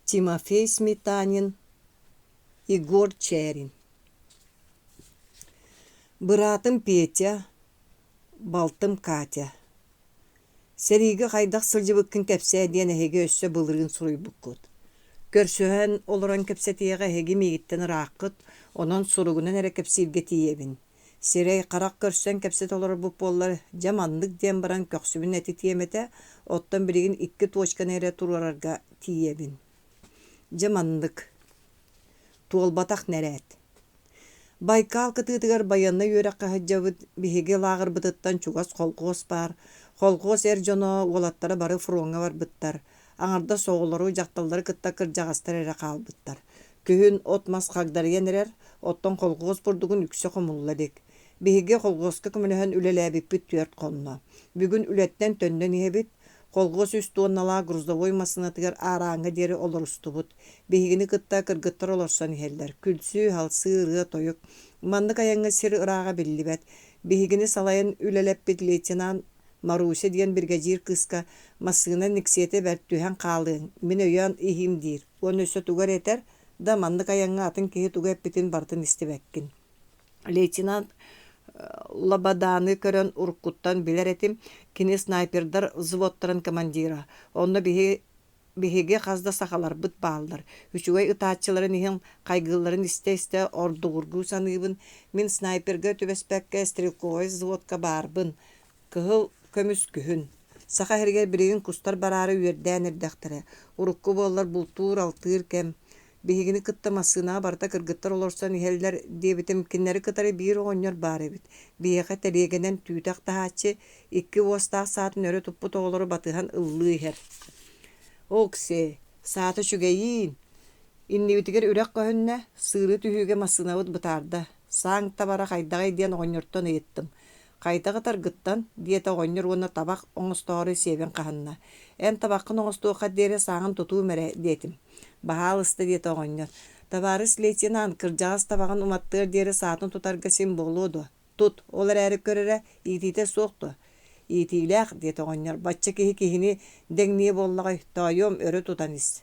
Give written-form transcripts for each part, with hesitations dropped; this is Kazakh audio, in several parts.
Тимофей Сметанин, Егор Чарин. Быратым Петя, балтым Катя. Сериге хайдах сылжыбыккын кепсе диэн эһеге өссө былырын суруйбуккут. Көрсөһөн олорон кепсетиэге эһеги мигиттен ырааккыт, онон суругунан эре кепсиирге тиебин. Сирей карак көрсөн кепсет олорбуп боллар жаманнык диэн баран көксүбүн эти тиемете, оттон биригин икки туочкан эре турарарга тиебин. Жаманнык. Туолбатах нерет. Байкал кытыытыгар байанна үөрэ хаджабыт биһиги лагырбытыттан чугас холкоос бар. Холкоос эр жоно уолаттара бары фуруоҥҥа барбыттар. Аҥарда соҕулору дьахталлары кытта кырдьаҕастар эре хаалбыттар. Күһүн от мас хагдарыйан эрер, оттон холкоос бурдугун үксө хомулладык. Биһиги холкооска көмөлөһөн үлэлээбиппит түөрт хонно. Бүгүн үлэттен төндөн иһэбит, холкоос үс туонналаа грузовой массынатыгар аарааҥҥа диэри олорустубут. Биһигини кытта кыргыттар олорсон иһэллэр. Күлсүү, халсыы, ырыа тойук. Маннык аяҥҥа сир ыраага биллибэт. Биһигини салайан үлэлэппит лейтенант Маруся диэн бригадир кыска массыына никсиэте бэрттүһэн хаалыын. Мин өйөн иһим диир. Уон өссө тугар этер, да маннык аяҥҥа атын киһи туга эппитин бартын истибэккин. Лейтенант Лободаны көрөн уруккуттан билер этим, кини снайпердар взводтарын командира. Онно биһиге хазда сахаларбыт баалдар. Үчүгэй ытаатчыларын иһин кайгыларын исте-исте ордугургуу саныыбын. Мин снайперге түбэспэкке стрелковой взводка баарбын. Кыһыл көмүс күһүн. Саха хергер биригин кустар бараары үөрдээн эрдэхтэрэ. Урукку буоллар бултуур алтыыр кэм. Биһигини кытта массыынаа барта кыргыттар олорсон иһэллэр диэбитим киннери кытары биир оҕонньор баар эбит. Биэхэ тэриэгэнэн түүтэх таһааччы икки уостаах саатын өрө туппут оҕолору батыһан ыллыы иһэр. Оксе, саата чүгэйиин. Иннибитигэр үрэх көһүннэ сыыры түһүүгэ массыынабыт бытаарда. Сааҥ табара хайдагай диэн оҕонньортон ыйыттым. Кайтаға таргыттан диэта оҕонньор уонна табах оҥостоору сиэбин хаһанна. Эн табаххын оҥостуоха диэри сааҥын тутуу мэрэ диэтим. Баһаалыста диэта оҕонньор. Табаарыс лейтенант кырдьаҕас табаҕын уматтыар диэри саатын тутарга син болуоду. Тут, ол эрээри көрөрэ иитиите суохту. Иитиилээх диэта оҕонньор. Бачча киһи киһини дэҥнии боллаҕай тойом өрө тутаныс.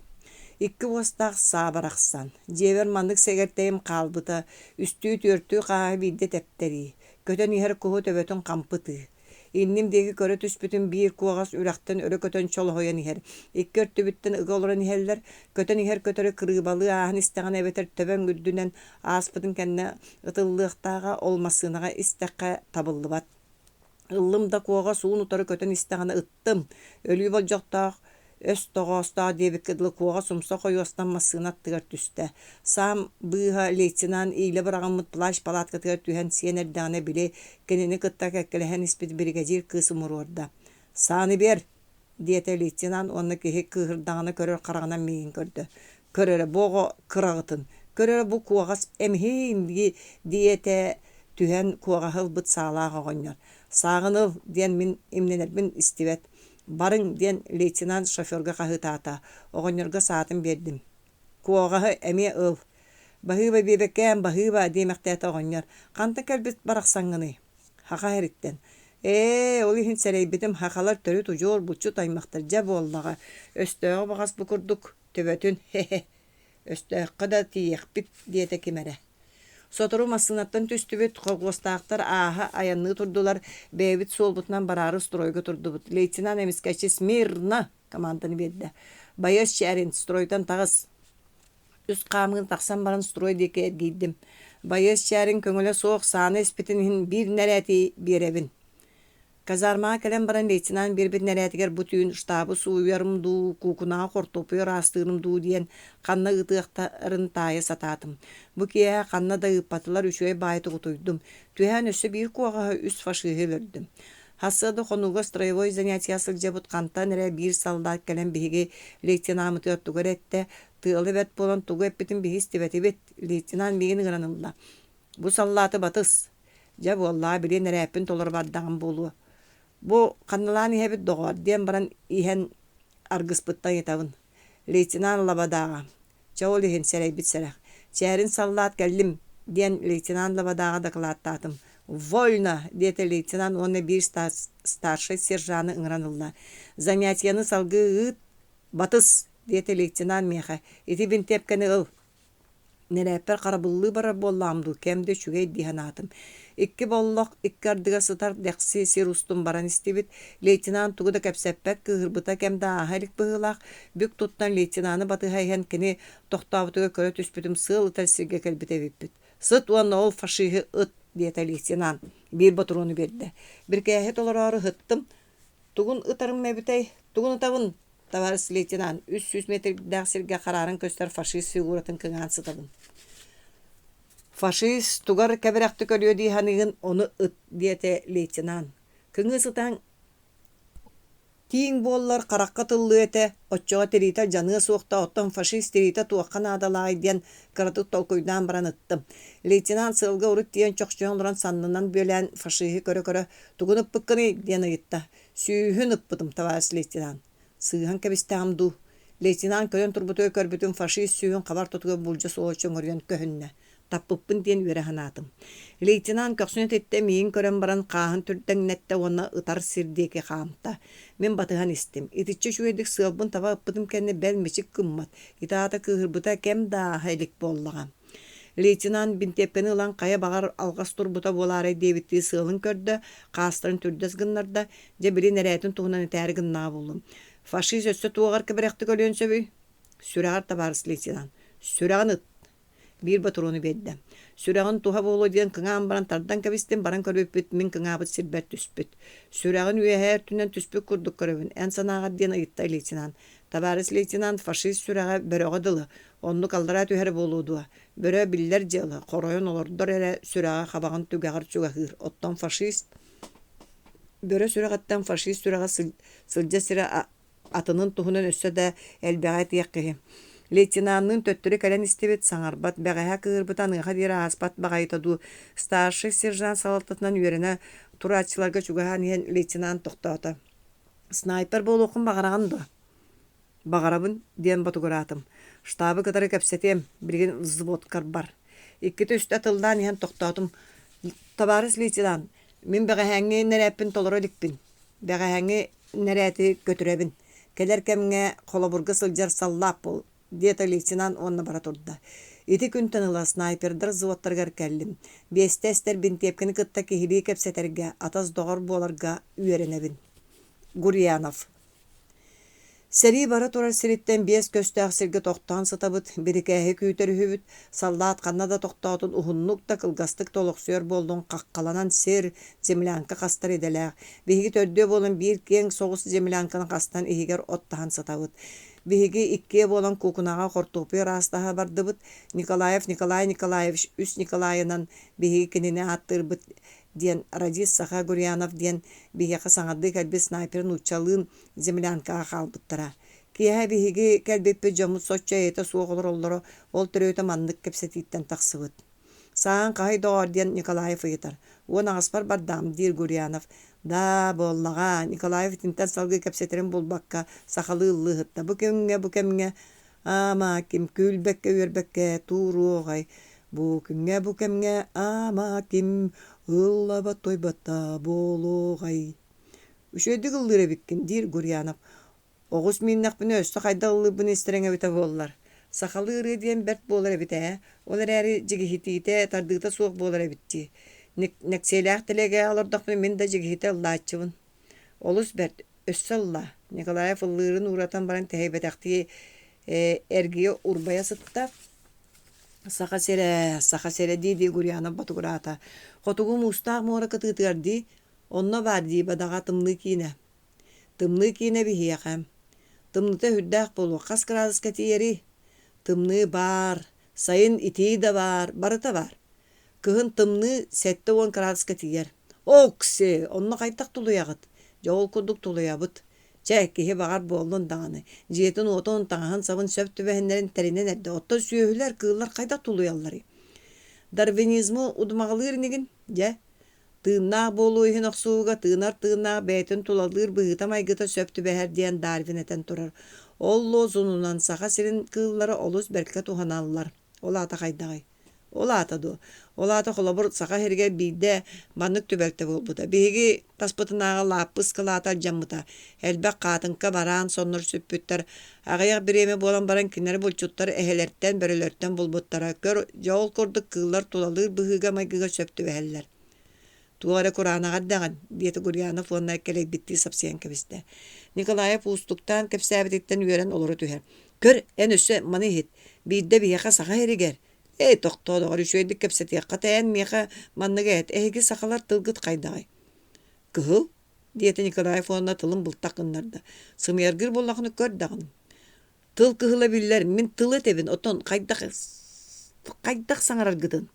Икки уостаах саабарахсан. Дьиэбэр маннык сэгэртэйим хаалбыта, үстүү түөртүү хааһы биирдэ тэптэрии. Көтөн иһэр куһу төбөтүн хампыты. Инним деги көрө түспүтүн биир куоҕас үрахтан өрө көтөн чолоһойон иһэр. Икки өртүбүттэн ыга олорон иһэллэр, көтөн иһэр көтөрө кырыыбалыы ааһын истэҕин эбэтэр төбөн үрдүнэн ааспытын кэннэ ытыллыахтаага олмасыынаҕа истэххэ табыллыбат. Ыллым да куоҕа суун утору көтөн истэҕинэ ыттым. Өлүү болдьохтоох өс тоҕоостоо диэбикке дылы куоҕа сумса хойуостан массыына аттыгар түстэ. Саам быыһа лейтенант иилэ быраҕаммыт плащ палаткатыгар түһэн сиэн эрдэҕинэ били кинини кытта кэккэлэһэн испит бригадир кыысы муруорда. «Сааны бер» диэтэ лейтенант онно киһи кыыһырдаҕына көрөр хараҕынан миигин көрдө. «Көрөрө буоҕо кыраҕытын. Көрөрө бу куоҕас эмиһиин диэтэ түһэн куоҕаһылбыт саалаах оҕонньор. «Сааҕыныл» диэн мин имнэнэрбин истибэт. «Барың» диэн лейтенант шофёрга хаһыытаата. Оҕонньорго саатын биэрдим. «Куоҕаһы эмиэ ыл. Баһыыба биэбэккээн баһыыба» диэмэхтээт оҕонньор. «Ханта кэлбит барахсаҥҥыный?» «Хаха эриттэн». Ол иһин сэрэйбитим хахалар төрү тужуор булчу таймахтар дьэ буоллаҕа. Өстөҕө баҕас букурдук төбөтүн хе-хе. Өстөөххө да тиийэхпит диэтэ кимэрэ. Сотору массыынаттан түстүбүт холгуостаахтар ааһа аянныы турдулар, бэйэбит суолбутунан бараары стройга турдубут. Лейтенант эмискэчи «Смирно» команданы биэрдэ. «Байас Чарин, стройтан таҕыс». Үс хаамыын тахсан баран строй диэки эргийдим. Байас Чарин көҥөлө суох сааны испитин иһин биир нэрээти биэрэбин. Казармаа кэлэн баран лейтенант биэрбит нэрээтигэр бу түүн штабы сууйарым дуу, куукунаа хортопуйар аастыырым дуу диэн ханна ытыахтарын таайа сатаатым. Бу киэһэ ханна да ыыппатылар үчүгэй баайы тугутуйдум. Түһэн өссө биир куоҕаһы үс фашыыһы өлөрдүм. Хассыады хонуга строевой занятия сылдьабыт хантан эрэ биир салдаат кэлэн биһиги лейтенамыты оттугар этте, тыалы бэт болон тугу эппитин биһи истибэтибит. Лейтенант миигин ыгыранылла. «Бу саллааты батыс. Дьэ буоллаҕа билиэн эрээппин толор барддаҕын буолуо. Бу ханналаан иһэбит доҕор» диэн баран иһэн аргыспыттан ытабын. Лейтенант Лободага. «Чаол иһин сэрэйбит сэрэх. Чээрин саллаат кэллим» диэн лейтенант Лободага докладтаатым. «Вольно!» диэте лейтенант онна биир старший сержаны ыҥыранылла. «Занятияны салгы ыыт. Батыс» диэте лейтенант меха. Ити бин тепкени ыл. Нереппер карабыллы барар болламду кемде чүгей диханатым. Икки боллох икки ардыга сытар декси сирустун баран истибит. Лейтенант тугуда кепсеппек кыгырбыта кемде ахалик быгылах. Бүк туттан лейтенаны батыхайхан кини тохтабытыга көрө түспүтүм сыл ытарсирге келбите биппит. Сыт уанна ол фашиһы ыт диэте лейтенант. Бир батурону берди. Бир кэхет олорары хыттым. Тугун ытарым мебитей, тугун ытабын. Товарищ лейтенант, 300 метр дәхсирге қарарын көстер фашист фигуратын кыңан сытабын. Фашист тугар кәбірәкті көліө дейханығын оны ыт диете лейтенант. Кыңы сытан тиң боллар қараққа тыллы әте, отчоға терита жаны суықта оттан фашист терита туаққан адалай ден қыратық толкойдан баран ыттым. Лейтенант сылға ұрыт дейін чоқчуан ұран саннынан бөлән фашиһи көрі-көрі тугын ыппыққыны ден ыйтта. Сүйхін ыппытым, товарищ лейтенант. Сыыхан кәбістәмду. Лейтенант көрен турбутой көрбүтін фашист сүйін қабар тұтығы бұлжы соғычын өрген көхінне. Таппыппын ден вераханатым. Лейтенант көксүнет етте мейін көрен баран қағын түрден нетте оны ытар сирдеке қамта. Мен батыған істім. Итиче шуедік сылбын таба ыппытым кәнне бәлмешік кыммат. Итаата кығырбыта кәм да хайлік боллаған. Лейтенант бинтеппені ұлан қая бағар алғас турбута болары дебітті сылын көрді, қастырын түрдес гыннарда, жебілі нәрәтін туғынан етәрі гынна болым. Фашист өссө туғар кебіректі көлен сөбі. Сүрағар табарыс лейтенант. Сүрағын ыт. Бир батурону берді. Сүрағын туға болу ден кыңан баран тардан кәбістен баран көрбеппет мен кыңабыт сирбәт түспет. Сүрағын үйәһәр түнен түспет күрдік көрөбін. Ән санағат ден ыйттай лейтенант. Табарыс лейтенант фашист сүраға бөрөға дылы. Онну калдыра түһәрі болудуа. Бөрө биллер жылы. Қоройын олордор әрі сүраға қабағын түгәғыр чуғағыр. Оттан фашист. Бөрө сүрағаттан фашист сүраға сылжа сирә атының туһунан өссө да әлбәғай тияққығы. Лейтенантның төттүрі кәлен істебет саңарбат, бәғайа кығырбытан ыға дері аспат бағайтаду. Старший сержант салаттатынан үйеріне турачыларға чугахан ен лейтенант тоқтауыта. Снайпер бол оқын бағарағанды. Бағарабын ден батуғыратым. Штабы кытары кәпсетем, бірген взводкар бар. Иккеті үсті атылдан ен тоқтаутым. Табарыс лейтенант, мен бәғайәңе нәрәппін толыры дікпін. Бәғайәңе нәрәті көтірәбін. Келер кәмге қолабұрғы сылжар саллап бол. Диета лейтенант онна бара турда. Ити күн тыныла снайпердер взводтаргар кәллим. Бестестер бинтепкені кытта кихили кәпсетерге, атас доғар боларга үйеренебін. Гурьянов. Сери бара турар сириттен бес көстәк сирге тоқтан сытабыт, бірікәхі күйтері хүбіт, саллаат қаннада тоқтаутын ухуннук та кылгастык толықсүйер болдың қаққаланан сер землянка қастар еделәк. Беги төрде болын бір кен соғыс землянканы қастан ихигер оттахан сытабыт. Беги икке болан кукунаға қортупы растаға бардыбыт, Николай Николаевич үс Николайынан беги кеніне аттырбыт, ден Радис Саха Гурьянов ден беги саңады кәлбе снайперін учалын землянкаға қалбыттыра. Кияға беги кәлбеппе жамут сотча еті суғылыр олары ол түрөйті мандық кепсетиттен тақсыбыт. Саң қай доғар ден Николаев етар. Он ағаспар бардам дир Гурьянов. Да боллаға Николаев тинтен салғы кепсетерін болбаққа сақалы ұллығытта. Бұ кемге, ама кем күлбекке өрбекке туруғай. Бұ кемге, ама кем ыллаба тойбатта болуғай. Үшөйді ғылдыры біккен дир Гурьянов. Оғыз миннақ бұны өсті қайда ұллыбын естереңе біті болылар. Сақалы ұры дейін бәрт болар әбіті. Олар әрі жігіхетейті тардығыта суық болар әбітті. Нәкселәқ тілеге алырдақпын мен да жігіхеті ұллаатчыбын. Олыс бәрт өссі ұлла. Николаев ұллырын ұратан баран тәйбәтәқті әргеге ұрбая сытта. Сақа сере дейді Гурьянов батығырата. Қотығы мұстақ мұра кытығытырды. Онна бар дей бадаға тымны кейіне. Тымны кейіне бігеқам. Тымныта хүрдәқ болу. Қас қыразыз кәтейері. Тымны бар. Сайын итей да бар. Барыта бар. Кыһын тымны сәтті 10 градуска тигер. Оксе, онна қайтақ тулуяғыт. Жауыл күрдік тулуябыт. Чәк кеге бағар болдың дағаны. Жетін отын тағын сабын сөп түбәхінлерін тәрінен әрді. Отта сүйеулер кыылар қайтақ тулуялары. Дарвинизмы удымағылыр неген? Жә. Тыыннақ болу үйін оқсуыға тыынар бәйтін тулалыр бұғыта майгыта сөп түбәхер дейін Дарвинетен тұрар. Олло зонунан сақа сирин кыыллары олыс бәркі туханалылар. Ол ата қайдағай. Олата ду. Олата холобур сака херге бийде маннык түбәлте болбута. Биһиги таспытынага лаппыс кылаата жаммыта. Элбек катынка баран соннор сүппүттер. Агаяк биреме болан баран кинер болчуттар эхелерттен бөрөлөртен болбуттара. Көр жол курдук кыылар тулалыр быһыга майгыга сөптү бэһэллер. Тугара Куранага даган диэти Гурьяна фонна келек битти сапсиян кебисте. Николаев устуктан кепсәбититтен үйөрен олору түһер. Көр эн өссө маны хит. Бидде бияка сака херигер. Эй тоқтоодоғар үшөйдік кепсетек қатайан меха манныга эт. Эһиги сақалар тылгыт қайдағай. Кыһыл диэти Николаев онна тылын бұлттақ ыннарда. Сымыяргыр боллақыны көрдағын. Тыл кыһыла биллер, мен тылы тебин, отон қайдақ саңарар гытын.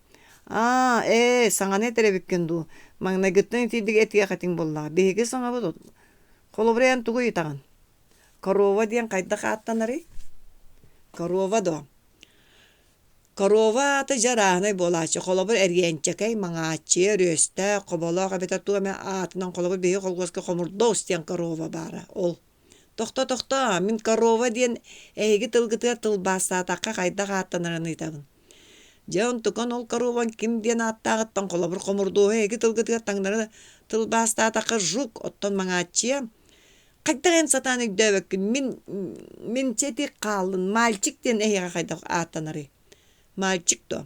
Саңаны теребиккен ду. Маңна гыттын итидік этиге қатин боллаға. Беге саңа бұд. Қолыбыраян тугу итағын. Корова диен қайдақ аттанары? Корова до. Корова аты жарағынай болачы. Қолыбыр әргенчекай маңачы, рөсті, қобалаға бетатуаме атынан қолыбыр бейі қолғызғы қомырдо істен корова бары. Ол. Тоқта, мен корова диен әйгі тылгытыға тылбастатаққа қайдақ аттанарын итағын. Жауын тұқан ол корован ким диен аттағыттан қолыбыр қомырдо әйгі тылгытыға таңдары тылбастатаққа жұк оттан маңачы. Қайдағын сатаны дөбеккін, мен чети қалын, мальчик ден әйіға қайдақ аттанары. Мальчик то.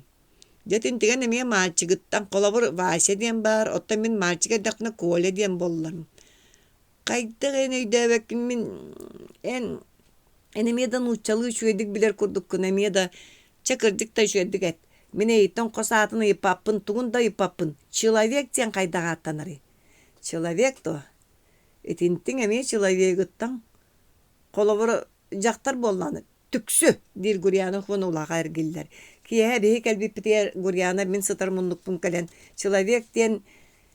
Детин тиген эме мальчигыттан колобур Вася диен бар, отта мен мальчига дакна Коля диен болларым. Кайдагын өйдөбекин мен энемедан учалы шуйдик билер курдуккун эмеда чакырдык та шуйдик эт. Мен эйттен косаатын ыйпаппын, тугунда ыйпаппын. Человек диен кайдага аттанары. Человек то. Этинтин эме человегыттан колобур жактар болланы. Түксү дир Гурьяна хвон улаға әргілдер. Кие бейі кәлбіппітер Гурьяна мен сытар мұндықпын кәлен. Человек ден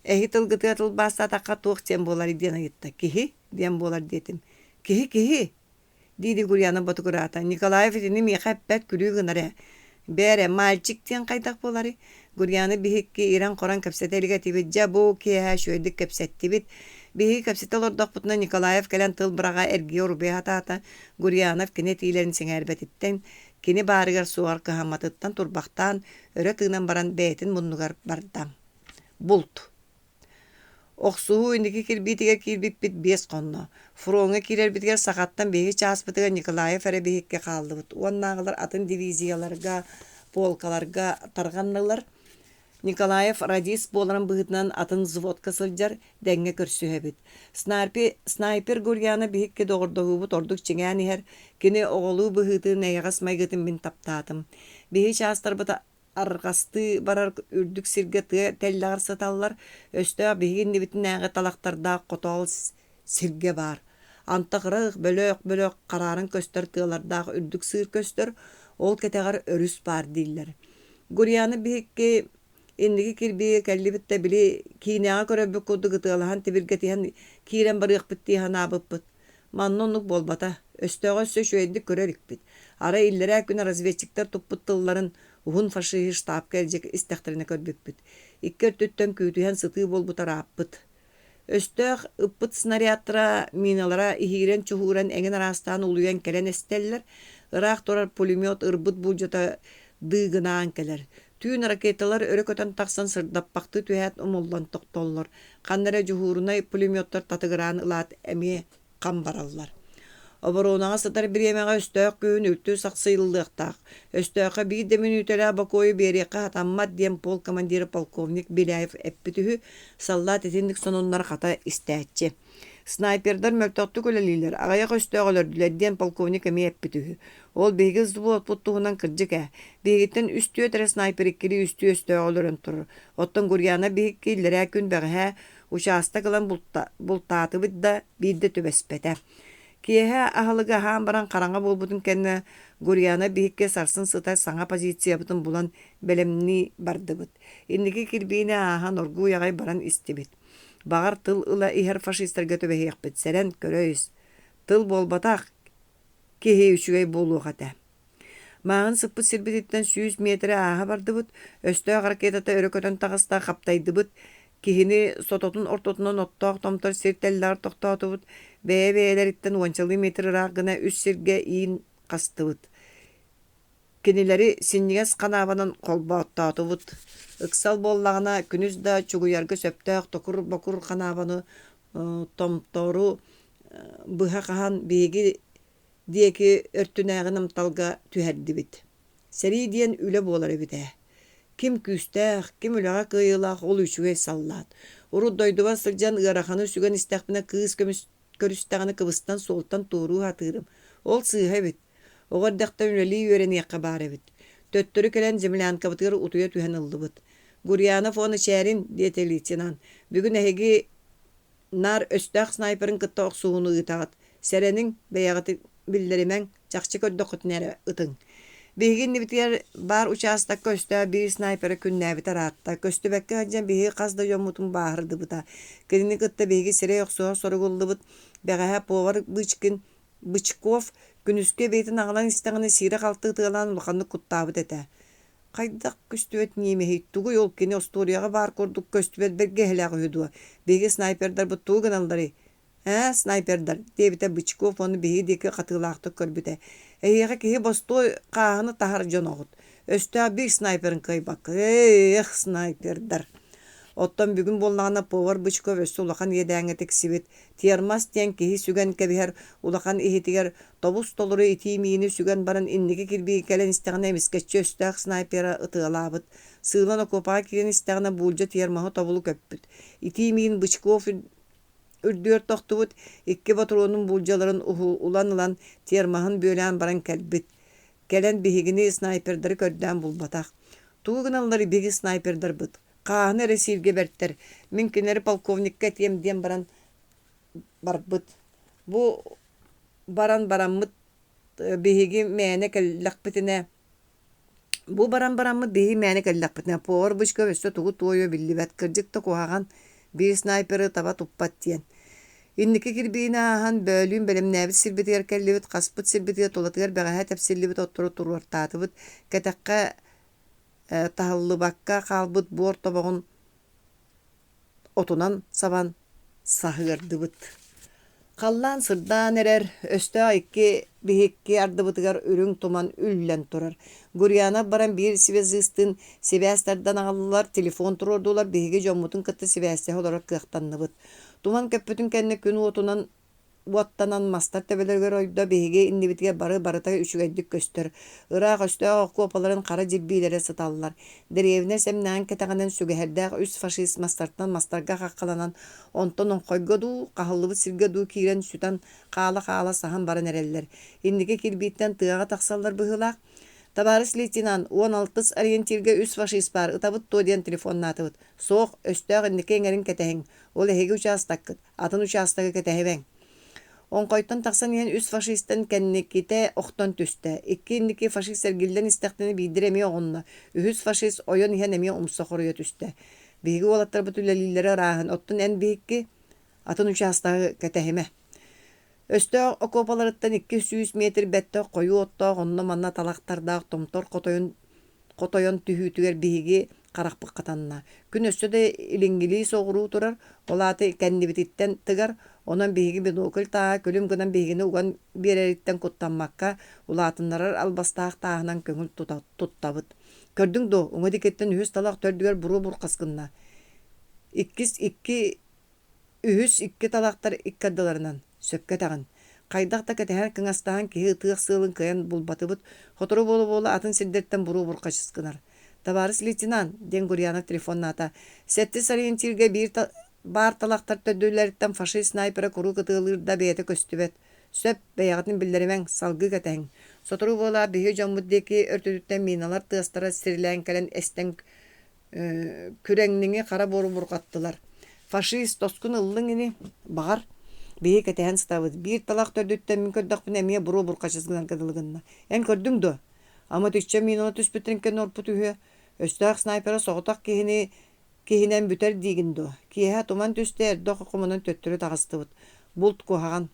әхі тылгытыға тылбаста таққа тоқ ден болар ден айытта. Кихи ден болар детім. Кихи дейді Гурьяна Батугурата. Николаев етіні меқа бәт күрі ғынары. Бәрі мальчик ден қайдақ болары. Гурьяна бейікке иран қоран кәпсетеліге тибет. Жабу кие шөйдік кәпсеттебет. Беги капситал ордох путна Николаев келен тыл бырага эрги орбеатата Гурьянов кине тилерин сеңербетиттен кини баарыгар суар кахаматыттан турбактан өрө тыынан баран бетин муннугар бардан. Булт. Оксуу индики кирбитиге кирбиппит 5 конно. Фронга кирербитигер сагаттан беги чааспытыга Николаев эре бегикке калдыбыт. Уаннагылар атын дивизияларга, полкаларга тарганнылар. Николаев радис боларын быһытынан атын взводка сылжар дәңге көрсүһөбүт. Снайпер Гурьяна бихикке доғырдоғубут ордук чиңән ихер, кини оғолу быһыты нәйгас майгытын мен таптатым. Бихи чаастарбыта арғасты барар үрдүк сирге тәллағар саталлар, өстө бихигин небитин нәңгі талақтарда қотол сирге бар. Антағырық бөлөк қарарын көстер тылардағы үрдүк сыр көстер, ол кетеғар өрүс бар дейлер. Гурьяна бихикке индigi kirbi kellibitте bili kiinaga köröbbük kudu gıtılahan tibirgetihan kiiren barık bitti hanabıpıt. Mannonluk bolbata östöğe söşüydik körörükbit. Ara illere gün razvetçikler tupputtıların uhun faşı ştab gelecek isteklerine körbükbit. İkker tüttem kütühen sıtı bolbuta rapbıt. Östöğ ıppıt snaryatlara minalara ihiren çuhuren engin arastan uluyen kelen esteller. Irak torar pulemyot ırbıt bulcata dığınan keler. Tüün raketalar örökötön taqsan sırdappaqtı tühät umullan toqtollar. Qannara juhurunay pulemyotlar tatıgıran ılat emi qambarallar. Obaronağa satar bir yemeğe östöğ köyün ültü saqsıyıldığıqtaq. Östöğe bir de minütela bakoyu beriqa hatammat diyen pol komandiri polkovnik Bilayev eppitühü sallat etindik sonunlar qata istəyətçi. Snayperдар мөлтөктү көлелилер. Агаяк өстөгөлөрдүлөр диен полковник эми эппитүһү. Ол бегиз булот путтугунан кыржыка. Бегиттен үстүө тере снайпер иккили үстү өстөгөлөрөн тур. Оттон Гурьяна бегиккилер күн бэгэһэ участа кылан бултааты бидда бидде төбеспете. Киэһэ ахалыга хаан баран караңга болбутун кенне Гурьяна бегикке сарсын сыта саңа позиция бутун булан белемни бардыбыт. Индики кирбине ахан оргу ягай баран истибит. Бағар тыл ыла ихер фашисттерге төбәһиек битсерен көрөйс. Тыл болбатақ кеһе үчүгей болуғата. Мағын сыппыт сирбититтен 100 метр аға бардыбыт, өстө гаракетата өрөкөтөн тағыста қаптайдыбыт, кихини сототун ортотунан оттоқ томтор сиртеллар тоқтатыбыт, бәе-бәелериттен 10 метр рақ гына үс сирге иин қастыбыт. Kinileri sinniges kanabının kolbaottaatubut. Iksal bollağına күнүс da çuguyargı söptök tokur bokur kanabını tomtoru bıha kahan begi diyeki örtünäğinim talga tüherdibit. Seri diyen üle bolar ebide. Kim küstəx, kim üləğə qıyılaq, ol üçüge sallat. Uru doyduva sırcan ıraxanı sügən istəqbine kız körüstəğini kıvıstan soltan toru hatırım. Ol sığ ebit. Oğardaqta üneli yöreni yaqqa bar ebit. Töttörü kelen jemilän kabıtır utuya tühen ıldıbıt. Guryanov onu çärin diýeti leytenant. Bugün ehegi nar östaq snayperin kıtta oqsuğunu ıtağıt. Serenin beyagatı bildirimen çaqçı köddöküt nere ıtın. Bihigin nibitiyer bar uçasta köstö bir snayperi künnäbit aratta. Köstübekke hajan bihi qazda yomutun bahırdı bıta. Klinik ıtta bihigi sere yoqsuğa soruguldıbıt. Begaha povar Bычков күнүскө бейтин ағылан истәңіне сире қалты тыылан улаханны куттабыт эте. Кайдак көстүбет немехи тугу yol кені осторияға бар көрдік көстүбет берге хелағы хүдуа. Беги снайпердар бұт туғын алдары. Снайпердар. Дебіте Бычков оны беги декі қатылақты көрбіте. Эйеға кеге бостой қағыны тахар жон оғыт. Өстө bir снайперін кайбақ. Снайпердар. Оттон бүгүн боллағына повар Бычков өссө улахан едәңе тексибет. Тиермас тен кеhi сүгән кәбихер улахан ихитигер тобус толуру итимиini сүгән баран иннеге кирби кәлен истәгенә мискәчче өстәк снайпера ытылабыт. Сыылан окопа кирен истәгенә булҗа тиермаһы табылу көппүт. Итимиин Бычков үрдүр тохтубут икки батронун булҗаларын улан тиермаһын бөлән баран кәлбит. Кәлен бихигини снайпердары көрдән булбатак. Тугыналлары биги снайпердар бит. Қағыны ресирге бәрттер. Мен кенері полковникка тиемден баран барбыт. Бу баран-баранмыт бейгі мәне кәлләқпітіне. Бу баран-баранмыт бейгі мәне кәлләқпітіне. Повар Бычков өсті туғы тойо білі бәт кірдікті қоғаған бей снайпері таба туппат тиен. Иннеке кирбейіне ахан бөлін бәлемнәбіт сирбетігер кәллебіт, қаспыт сирбетігер толатығер бәғаға тәпсірлебіт оттыру тұруар татыбыт. Кәтәққа тахыллыбакка қалбыт буор тобоғын отунан сабан сахыгардыбыт. Қаллан сырдан эрер, өстө айки бихикки ардыбытыгар үрүң туман үллен турар. Гурьяна баран бир связыстын себястардан ағалылар телефон турордулар бихиги жоммутун кытты себясты олар кыақтанныбыт. Туман көппүтүн кәнне күн отунан уаттанан мастар төбелергер ойда беге иннибитге барытага үчүгәйдик көстөр. Ыраак өстө окопаларын кара жиббилере саталлар. Деревне семнән кетаганын сүгәһәрдәк үс фашист мастартан мастарга каккаланан онтон онкойгоду кахыллыбы сиргеду кирен сүтан кала сахан барын эреллер. Индиге кирбиттен тыага таксаллар быһылак. Табарыс лейтенант 16 ориентирге үс фашист бар. Ытабыт тоден телефон натыбыт. Соқ өстө иннеке эңерин кетеһин. Ол эһеге участак, атын участагы кетеһебең. Онқойтан тақсан ен үс фашистен кәннеките оқтан түсті. Икки фашист сәргілден істіқтені бейдіреме оғынна. Үхіс фашист ойон ен әме умса қорыя түсті. Бейгі олаттар бұтүлелілері рағын. Оттын ән бейікки атын участағы кәтәхеме. Өсті окопаларыттан 200 метр бәтті қойу отта оғынна манна талақтардағы томтор қотойон түхүтігер бейгі қарақпық қатанна. Күн өсті де илингілі соғыру тұрар. Олаты кәннебететтен тығар. Онан бейгі бинокл таа көлім гынан бейгіні уған береріттен құттанмаққа улатынларар албастақ тағынан көңіл тұттабыт. Көрдің до, оңа декеттен үхіс талақ төрдігер бұру бұр қасқынна. Үхіс икки талақтар иккадыларынан сөпке тағын. Қайдақта кәтәхәр кіңастаған кейі тұйық сылын күйен бұлбатыбыт, хотору болу атын сендерттен бұру бұр қашысқынар. Табарыс лейтенант, ден Гурьянов телефонна ата, сәтті сарыентирге бір бар талақтар төдөләріттен фашист снайпера куру кытылырда бейті көстүбет. Сөп бәяғытын білдіремен салғы кәтәң. Сотыру бола бейі жоммуддеки өртөдүттен миналар тыастара сирилән кәлен әстен күрәңніңе қара бору бұрқаттылар. Фашист тоскун ыллыңыны бағар бейі кәтәң ставыд. Bir талақ төрдүттен min көрдақпын әмие бұру бұрқашызгынан кәділігінна. Ән көрдің до. Ама түшче минала түспетрінкен орпут үйе. Өстәқ снайпера соғытақ кehinen büter digindo. Kiha tuman tüste erdok komunun töttürü tağıstыбыт. Bult kohagan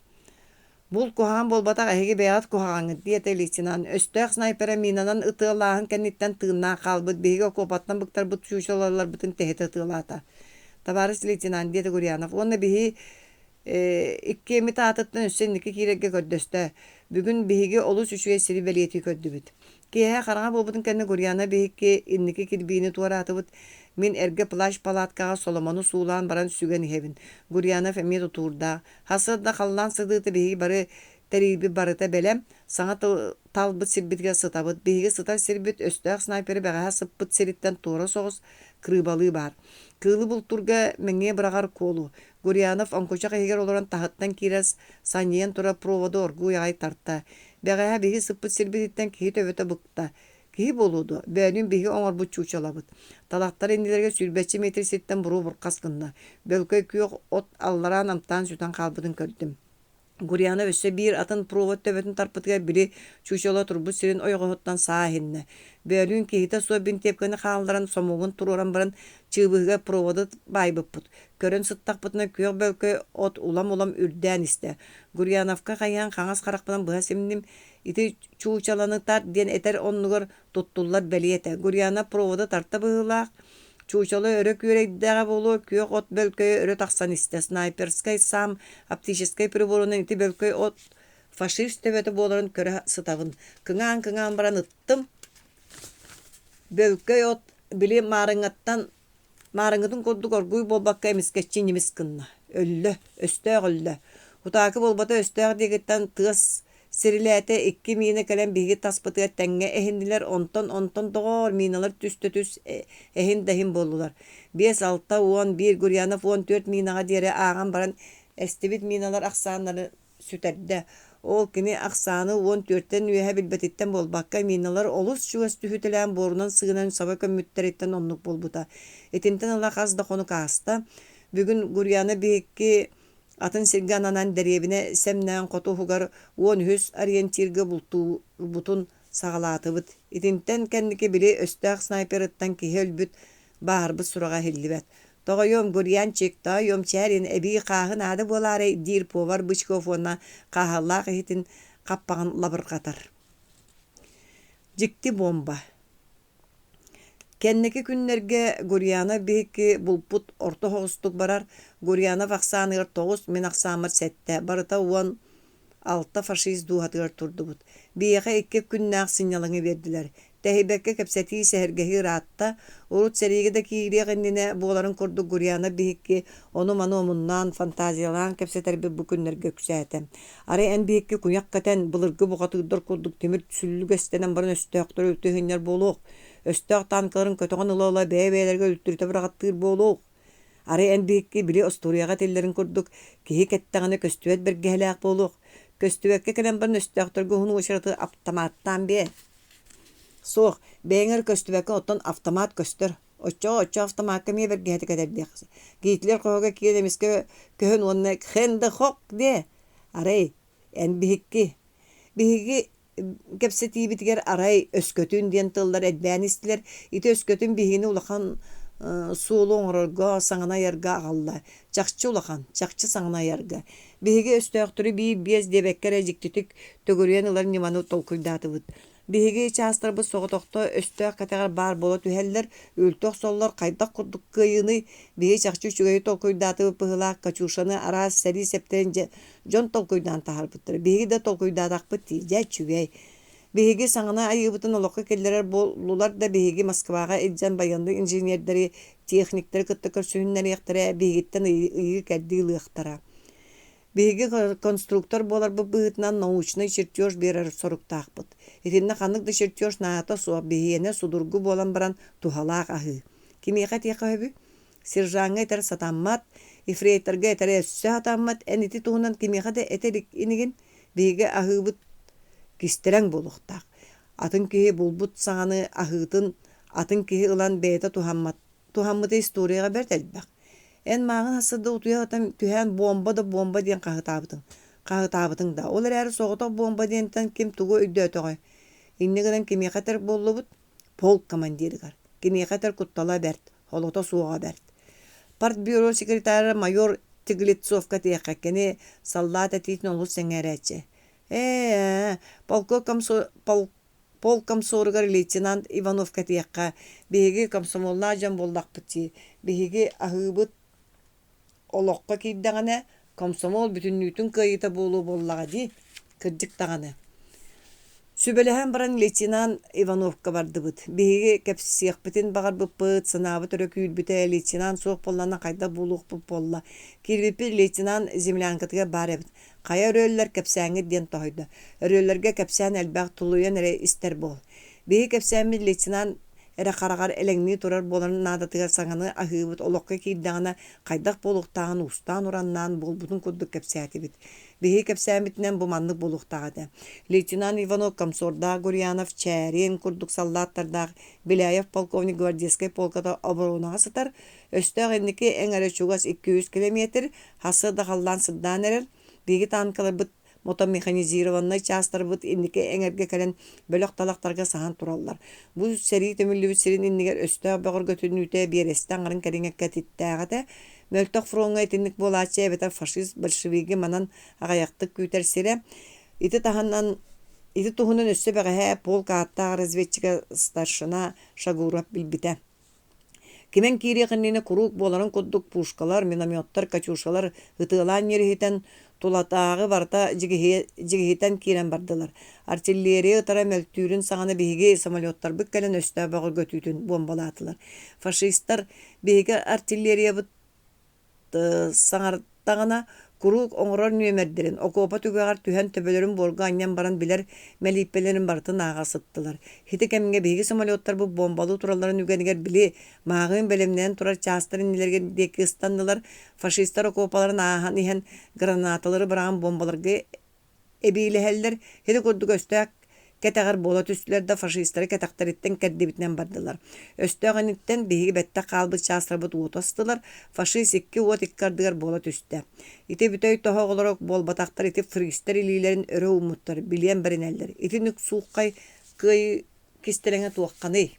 bolbata ahegi beyat kohagan diyete leytenant. Östök snaypera minanan ıtığılağın kennitten tığına kalbıt. Behiga kopattan bıktar but şuşalarlar bütün tehete ıtığılata. Tabarız leytenant diyete Guryanov. Onu behi ikki emit atıttan üstündeki kirege kördöste. Бүгүн биһиги олус үчүгэй сири белиэти көрдүбүт. Киэһэ хараҥа буолбутун кэннэ Гурьяна биһикки инники кирбиини туараатыбыт. Мин эрге плащ палаткаҕа соломону суулаан баран сүгэн иһэбин. Гурьянов эмиэ тутуурдаах. Хасырда халлаан сыдыыта биһиги бары тэриирби барыта бэлэм, саҥа талбыт сирбитигэр сытабыт. Биһиги сытар сирбит өстөөх снайпери бэҕэһэ сыппыт сириттэн туора соҕус кырыыбалыы баар. Кыылы бултурга мэҥҥиэ быраҕар куолу. Гурьянов онкучах иһигэр олорон таһыттан киирэр санньыйан тура проводу оргуу яҕай тарта. Бэҕэһэ биһиги сыппыт сирбититтэн киһи төбөтө быкта. Киһи болуду. Бөөнүн биһиги оҥорбут чуучалабыт. Талахтар иннилерге сүрбэччи метр ситтен буруу бурхас гынна. Бөлкөй күйөк от аллараан амтаан сүтэн хаалбытын көрдүм. Гурьяна өссө биир атын провод төбөтүн тарпытыгар били чуучала турбут сирин ойҕоһуттан саа иһиннэ. Бөөнүн киһитэ суоббин тепкени хаалларан сомугун туруоран баран чыыбыһыгар проводу баайбыппыт. Көрөн сыттахпытына күйөк бөлкөй от улам-улам үрдээн истэ. Гурьяновка хайыан хаҥас харахпынан быһа симним ити чуучаланыктар диэн этер оннугар туттуллар белиэтэ. Гурьяна проводу тарта быһыылаах. Чуучалы өрө күөрейдээҕэ болу күйөк от бөлкөйө өрө тахсан истэ. Снайперскай сам оптическай приборунан ити бөлкөй от фашист төбөтө буоларын көрө сытабын. Кыҥаан баран ыттым. Бөлкөй от били маарыҥытын курдук оргуй болбакка эмискэччи немис кынна. Өллө, өстөөх өллө. Утаакы болбата өстөөх диэгиттэн тыас сирилээте 2 миина кэлэн биһиги таспытыгар тэҥҥэ эһиннилэр онтон тоҕоор мииналар түс эһин даһин боллулар. 5, 6, 10, 1 Гурьянов 14 миинаҕа диэри ааҕан баран эстибит мииналар ахсааннары сүтэрдэ. Ол кини ахсааны 14-тен үөһэ билбэтиттэн болбакка мииналар олус чугас түһүтэлээн буорунан сыгынан саба көммүттэриттэн оннук болбута. Этинтен ыла хас да хону кааста. Бүгүн Гурьяна биһикки атын сирген анан деребине семнээн хоту хугар 10 ориентирге бутун сагалаатыбыт. Итинтен кэнники били өстөөх снайперыттан киһи өлбүт баарбыт сурага хиллибэт. Тоҕойом Гурьянчик тоҕойом чээрин эбии хаахын аады буолаарай диир повар Бычковна хаахаллаах ихитин каппаҕын лабырҕатар. Дьикти бомба. Кэнники күннерге Гурьяна биһикки булпут орто хоҕустук барар. Гурьяна ахсааныгар 9, мен ахсаамар 7. Барыта 16 фашист дуухатыгар турдубут. Биэхэ 2 күннээх сынньалыҥы бердилэр. Тэһибэкке кэпсэтии сэһэргэһи раатта, урут сэриигэ да киириэх иннине буоларын курдук Гурьяна биһикки ону-маны омуннаан фантазиялаан кэпсэтэрбит бу күннерге күсээтэм. Арай эн биһикки куняк кэтэн былыргы буҕатыгдар курдук тимир сүллүгэстэнэн баран өстөөктөр өлтүһүннэр буолуох. Өстөөх танкаларын көтөҕөн ылыала бэйэ-бэйэлэргэ өлтүрүтэ бырагаттыыр буолуох. Арай эн биһикки били Остурияга тиллэрин курдук киһи кэттэҕинэ көстүбэт бэргэһэлээх буолуох. Көстүбэкке кэлэн баран өстөөктөргө хунугу сыраты автоматтаан бие. Суох, бэйэҥэр көстүбэкке оттон автомат көстөр. Оччо автоматка мие бэргэһэти кэтэрдиэх. Гитлер коһуга киэн эмиске көһөн уонна хэнде хок де. Арай эн биһиги кэпсэтиибитигэр арай өскөтүн диэн тыллар эдбээн истилэр. Ити өскөтүн биһигини улахан суулу оҥорорго саҥана ярга аҕалла. Чахчы улахан, чахчы саҥана ярга. Биһиги өстөөктөрү биэс диэбэккэр эдьиктитик төгүрүйэн ылар ниманы толкуйдаатыбыт. Биһиги чаастарбыт соҕотохто өстөөх катаҕар баар боло түһэллэр, үлтөөх соллор хайдах курдук кыйыны биһи чахчы үчүгэйи толкуйдаатыбыт быһылаах Качушаны араас сэрии септерин дьон толкуйдаан таһаарбыттар. Биһиги да толкуйдаатахпыт тиирдьэ чүгэй. Биһиги саҥана айыыбытын олоххо келлерэр болулар да биһиги Москваға илдьэн байанны инженердери, техниктери кытта көрсүһүннэриэхтэрэ биһигиттэн ыйыгы кэрдии лыахтара. Биһиги конструктор болар быһытынан научный чертеж берер соруктаахпыт. Итинне ханнык да чертеж наата суа биһиэне судургу буолан баран тухалаах аһыы. Кимиэхэ тиэхэ хөбү? Сержанга этер сатаммат, ифрейторга этер өссө атаммат, энити туһунан кимиэхэ да этерик инигин биһиги аһыыбыт кистерэң болуохтаах. Атын киһи булбут саҥаны аһыытын, атын киһи ылан бэйэте тухаммыта историяға бэртэлбэх. Эн мааҥын хасырда утуя атам түһэн бомба диэн хаһытаабытың да. Олар әрі соҕотох бомба диэнтэн ким тугу өйдөтөҕөй. Иннигинэн кимиэхэтэр боллубут полк командиригар. Кимиэхэтэр куттала бэрт, холото суоҕа бэрт. Партбюро секретары майор Тиглицовка тиэххэккени саллаата тиитин олус сэҥээрэччи. Полк комсоргар лейтенант Ивановка тиэххэ биһиги комсомоллаа дьон боллахпыт. Биһиги аһыыбыт олоққа киирдэҕинэ комсомол бүтүннүүтүн кыйыта буолуу боллаҕа ди. кырдьык таҕаны. Сүбэлэһэн баран лейтенант Ивановка бардыбыт. Биһиги кэпсиэхпитин баҕарбыппыт, санаабыт өрө күүлбүтэ, лейтенант суох боллана хайда булуохпут болла. Киирбиппит лейтенант землянкатыга бар эбит. Хая өрөөллэр кэпсээҥҥи диэн тоһойдо. Өрөөллэргэ кэпсээн элбээх тулуйан эрэ истэр бол. Биһиги кэпсээммит лейтенант эрэ хараҕар элэҥнии турар боларын наадатыгар саҥаны аһыыбыт олоххо киирдэҕинэ хайдах буолуохтааҕын устаан ураннаан буолбутун курдук кэпсэээтибит. Биһиги кэпсээммитинэн бу маннык буолуохтааҕыта. Лейтенант Иванов комсордаах Гурьянов чээрин курдук саллааттардаах Беляев полковник гвардейской полката оборонаҕа сытар, өстөөх энники эң эрэ чугас 200 километр хасы дахаллаан сыддаан эрэр, биһиги таанкаларбыт мотомеханизированный частарбыт инники эҥерге кэлэн бөлөх талахтарга саһан тураллар. Бу сэрии төмүллүбүт сирин иннигер өстөөх бөҕөр көтүнүүтэ биэрэстэн арын кэриҥэккэ титтээҕэтэ, мөлтөх фронга итинник буолааччы эбэтэр фашист большевиги манан аҕайахтык күүтэр сире, ити туһунан өссө бэҕэһэ полк ааттаах разведчика старшина Шагуров билбитэ. Кимен киирии хыннина курук буоларын курдук пушкалар, минометтар, качушалар ытыылаан йөрүһүтэн тулатааҕы барта жигиһитэн киирэн бардылар. Артиллерия ытара мөлтүүрүн саҥаны биһиги самолеттарбыт кэлэн өстөө бөҕөр көтүүтүн бомбалаатылар. Фашисттар биһиги артиллериябыт саҥартаҕына курук оҥорор нүөмэрдэрин, окопа түгэҕэр түһэн төбөлөрүн буолга анньан баран билэр мэлииппелэрин бартын ааҕа сыттылар. Хити кэмҥэ биһиги самолеттар бу бомбалуу туралларын үгэнигэр били мааҕыын бэлэмнээн турар чаастар иннилэргэ диэки ыстаннылар. Фашисттар окопаларын ааһан иһэн гранаталары быраҕан бомбаларга эбиилэһэллэр, хити курдук өстөөк кэтэҕэр буола түстүлэр да фашисттары кэтэхтэриттэн кэрдибитинэн бардылар. Өстөөҕүниттэн биһиги бэтtä хаалбыт чаастарбыт уот астылар. Фашист 2 уот иккардыгар буола түстэ. Ити бүtöй тоһоҕолорок буолбатахтар ити фригистер илиилэрин өрө уммуттар, билиэн баринэллэр. Ити нүк сууккай кый кистелэҥэ туохханы.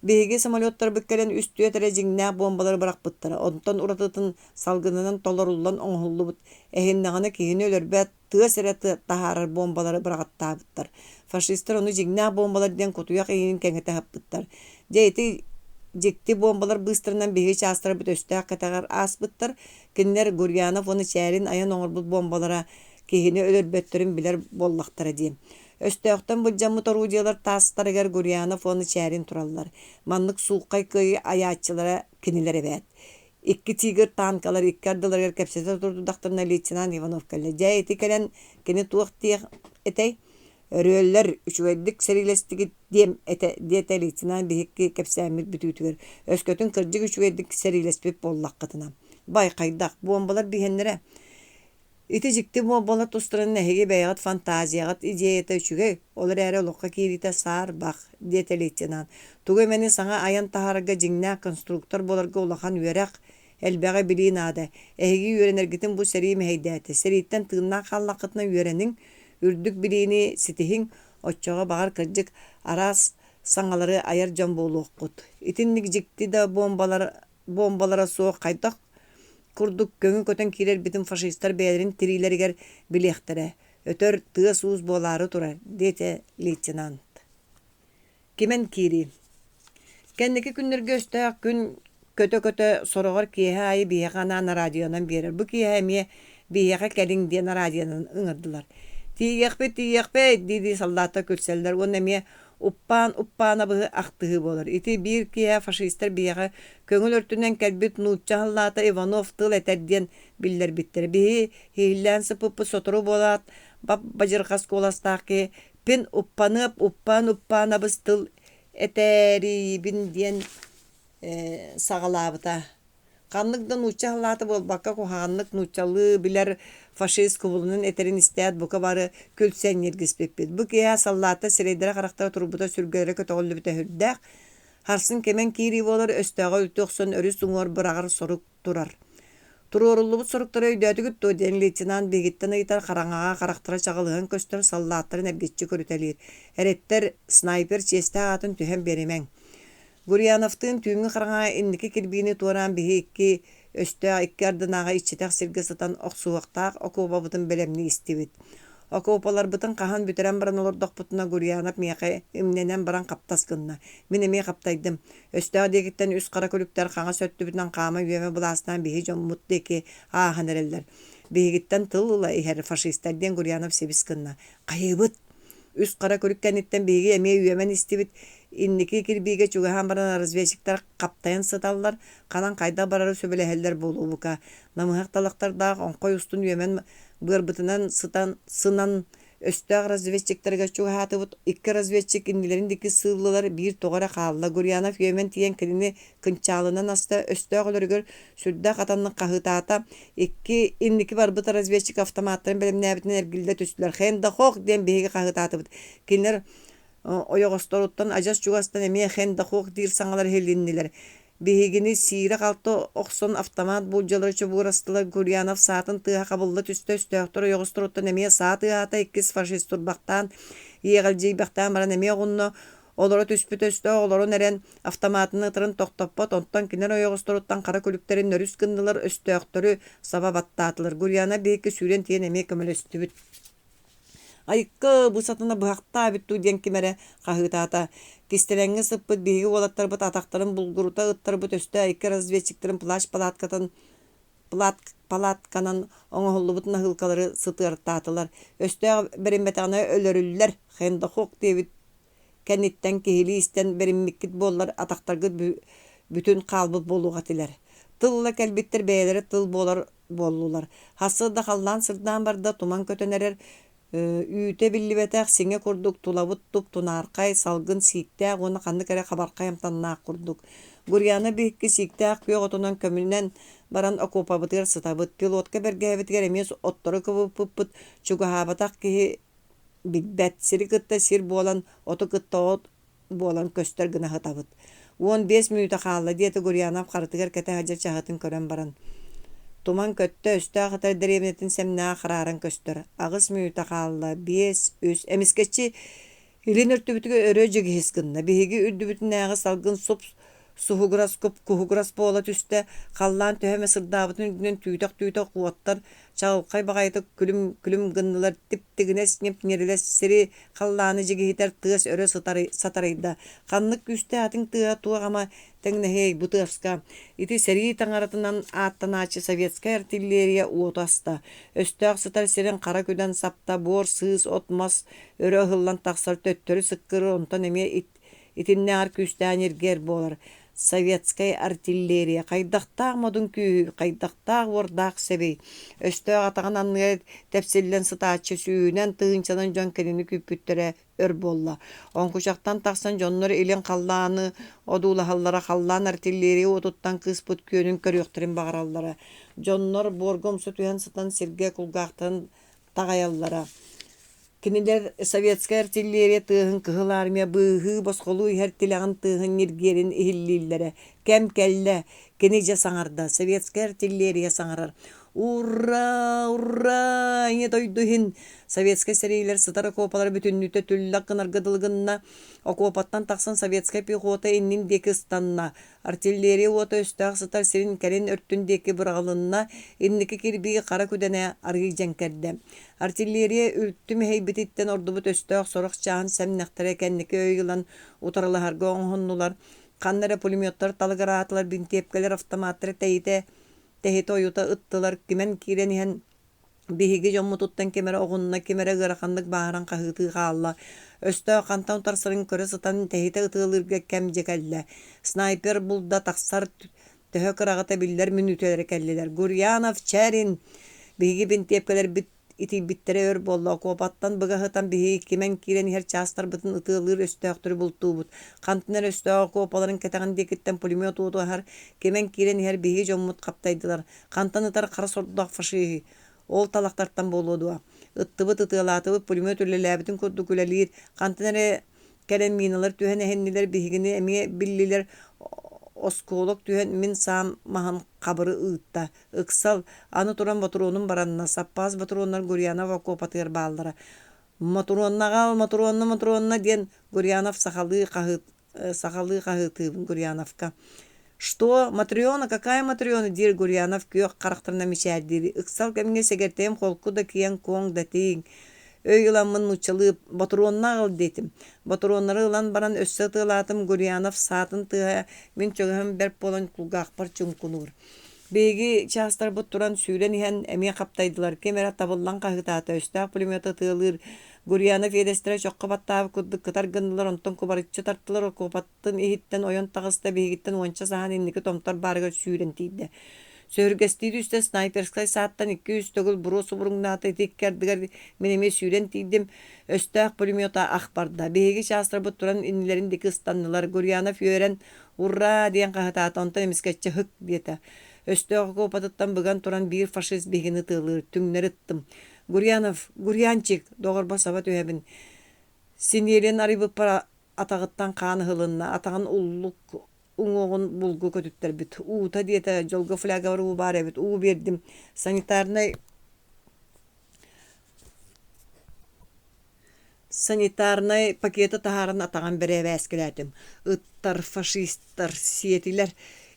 Биһиги самолеттарбыт кэлэн үстүө тэрэ жиңнээх бомбалары барахпыттара. Онтон уратытын салгынынан толоруллан оҥоһуллубут. Эһиннэҕинэ киһини өлөрбөт тыас эрэ таһаарар бомбалары барахаттаабыттар. Фашисттар ону жиңнээх бомбалар диэн кутуйах иһин кэҥэтэһаппыттар. Дьэ ити дьикти бомбалар быыстарынан биһиги чаастарбыт өстөөх кэтэҕэр ааспыттар. Кинилэр Гурьянов ону чээрин аян оҥорбут бомбалара киһини өлөрбөттөрүн билэр боллахтара дии. Өстөөхтөн былдьаммыт орудиялар таастарыгар Гурьянов ону чээрин тураллар. Маннык сууккай кыйы аяаччылара кинилэр эбэт. 2 тигр танкалар 2 ардыларыгар кэпсэтэ турдудахтарына лейтенант Иванов кэллэ. Дьэ ити кэлэн кини туох тиэх этэй өрөөллэр үчүгэйдик серилестиги диэм диэтэ лейтенант биһикки кэпсээммит бүтүүтүгэр өскөтүн кырдьык үчүгэйдик серилеспит боллаххытына. Байкайдах бомбалар биһэннэрэ. Ити жикти бомбалар тустарын нэһиги бэйэҕит фантазияҕат идеята үчүгэй олар эрэ олохха кииритэ саар бах диэтэ лейтенант. Тугу эмени саҥа аян таһаарга жиңнээх конструктор боларга улахан үөрэх элбэҕэ билиин аада. Эһиги үөрэнэргитин бу сэрии мэһэйдээти. Сэрииттэн тыыннаах хааллаххытына үөрэнин үрдүк билиини ситиһиң оччоҕо баҕар кырдьык араас саҥалары аяр дьон буолуоххут. Итинник жикти да бомбалара суох хайдах курдук көҥү көтөн киирэр битин фашисттар бэйэлэрин тириилэригэр билиэхтэрэ. Өтөр тыас уус буолаары турар, диэтэ лейтенант. Кимен киiri. Кэнники күннэргэ өстөөк күн көтө сороҕор киэһэ айы биэҕэ анаана радионан биэрэр. Бу киэһэ эмиэ биэҕэ кэлиҥ диэн радионан ыҥырдылар. Тиийэхпит диди саллаата күлсэллэр. Уон эмиэ uppaana bıhı aktыhı bolur. Iti bir kiye faşistler biyağı köngül örtünden kelbit nuççahallata Ivanov tıl eter diyen biller bittir. Bihi hihillen sıpıpı sotoru bolat, bacırkas kolastaki pin uppaana bız tıl eteri bin diyen sağalabıta. Kanlıkda nuççahallata bol bakka kuhanlık nuççalı biler faşist kubulunun eterin isteyat buka barı külsen yergispepet. Bu kiya sallata sireydere karaktara turbuta sürgülere kötüğüllü büte hürdek. Harsın kemen kiri bolar östüğe ütüksün örü suңor bırağır soruk turar. Turorullu bu soruktara öydötü güttü den leytinant begitten ayıtar karaŋağa karaktara çağılığın köstür sallattарын ergetçi körütelir. Eretler sniper çeste atın tühem beremen. Guryanov'tın tüğünü karaŋağa indiki kirbini tuğran bihi iki östüğe iki ardınağa içitek sirge satan oqsuğuqtaq okuba bıtın belemni istibit. Okupalar bıtın qahan büteren baran olurdaq butuna Guryanov meğe imnenen baran kaptaskınna. Min emeğe kaptaydım. Östüğe degitten üst kara kölükler qağa söttü bütünen qama üyeme bulasından bihi jom mutlu eki ağan ereller. Бигиттен тылла ихер фашисттерден Гурьянов себис кынна. Кайыбыт. Үс кара көрүккәнеттен биги эме үйемен истибит. Инники кирбиге чугахан баран разведчиктер каптайын сыталлар. Канан кайда барары сөбелехеллер болуубука. Намыхакталактар да онкой устун үйемен бырбытынан сынан өстөг разведчиктерге чугахатыбыт. Икки разведчик иннилериндики сыллылар бир тоғара каалла. Гурьянов үйемен тиен кирини кынчалынан аста өстөглөргөр сүрдө катанны кахытаата икки инники барбыта разведчик автоматтарын белемнәбитин эргилде түстүлөр. Хенда хок ден биги кахытаатыбыт. Кинер ойогосторуттан ажас чугастан эме хенда хок дир саңалар хелиннилер. Бигини сире калты оксон автомат булжалырчы бурастылар. Гурьянов саатын тыга кабылды түстө өстөктөр ойогосторуттан эме сааты ата иккис фашист турбактан иегал бактан баран эме гунно олоро түспүт өстө олоро нерен автоматыны тырын токтоппот онтон кинер ойогосторуттан кара күлүктерин нөрүс кындылар өстөктөрү сабабаттаатылар. Гурьянов бейки сүйрен тиен эме көмөлөстүбүт. Айыккы бусатына быхакта битту ден кимере кахытаата. Кистелеңге сыппыт биги олаттарбыт атактарын булгурута ыттарбыт өстө айыккы разведчиктерин палатканан оңоһуллубут нахылкалары сытыартаатылар. Өстө беримбетаны өлөрүллер хенда хок дебит кенниттен кихили истен бериммиккит боллар атактаргы бүтүн калбыт болууга тилер. Тылла келбиттер бээлери тыл боллулар. Хасыда халлан сырдан барда туман көтөнерер үйте билибетек сиңе курдук тулабыт туп тунаркай салгын сииттеак оны канды кере хабаркайым таннаак курдук. Гурьяна бихки сииттеак күйөготунан көмүнен баран окупабытыр сытабыт. Пилотка бергебитигер эмес оттору кыбыппыт чугахабатак кихи бигбет сири кытта сир болан оту кытта от болан көстөр гына хытабыт. 15 минута хаалла диэти Гурьянов харытыгер кете хажар чахатын көрөн баран. Туман көттө өстө хатар деревнетин семнаа хараран көстөр. Агыс минута хаалла 5 3 эмискечи илин өртүбүтүгө өрө жигис кынна. Биһиги үрдүбүтүн агыс салгын суһуграс кухуграс бола түстө халлаан төһөмө сырдаабытын үдүнөн түйтөк куоттар чалкай багайты күлүм гыннылар типтигине снеп нерелес сири халлааны жигихитер тыас өрө сатарайда. Каннык күстө атын тыа туагама теңнехей бутырска. Ити сери таңаратынан аттаначы советская артиллерия уотаста. Өстөк сатар сирен кара күдөн сапта бор сыз отмас өрө хыллан таксар төттөрү сыккыры онтон эме итинне ар күстән ергер болар. Советская артиллерия кайдактаак модун күү кайдактаак вордаак себей өстө атаган анны тепсиллен сытаачы сүүнен тыынчанан жон келини күппүттере өр болла. Онкучактан таксан жоннор илен каллааны одуулахаллара халлаан артиллерия отуттан кыспыт күөнүн көрүктөрүн багараллара. Жоннор боргомсу туян сытан сирге кулгактан тагаяллара. Кинилер советская артиллерия тыгын кыгыл армия быгы босқолу ихертилягын тыгын ниргерин ихиллилере. Кем келле киниже саңарда советская артиллерия саңарар. Ура, ура! Ине дойдухин советская серийлер сытар окопалар бүтүннүтө түллак кынаргыдылгынна окопаттан таксан советская пехота иннин деки станна. Артиллерия ота өстөк сытар сирин керин өрттүн деки быралынна инники кирбиги кара күдене аргы женкерде. Артиллерия үрттүм хейбититтен ордубут өстөк сорок чаан семнектере кенники өйгылан утарылыхарга оңхоннулар. Каннары пулеметтар талгараатылар бинтепкелер автоматтары Tehite oyuta ıttılar kimen kiren ihan bihigi jommututtan kemere oğunna kemere gırakanlık bağıran kahıtı kağalla. Östö kantan tarsarın köre sıtan tehite ıtılırga kemcekelle. Sniper bulda taksar töhö kırağıta biller minüteleri kelliler. Guryanov çerin bihigi bintepkeler iti bittere ör bolla okopattan bıgahıtan bihi kimen kiren her çastar bıtın ıtılır östöktürü bultuğubut. Kantiner östö okopaların ketağın dekitten pulimet oğdu her kimen kiren her bihi jommut kaptaydılar. Kantan ıtar kara sordudak faşı ol talaktartan boludu. Ittıbıt ıtılatıbıt pulimet ülelebütün kurdu gülelir. Kantinere kelen minalar tühene henniler bihigini emiye billiler oskolog tühen min sam mahan kabırı ııtta. Iksal anı turan motoronun baranına sappaz motoronlar Guryanov okopatır bağlara. Motoronna diyen Guryanov сахалы kahıtı Guryanovka. Что, Матриона, какая Матриона, дир Гурьянов күйөк карактарына мечәдири. Иксал кемге сегертем холку да киен коң да тиң. Өйгіламын мұчылып, батуронна ғыл детім. Батуроннары ғылан баран өссі тылатым Гурьянов сатын тыға мен чөғім берп болан кулгақ бар чүнкунур. Беги частар бут туран сүүрен иһэн эмиэ каптайдылар. Кемера табыллан каһытаата өстөөх пулемета тыылыр. Гурьянов едестире чокко баттаабы курдук кытар гыннылар онтон кубарыччы тартылар купаттын ихиттен ойон тагыста бегиттен уонча сахан инники томтор баарыга сүүрен тиийде. Сөргестиди үстэ снайперскай сааттан 200 төгүл бурусу буруңнааты тиккердигер менеме сүүрен тиидим өстөөх пулемета ах барда. Беги частар бут туран иннилерин дики ыстаннылар. Гурьянов үөрен «Ура!» диэн каһытаата онтон эмискечче «Хык!» диэте. Өстөөх куопатыттан быган туран биир фашист бегини тыылыр, түңнер ыттым. Гурьянов, Гурьянчик, доҕорбо саба түһэбин. Синьерин арыбыппара атагыттан хааны хылынна, атаган уллук уҥуоҕун булгу көтүттэрбит. Уута диэте дьолго фляга бар уу баар эбит. Уу биэрдим. Санитарный пакеты таһааран атаган бэрээбээскилээтим. Ыттар, фашисттар, сиэтилэр.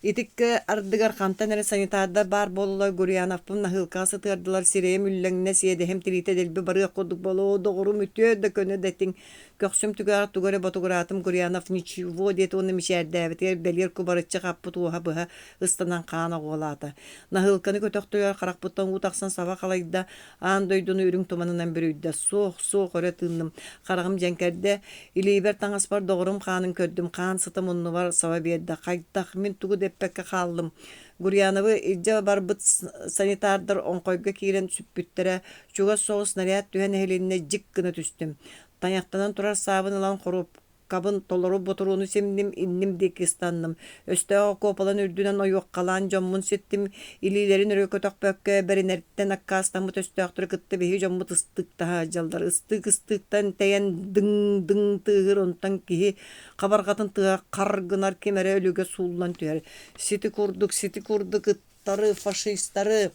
Итикке ардыгар хантан эре санитардар бар болула Гурьяновпун нахылкасы тыардылар сирее мүллэҥне сиэдэһэм тирите делби барыа курдук болоо доҕурум үтүө да көнө дэтиң. Көхсүм түгәр тугары ботугуратым Гурьянов ничего дет оны мишээрдээбитер белер кубарыччы каппыт уоха быһа ыстанан хаана оҕолаата. Нахылканы көтөхтүгэр харахпыттан уутахсан саба халайда аан дойдуну үрүң туманынан бүрүйдэ суох өрө тыынным. Харагым жеңкерде илиибер таңаспар доҕурум хаанын көрдүм. Хаан сытым унну бар саба биэрдэ кайдах мен тугу деппекке хааллым. Гурьяновы илдьэ барбыт санитардар оңкойга киирен сүппүттерэ чуга соҕус наряд түһэн эхилинне дьик гына түстүм. Таняқтанан турар саабын ылан хоруп, кабын толору ботуруну семним инним декистанным. Өстөөгө копалан үрдүнен ойуок калаан жоммун сеттим, илилерин өрөкөтөк бөккө беринерттен аккаастаммыт өстөөктүр кытты биһи жоммут ыстыктаха жалдар. Ыстыктан тэйэн дың тыыгыр онтан киһи кабаргатын тыа каргынар кемере өлүгө сууллан түһэр. Сити курдук ыттары, фашисттары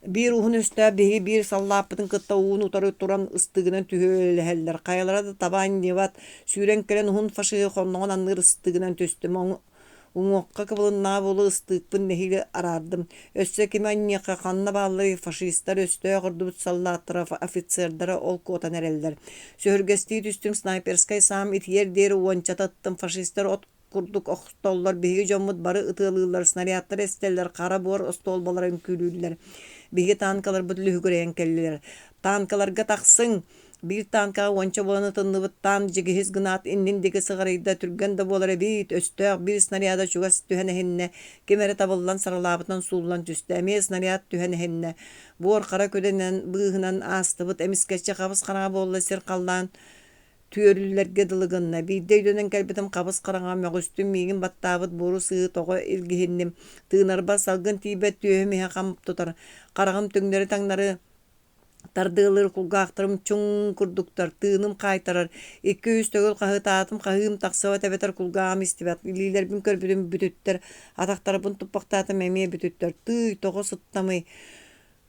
бир уһун өстөө биһи бир саллааппытын кытта уун утары туран ыстыгынан түһөлэһэллэр. Кайалара да табаан небат сүүрен келен уһун фашиы хонноҕун анныыр ыстыгынан түстүм. Уҥуокка кыбылыннаа болу ыстыыкпын нэһиили арардым. Өссө кими анньиэхэ ханна бааллары фашисттар өстөө ордубут саллааттара офицердара ол куотан эрэллэр. Сөһүргэстии түстүм снайперскай саам итиер диэри уончататтым. Фашисттар от курдук охтоллар биһиги дьоммут бары ытыалыылар, снарядтар эстеллэр, кара буор остуолбаларын күлүүллэр. Биһиги танкалар бүтлүһүгүрэйэн келлилэр. Танкаларга тахсыҥ. Бир танкага уонча боланы тынныбыттан жигиһис гынаат иннин диги сыгарыйда түргэн да буолар эбит. Өстөөх бир снаряда чугас түһэн эһинне кемере табыллан саралаабытынан сууллан түстэ. Эмиэ снаряд түһэн эһинне буор кара көдөнөн быыһынан аастыбыт эмискечче кабыс караҥа буолла сир халлаан түөрүллэргэ дылыгынна. Биирдэ өйдөнөн кэлбитим кабыс караҥа мөҕүстүм миигин баттаабыт буору сыы тоҕо илгиһинним. Тыынарба салгын тиибэт түөһү миһэ хам тутар. Караҕым төҥнөрү таҥнары тардыылыр кулгаахтарым чуң курдуктар тыыным кайтарар. 200 төгүл каһытаатым каһыым тахсыба тэбэтэр кулгаам истибэт. Илиилербин көрбүтүм бүтүттэр. Атактарыбын туппактаатым эмиэ бүтүттэр. Тый тоҕо сыттамый.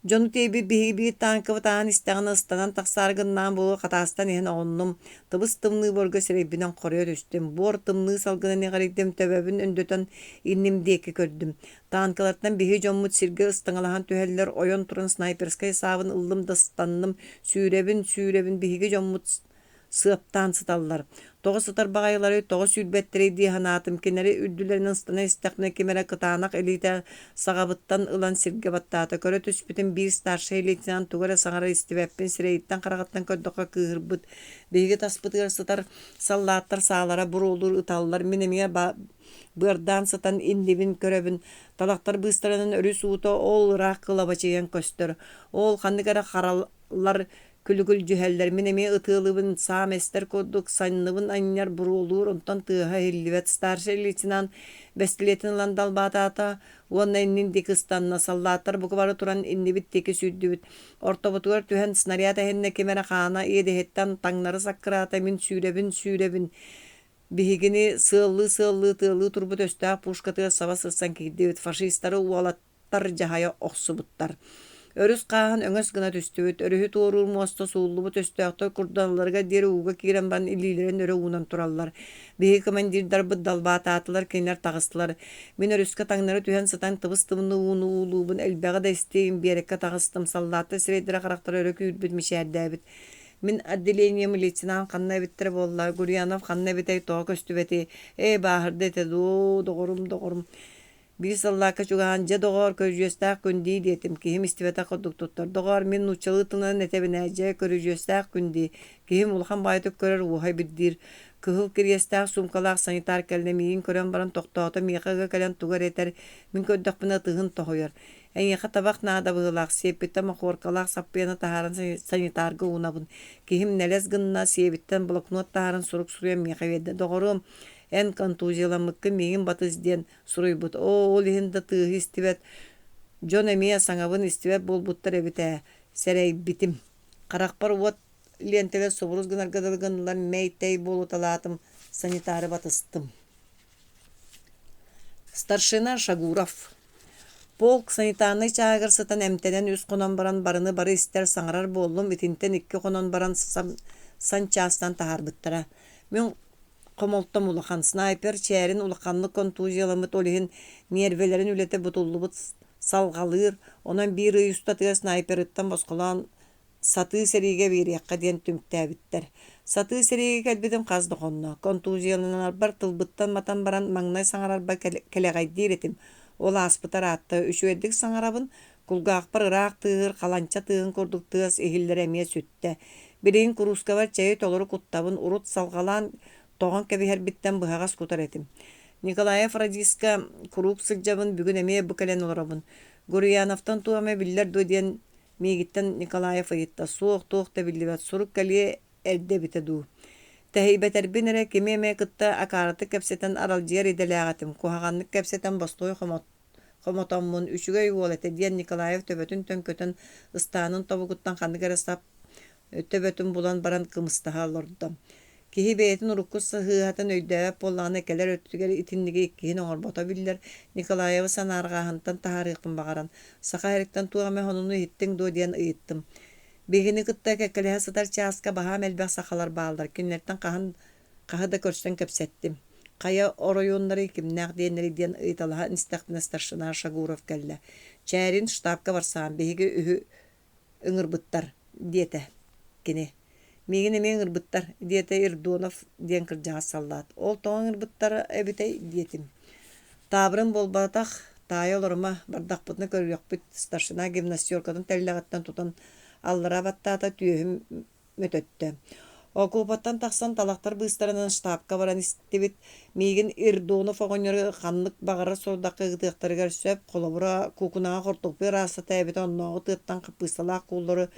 Дьону тиэби биһиги танкыбы таан истэҕин ыстанан тахсааргыннаан булу хатаастан иһэн оҕуннум. Тыбыс тымныы борго сирэйбинэн хорьо түстүм. Буор тымныы салгынан иҕарыйдым төбөбүн өндөтөн инним диэки көрдүм. Танкалардан биһиги дьоммут сиргэ ыстаҥалаһан түһэллэр ойон туран снайперскай саабын ыллым дыстанным. Сүүрэбин биһиги дьоммут сыаптаан сыталлар. Тоҕо сытар баҕайылары тоҕо сүүрбэттэрэй диэханаатым. Кинери үрдүлэрин ыстана истэхне кимэрэ кытаанах элиитэ саҕабыттан ылан сиргэ баттаата. Көрө түспүтүм бир старший лейтенант тугара саҥара истибэппин сирэйиттэн хараҕаттан көрдөххө кыыһырбыт. Биһиги таспытыгар сытар саллааттар саалара буруулуур ыталлар. Мин эмиэ быардаан сытан иннибин көрөбүн. Талахтар быыстарынан өрүс уута ол ыраах кылабачыйан көстөр. Ол ханныгара хараллар күлүгүл жүһэллэр. Мин эмиэ ытыалыбын саам эстэр курдук санныбын аньяр буруулуур онтон тыаһа хиллибэт. Старший лейтенант бэстилиэтин ылан далбаатаата уонна иннин дики ыстанна. Саллааттар буку бары туран иннибит теки сүүрдүбүт. Ортобутугар түһэн снаряд эһинне кимэрэ хаана иэдэһэттэн таҥнары саккыраата мин сүүрэбин. Биһигини сыаллыы тыаллыы турбут өстөөх пушка тыа саба сырсан киирдибит. Фашисттары уолаттар жаһайа охсубуттар. Өрүс кааһын өҥөс гына түстүбүт. Өрүһү туоруур муоста сууллубут өстөөктөр курданаларга диэри uuга киирэн бан илиилэрин өрө уунан тураллар. Биһиги командирдарбыт далбаатаатылар кинилэр таҕыстылар. Мин өрүскэ таҥнары түһэн сытан тыбыс тымны ууну уулуубун элбэҕэ да истиэйин биэрэккэ таҕыстым. Саллаатта сирэйдэрэ харахтара өрө күүрбүт мишээдээбит. Мин отделением лейтенант ханна биттер болла. Гурьянов ханна битей тоҕо көстүбэти. Баахырда эте доҕорум. Bir sallaka çugahan je doğar körüjöstaq gündi diyetim kihim istiveta koduk tuttur. Doğar min nuçalı tınanın etebinece körüjöstaq gündi. Kihim ulhan baytık körür uhay birdir. Kıhıl kiryestaq sumkalaq sanitar kelnemiyin kören baran toqtoğuta miqaga kelen tugar eter. Min köddaq bina tığın toğuyar. En yaqa tabaq nada bığılaq sepette maqorkalaq sappiyana taharan sanitarga unabın. Kihim neles gınna sepitten bloknot taharan suruk suruya miqa vedde. Doğarum en kontuzyalamıkkı migin batız diyen suruybut. Ol ihinda tığ istibet. Jon emiye sangabın istibet bol buttar ebite. Serey bitim. Qarakpar uvat lentele soburuz gınar gadalgınlar meytey bolu talatım. Sanitari batыстым. Старшина Шагуров. Полк санитарный чагыр сытан эмтенен үс конон баран барыны бары истер саңарар боллум. Итинтен икки конон баран санчастан тахарбыттара. Мен комолттом улахан снайпер чәрин улаханны контузияламыт олиhin нервелерин үлете бутуллубут салгалыр. Онан bir üstatı снайперыттан босқолан саты сериге берияққа ден түмктәбиттер. Саты сериге кәлбидим қазды қонна. Контузияланар бар тылбыттан матан баран маңнай саңарар ба келеғай дейретим. Ол аспытар атты. Үші өддік саңарабын кулгақ бар ырақ тығыр, қаланча тығын көрдік тығыз ehillер әмие сүтті. Бірейін курусқа бар чәйі толыры құттабын урут салғалан тоған кәбихер биттен бұғағас құтар етім. Николаев Радиска куруп сылжабын бүгін әмие бүкәлен оларабын. Гурияновтан туаме биллер дөден мегиттен Николаев айытта суық-туық табилдебет сурук кәлие әлде бите ду. Тәхейбәтер бинере кемеме кытта акараты кәпсетен аралжер иделәғатым. Кухағанлык кәпсетен бастой қомотаммын үшіге юолеті ден Николаев төбөтін төнкөтін ыстанын табугуттан қандығары сап төбөтін булан баран кымыстаға лордам. Кихи бейтін уруккус сahıhатын өйдөп болланы келер өттүгер итинниге иккиhin оңорбота биллер Николаева санарғахынтан тахарыqпын бағаран. Сақа әріктен туғаме хонуну хиттің до диен ыйыттым. Бегini кытта кәкелеһе сытар чааска баһа мэлбэх сахалар баалдар. Күннерттен қаһы да көрсен көпсеттим. Қая оройоннары кимнәк дейнери диен ыйталаһа инстахтына старшина Шагуров кәллә. Чәрин штабка барсаан беһиге үһү ыҥырбыттар диете кини. Мегин эме ыҥырбыттар диете Ирдонов диен кырдьаҕа саллаат. Ол тоң ыҥырбыттар эбитей диетим. Табырын болбатах тайы олорма бардахпытны көрүөкпүт старшина гимнастеркатын тэллэҕэттэн тутан аллара баттаата түйөһүм мөтөттө. Окупаттан тахсан талактар быстарынан штабка баран истибит мигин Ирдонов оҕонньору ханнык багара сордакка гытыактарыгар сөп холобура кукунага хортукпы раса тайбит онногу тыттан кыппысалаак кууллары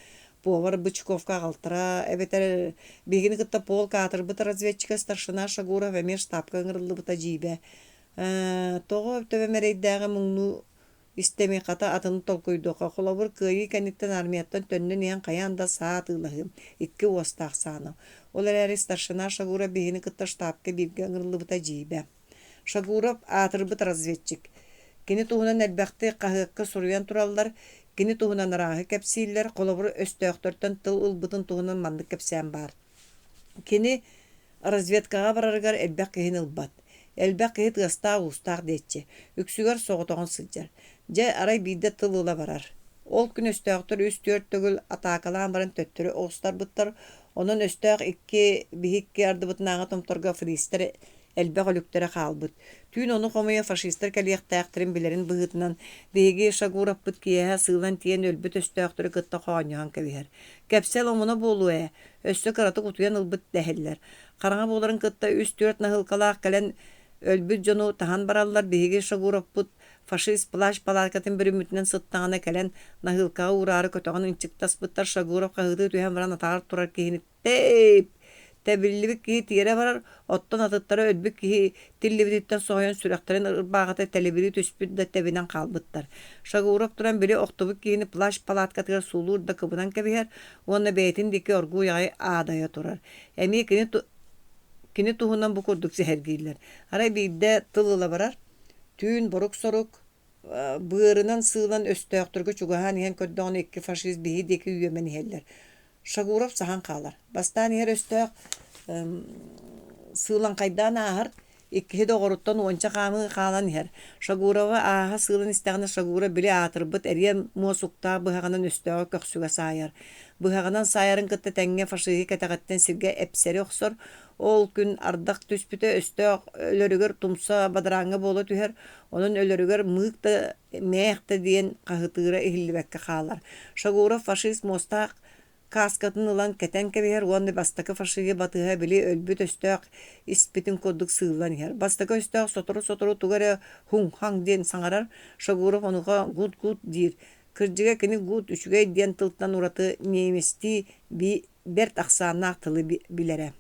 повар Бычковка галтара эбетер бигини кытта полк атырбыт разведчика старшина Шагуров эме штабка ыҥырыллыбыта жиибе. Тоҕо төбөмерейдээҕи муҥну истеми ката атын толкуйдука холобур кыйы кенниттен армияттан төннөн иен каяанда саат ылыһым икки уостаах саана. Ол эрээри старшина Шагуров бигини кытта штабка бирге ыҥырыллыбыта жиибе. Шагуров атырбыт разведчик. Кини туһунан элбэхти хаһыакка суруян тураллар, кини туһунан арааһы кэпсииллэр холобур өстөөхтөртөн тыл ылбытын туһунан маннык кэпсээн баар. Кини разведкага барарыгар элбэх киһин ылбат. Элбэх киһи тыастаах уустаах диэтчи. Үксүгэр соҕотоҕун сылдьар. Же арай биирдэ тыл ыла барар. Ол күн өстөөхтөр үс түөрт төгүл атаакалаан барын төттөрү оҕустарбыттар. Онон өстөөх икки биһикки ардыбытынааҕа томторго фристер элбэх өлүктөрө хаалбыт. Түүн ону хомуя фашистер кэлиэхтээхтэрин билэрин быһытынан биһиги Шагуровпут киэһэ сыылан тиэн өлбүт өстөөхтөрү кытта хооньоһон кэбиһэр. Кэпсэл омуна буолуэ. Өссө кыраты кутуян ылбыт дэһэллэр. Хараҥа буоларын кытта үс түөрт наһылкалаах кэлэн өлбүт жону таһан бараллар биһиги Шагуровпут фашист плащ палаткатын бүрүмүтүнэн сыттаҕына кэлэн наһылкаҕа уураары көтөҕөн инчиктаспыттар Шагуров хаһыытыы түһэн баран атаҕар турар киһини тейп Тәбиллибик киһи тиэрэ барар, оттон атыттара өлбүк киһи тиллибититтен соһойон сүрэхтерин ырбааҕата тэлебири түспүт да тэбинэн хаалбыттар. Шагуров туран били охтубук киһини плащ палаткатыгар суулуур да кыбынан кэбиһэр, уонна бэйэтин дики оргуу яҕай аадайа турар. Эми кини туһунан бу курдук сэһэргииллэр. Арай биирдэ тыл ыла барар, түүн борук-сорук быарынан сыылан өстөөхтөргө чугаһаан иһэн көрдөҕүн икки фашист биһи диэки үйөмэн иһэллэр. Шагуров сахан қалар. Бастан ер өстөк сыылан кайдаан аахар иккиһи доҕоруттан уонча хаамы хаалан иһэр. Шагурова ааһа сыылан истэҕинэ Шагуров били аатырбыт эриэн муосуктаа быһаҕынан өстөҕө көксүгэ саайар. Быһаҕынан саайарын кытта тэҥҥэ фашиһи кэтэҕэттэн сиргэ эпсэри охсор, Ол күн ардак түспүтө өстөк өлөрүгөр тумса бадыраңы боло түһер, онун өлөрүгөр мыыкта мэхте диен кахытыыра ихилибекке хаалар. Шагуров фашист мостак каскатын ылан кетен кебиһэр уонны бастакы фашиге батыһа били өлбүт өстөк испитин курдук сыылан иһэр. Бастакы өстөк сотору тугары хуң-хаң диэн саҥарар, Шагуров онуға гут диир. Кырдьыга кини гут үчүгэй диэн тылтан ураты немести берт ахсааннаах тылы билэре.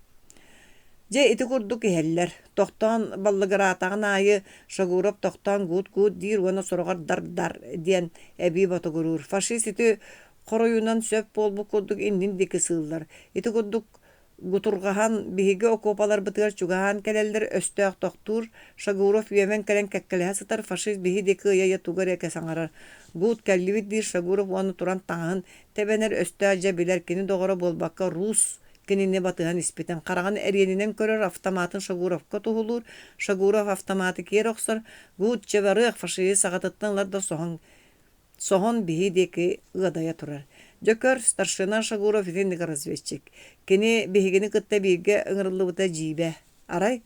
Же ити курдук иһэллэр. Тохтоон баллыгыраатаҕын аайы Шагуров тохтоон гут диир уона сороҕор дар диэн эбии ботугуруур. Фашист ити хороюнан сөп болбут курдук индин дики сыыллар. Ити курдук гутургаһан биһиги окопалар бытыгар чугаһан келеллер өстөөх тохтуур. Шагуров үөмэн кэлэн кэккэлэһэ сытар фашист биһи дики ыйайа тугар эке саҥарар. Гут кэллибит диир Шагуров уонну туран таҥаһын тэбэнэр өстөөх дьэ билэр кини доҕоро буолбакка рус кинини батыһан испитен. Хараҕын эриэнинэн көрөр автоматын Шагуровка туһулуур. Шагуров автоматы киэр охсор гут чебарыах фашист саҕатыттанлар да соһон биһи диэки ыадайа турар. Дьөкөр старшина Шагуров итинник разведчик. Кини биһигини кытта биирге ыҥырыллыбыта дьиибэ. Арай,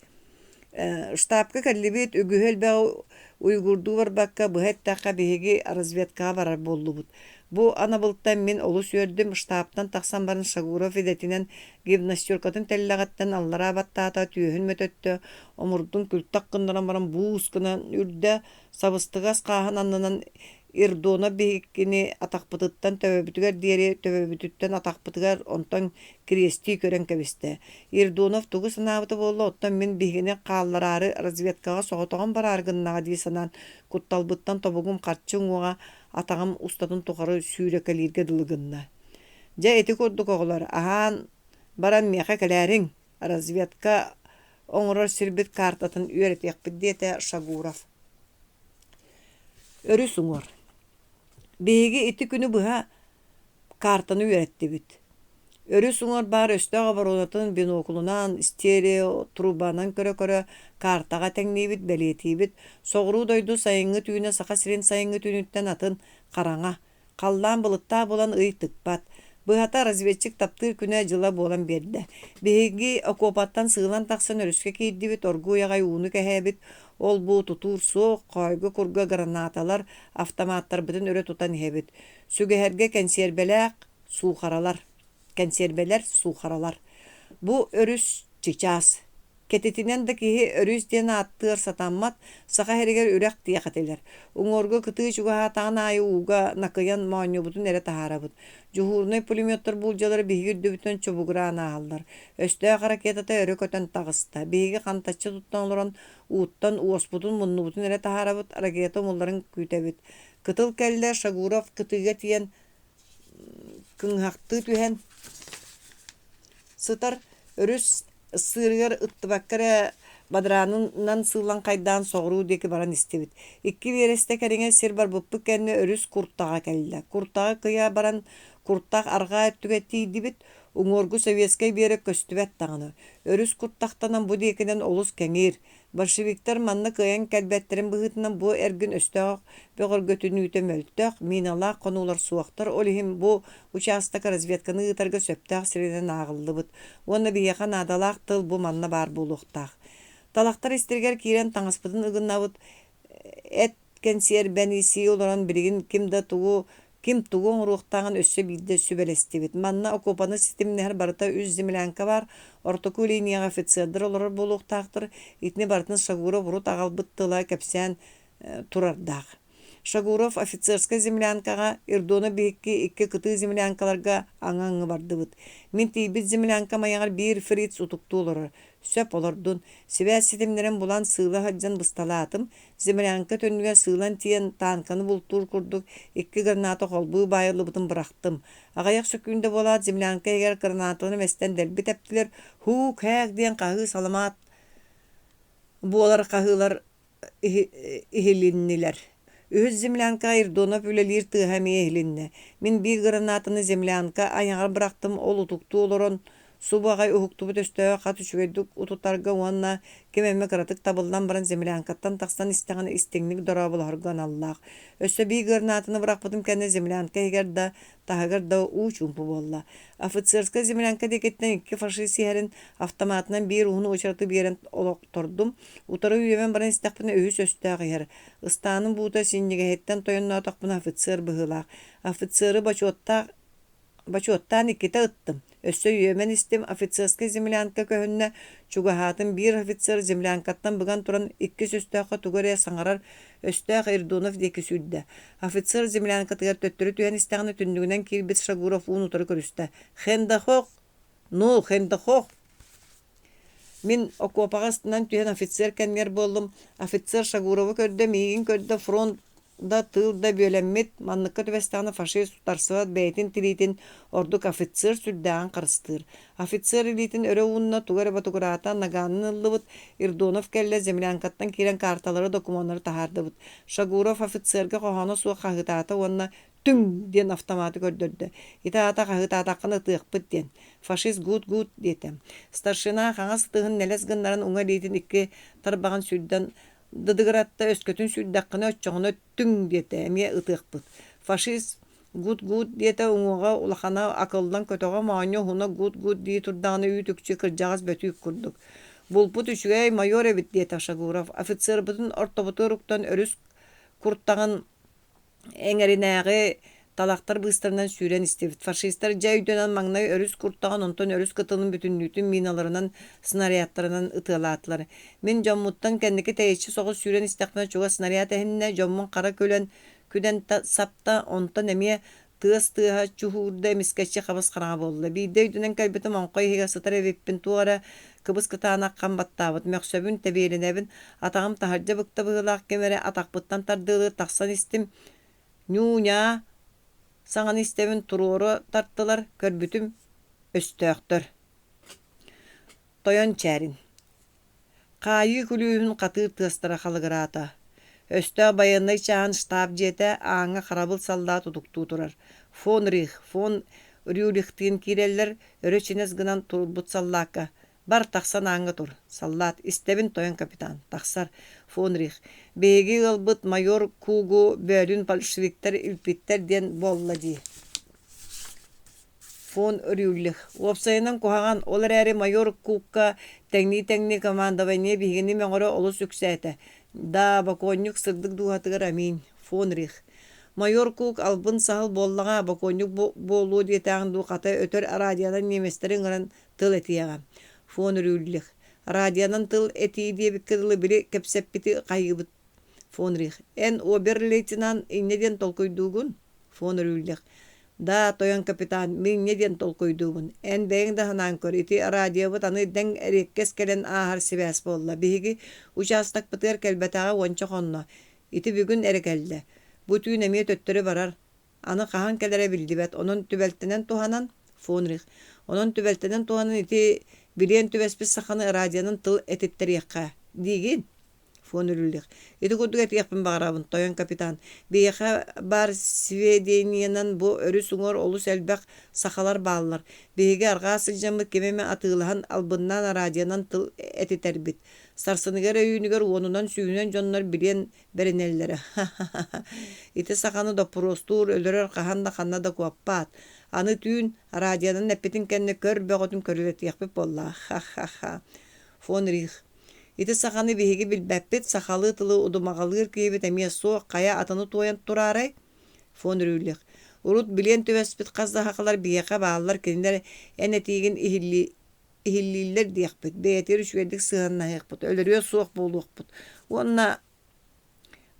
штабка кэллибит үгүһүл бэҕи уйгурдуу барбакка быһаттаахха биһиги разведкаға барар боллубут. Бу анабылттан мин олус үөрдүм штабтан тахсан барын Шагуров идетинен гимнастеркатын теллэҕэттэн аллара баттаата түйөһүн мөтөттө, омурдун күлтак кыннаран баран буус кынан үрдэ сабыстыгас кааһын аннынан Ирдуона биһиккини атахпытыттан төбөбүтүгэр диэри төбөбүтүттэн атахпытыгар онтон крести көрөн кэбисте. Ирдуонов тугу санаабыты боллу, оттон мин биһигини хаалларары разведкаға соҕотоҕун барааргыннаҕа дии санаан кутталбыттан тобугум харчы уҥуоҕа атаҕым устатын тухары сүүрэкэлииргэ дылыгынна. Дьэ ити курдук оҕолор, аһаан баран миэхэ кэлээриҥ, разведка оҥорор сирбит картатын үөретиэхпит диэтэ Шагуров. Өрүс уҥор. Биһиги ити күнү быһа картаны үөрэттибит. Өрүс уҥор баар өстөөх оборонатын биноклунан, стерео трубанан көрө картаға теңниибит, белиэтиибит. Соҕуруу дойду сайыҥҥы түүнэ саха сирин сайыҥҥы түүнүттэн атын хараҥа. Халлаан былыттаа болан ый тыкпат. Быһата разведчик таптыыр күнэ дьыла буолан биэрдэ. Биһиги окопаттан сыылан тахсан өрүскэ киирдибит, оргуу яҕай ууну кэһээбит. Ол бу тутуур суох, койгу курга гранаталар, автоматтарбытын өрө тутан иһэбит. Сүгэһэргэ кэнсиэрбэлэр суухаралар. Бу өрүс чичаас. Кететинен да киһи өрүс диэн ааттыар сатаммат, саха хэригэр үрэх тиэхэтилэр. Уҥорго кытыы чугаһаатаҕын аайы ууга накыйан моонньубутун эрэ таһаарабыт. Жуһуурнай пулеметтер булдьалар биһиги үрдүбүтэн чобугураан ааһаллар. Өстөөх ракетата өрө көтөн тагыста. Биһиги хантаччы туттаҥлорон uuттан уоспутун муннубутун эрэ таһаарабыт, ракета умулларын күүтэбит. Кытыл кэллэ Шагуров кытыыга тиэн кыҥһахтыы түһэн сытар өрүс сыырыгар ыттыбаккара бадыраанынан сыылан кайдаан соҕуруу диэки баран истибит. Икки биэрэстэ кэриҥэ сир барбыппыт кэннэ өрүс куртаҕа кэллэ. Куртаҕа кыйа баран куртаах арҕаа өттүгэ тиидибит, уҥуоргу советскай биэрэ көстүбэт таҕаны. Өрүс куртахтанан бу диэкинэн олус кэҥиир. Большевиктар манна кыйан кэлбэттерин быһытынан бу эргин өстөөх бөҕөргөтүнүүтэ мөлтөөх, миналаах конуулар суохтар олиһин бу участок разведканы ыытарга сөптөөх сиринэн ааҕыллыбыт. Уонна биэхэ наадалаах тыл бу манна баар буолуохтаах. Талахтар истиргэр киирэн таҥаспытын ыгыннабыт эт кэнсиэрбэниси олорон билигин ким тугу оҥуруохтааҕын өссө биирдэ сүбэлэстибит. Манна окопаны ситимнэһэр барыта үс землянка бар, ортоку линияға офицердер олорор буолуохтаахтар, итини бартын Шагуров урут аҕалбыт тыла кэпсээн турардаах. Шагуров офицерская землянкаға Ирдуона биһикки икки кытыы землянкаларга аҥа бардыбыт. Мин тиибит землянка майаҕар биир фриц утуктуулорор. Сөп олордун. Сибэс ситимнерин булан сыыла хаджан бысталаатым. Землянка төнүгө сыылан тиен танканы бултуур курдук, икки граната холбуу байылыбытын бырахтым. Аҕайах сөкүүндө болаат землянка эгер гранатаны местен дэлбит эптилер, хук хээх диэн хаһыы саламаат буолар хаһыылар ихилиннилер. Үһүс землянка Ирдуонов үлэлиир тыаһа мие ихилинне. Мин биир гранатаны землянка аяҥар бырахтым, ол утуктуу олорон Субагай ухуктубут өстөө хат үчүгөйдүк утутарга уанна кемemme кыратык табылдан баран землянкаттан тахсан истеган истеңник доробуларган аллах. Өссө бии гырнаатыны быракпытым кэнне землянка эгерда таһыгарда уучумпу болла. Офицерска землянка декеттен икки фашист сиһэрин автоматынан биир уһуну учарты биэрен олоктордум. Утары үйөмөн баран истэхпина өһүс өстөөх иһэр. Ыстанын буута синнигеһеттен тойонноотахпына офицер быһылаах. Офицеры бачуоттаан икките ыттым. Өссө үйөмөн истем офицерский землянка көһүннэ чугаһаатын биир офицер землянкаттан быган туран икки сөстөөхө тугарыя саҥарар Өстөөх Эрдунов деки сүддэ. Офицер землянкатыгар төттөрү түһэн истэҕинэ түндүгүнэн киирбит Шагуров уунутары көрүстэ. Хендахох! Ну, хендахох! Мин окопаға астынан түһэн офицер кэннер болдум. Офицер Шагурову көрдө, миигин көрдө, фронтда тылда бөлеммит, манныкка төбестағына фашист тутарсыбат бәйтин тилитин ордук офицер сүрдәган қарыстыр. Офицер илитин өрө уунна тугары батугураата наганын ыллыбыт, Ирдунов кэллэ землянкаттан кирен карталары документары тахардыбыт. Шагуров офицерге кохано суа хагытаата уонна түң диэн автоматы көрдөрдө. Итаата хагытаатакканы тыахпыт диэн. Фашист гуд диэтем. Старшина хаңас тыгын нелес гыннарын уңа литин икки тарбаган сүрден дыдыгыратта өскөтүн сүрдәккыны өтчоңуна түң диэте эмие ытыахпыт. Фашист гуд диэте уңуга улахана акылдан көтөҕө мааньо хуна гуд дии турдаганы үйтүкчү кырдьагас бөтүүк курдук. Булпут үчүгэй майор эбит диэте Шагуров. Офицер бутун ортобутуруктан өрүс курттаган эңеринээги талактар быстарынан сүүрен истебит. Фашисттар жайдөнан маңнай өрүс курттаган онтон өрүс кытылын бүтүннүтүн миналарынан, снарядтарынан ытылаатылар. Мен жоммуттан кэнники тэйичи соҕус сүүрен истэхпина чуга снаряд эхинне жоммун кара көлөн күден сапта онтон эмие тыас-тыаһа чуһуурда эмискэччи хабыс хараҥа болла. Биирдэ үйдүнэн кэлбитим оҥхой иһигэ сытар эбиппин туора кыбыс кытаанаккан баттаабыт. Мөхсөбүн тэбиэлинэбин атаҕым таһырдьа быкта быһылаах кэмэрэ атахпыттан тардыылыы тахсан истим ньууñаа саҥан истебин туруору тарттылар көрбүтүм өстөөхтөр. Тойон чээрин. Хаайыы күлүүһүн хатыыр тыастара халыгыраата. Өстөө байыннай чаан штаб жете ааҥа харабыл саллаат утуктуу турар. Фон Рюрихтыын киреллер өрөчинес гынан турбут саллаакка. Бар тахсан ааҥа тур. Саллаат истебин тойон капитан. Тахсар Фон Рих. Беги ылбыт майор Кугу бөлүн большевиктер илпиттер диэн болла дии. Фон Рюлих. Опсайынан кухаган олар эри майор Кукка тэҥни командование бигини мөҥөрө олус үксээте. Да баконнюк сырдык дугатыгар амин. Фон Рих. Майор Кук албын сахал боллага баконнюк болуу диэтээҥ дууката өтөр радиодан неместерин гынан тыл этиэҕэ. Фон Рюлих. Радианан тыл этии диэбиккедылы били кепсеппити кайгыбыт. Фон Рих. Эн обер-лейтенант иннеден толкойдуугун? Фон Рюлих. Да, тойон капитан, мен неден толкойдуугун. Эн бэйң да ханан көр. Ити радиобут аны дэн эреккес келен аахар сибэс болла. Биһиги участак бытыар келбетаға онча хонно. Ити бүгүн эрекелле. Бутүүн эмие төттөрү барар. Аны хахан келере билдибет. Онон түбэлтенен туханан Фон Рих. Онон түбэлтенен туханан ити билен түбэспис саханы радианын тыл этиптериякка. Дигин. Фон Рюлих. Ити курдук этиякпын бағарабын, тойон капитан. Бейха бар сведениянан бу өрүс уңор олус элбек сахалар баалар. Бейге арга сылжамы кемеме атыылахан албыннан радианан тыл этитербит. Сарсыныгар өйүнүгөр онунан сүүнен жоннор билен беренеллери. Ити саханы да простур өлөрөр каханда ханна да куаппаат. Аны түүн радианан эппетин кенне көр бөгөтүн көрүлетиякпыт болла. Ха. Фон Рих. Ити саханы биһиги билбэппит сахалы тылы удумагалыыр киэбит эмиэ суох кая атаны туойан тураарай. Фон Рюлих. Урут билен түбэспит каздаһакалар биэхэ бааллар кинилэр эн этиигин ихиллииллер диэхпит. Бэйэтер үчүгэдик сыһаннаһыахпыт. Өлөрүө суох буолуохпут. Уонна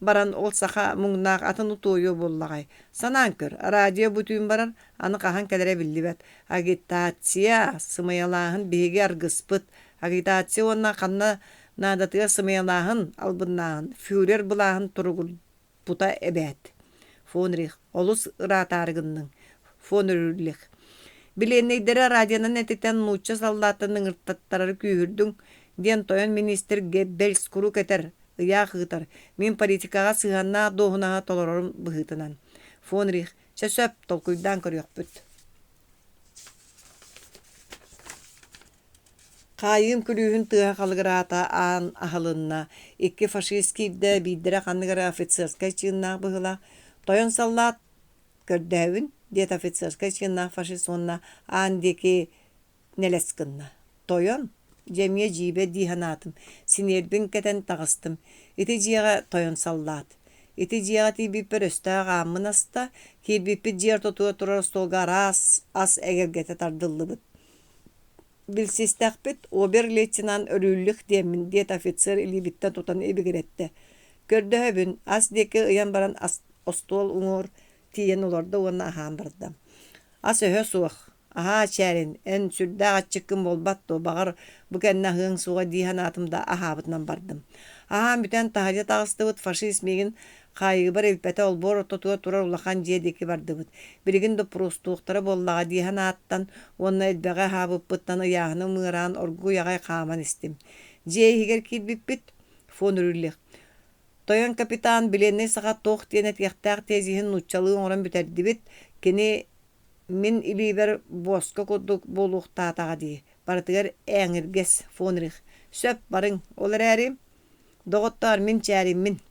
баран ол саха муңнаах атаны туойуо буллагай. Санаан көр. Радио бүтүүн барар, аны кахан келере биллибет. Агитация сымыялааһын биһиги аргыспыт. Агитация уонна ханна наадатыга сымыялааһын албыннааһын. Фюрер булааһын туругулпута эбэт. Фон Рих. Олус ыраатаарыгынның. Фон Рюлих. Биленнейдері радионан этитен нуча саллаатының ырттаттарары күйүрдің. Ден тойон министр Геббельс куру кетер. Ыяа хыытар. Мен политикаға сыһаннаах доһунаһа толорорум быһыытынан. Фон Рих. Сөп толкуйдан көрүөхпүт. Кайым күлүүһүн тыа халгырата аан ахалынна. Икки фашист киирдэ бииддэрэ ханныгара офицерскай чыыннаах быһыла. Тойон саллаат көрдөөбүн диэт офицерскай чыыннаах фашист уонна аан диэки нэлэскынна. Тойон жемие жиибэ дииһанаатым. Синербин кэтэн таҕыстым. Ити дьиэҕэ тойон саллаат. Ити дьиэҕэ тиибиппэр өстөөҕ ааммын аста, киирбиппит дьиэр тотуо турар столга араас ас эгергэтэ тардыллыбыт. Билсистээхпит обер-лейтенант өрүүллүх диэммин диэт офицер илиибиттэн тутан эбигиретте. Көрдөһөбүн ас диэки ыйан баран остуол уҥуор тиийэн олордо уонна аһаан бардам. Ас өһө суох. Аһаа чээрин, эн сүрдээх аччыккын болбат туо баҕар бу кэннэ ыһыаҥ суоҕа дииһанаатымда аһаабытынан бардым. Аһаан бүтэн таһырдьа таҕыстыбыт фашист миигин хаайыыбар эбипэтэ олбор тотуо турар улахан дьиэ диэки бардыбыт. Билигин доппурустуухтара боллаҕа дииһанааттан уонна элбэҕэ аһаабыппыттан ыяаһыны мыыраан оргу яҕай хааман истим. Дьиэйигэр киирбиппит фон үрүллэх. Тойон капитан биленный саҕа туох диэн этиэхтээх тиэсиһин нуччалыы оҥорон бүтэрдибит, кини мин илиибэр боска курдук буолуухтаатаҕа дии. Барытыгар эҥиргэс фонрих. Сөп барыҥ, ол эрээри? Доҕоттоор мин чээриммин.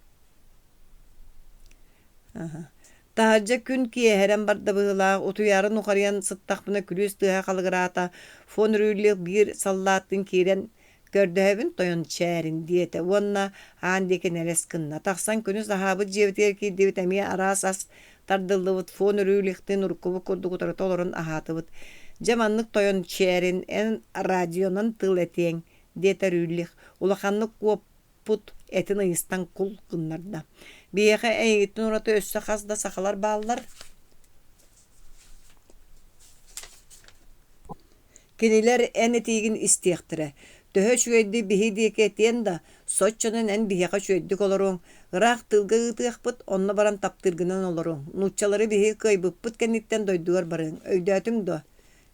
Таһырдьа күн киэһэрэн барда быһылаах утуйаарын ухарыйан сыттахпына күлүүс тыаһа халгыраата фон үрүүллэх биир саллааттын киирэн көрдөһөбүн тойон чээрин диэтэ уонна аан диэки нэлэс кынна. Тахсан күнүс аһаабыт дьиэбитигэр киирдибит эмиэ араас ас тардыллыбыт фон үрүүлэхтин уруккубу курдугутарыта олорун аһаатыбыт. Дьаманнык тойон чээрин эн радионон тыл этиэң диэтэ үрүүллэх. Улаханнык куоппут этин ыйыстан кул кыннарда. Биэхэ эйиттин ураты өссө хасда сахалар бааллар. Кинилэр эн этиигин истиэхтэрэ. Төһө чүөйди биһи диэки этиэн да, соччонун эн биһиэхэ чүөйдик олоруң. Ыраах тылга ыытыахпыт, онно баран таптыргынан олоруң. Нуччалары биһи кыайбыппыт кэнниттэн дойдугар барыың. Өйдөөтүң до.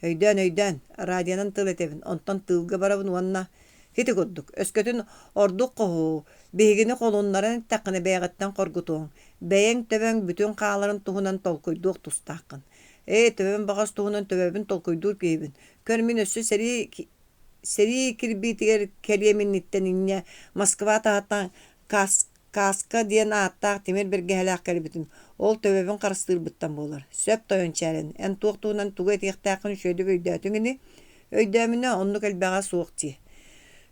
Өйдөөн, радионан тыл этебин. Онтон тылга барабын уанна. Хити курдук. Өскөтүн ордук кохуу. Биһигини колуннарын таққыны бэйэҕиттэн коргутуң. Бэйэң төбөң бүтүн хааларын туһунан толкуйдуох тустааққын. Төбөн бағас туһунан төбөбүн толкуйдуур киэбин. Көрмүн өссө сери кирбиитигер келиэминниттен инне Москва таһаттан каска диэн ааттаах тимир биргэһэлээх кэлбитим. Ол төбөбүн харыстыырбыттан буолар. Сөп тойон чээрин. Эн туох туһунан тугу этиэхтээх шөйдүк өйдөөтүҥини. Өйдөөмүнэ оннук элбэҕэ суох.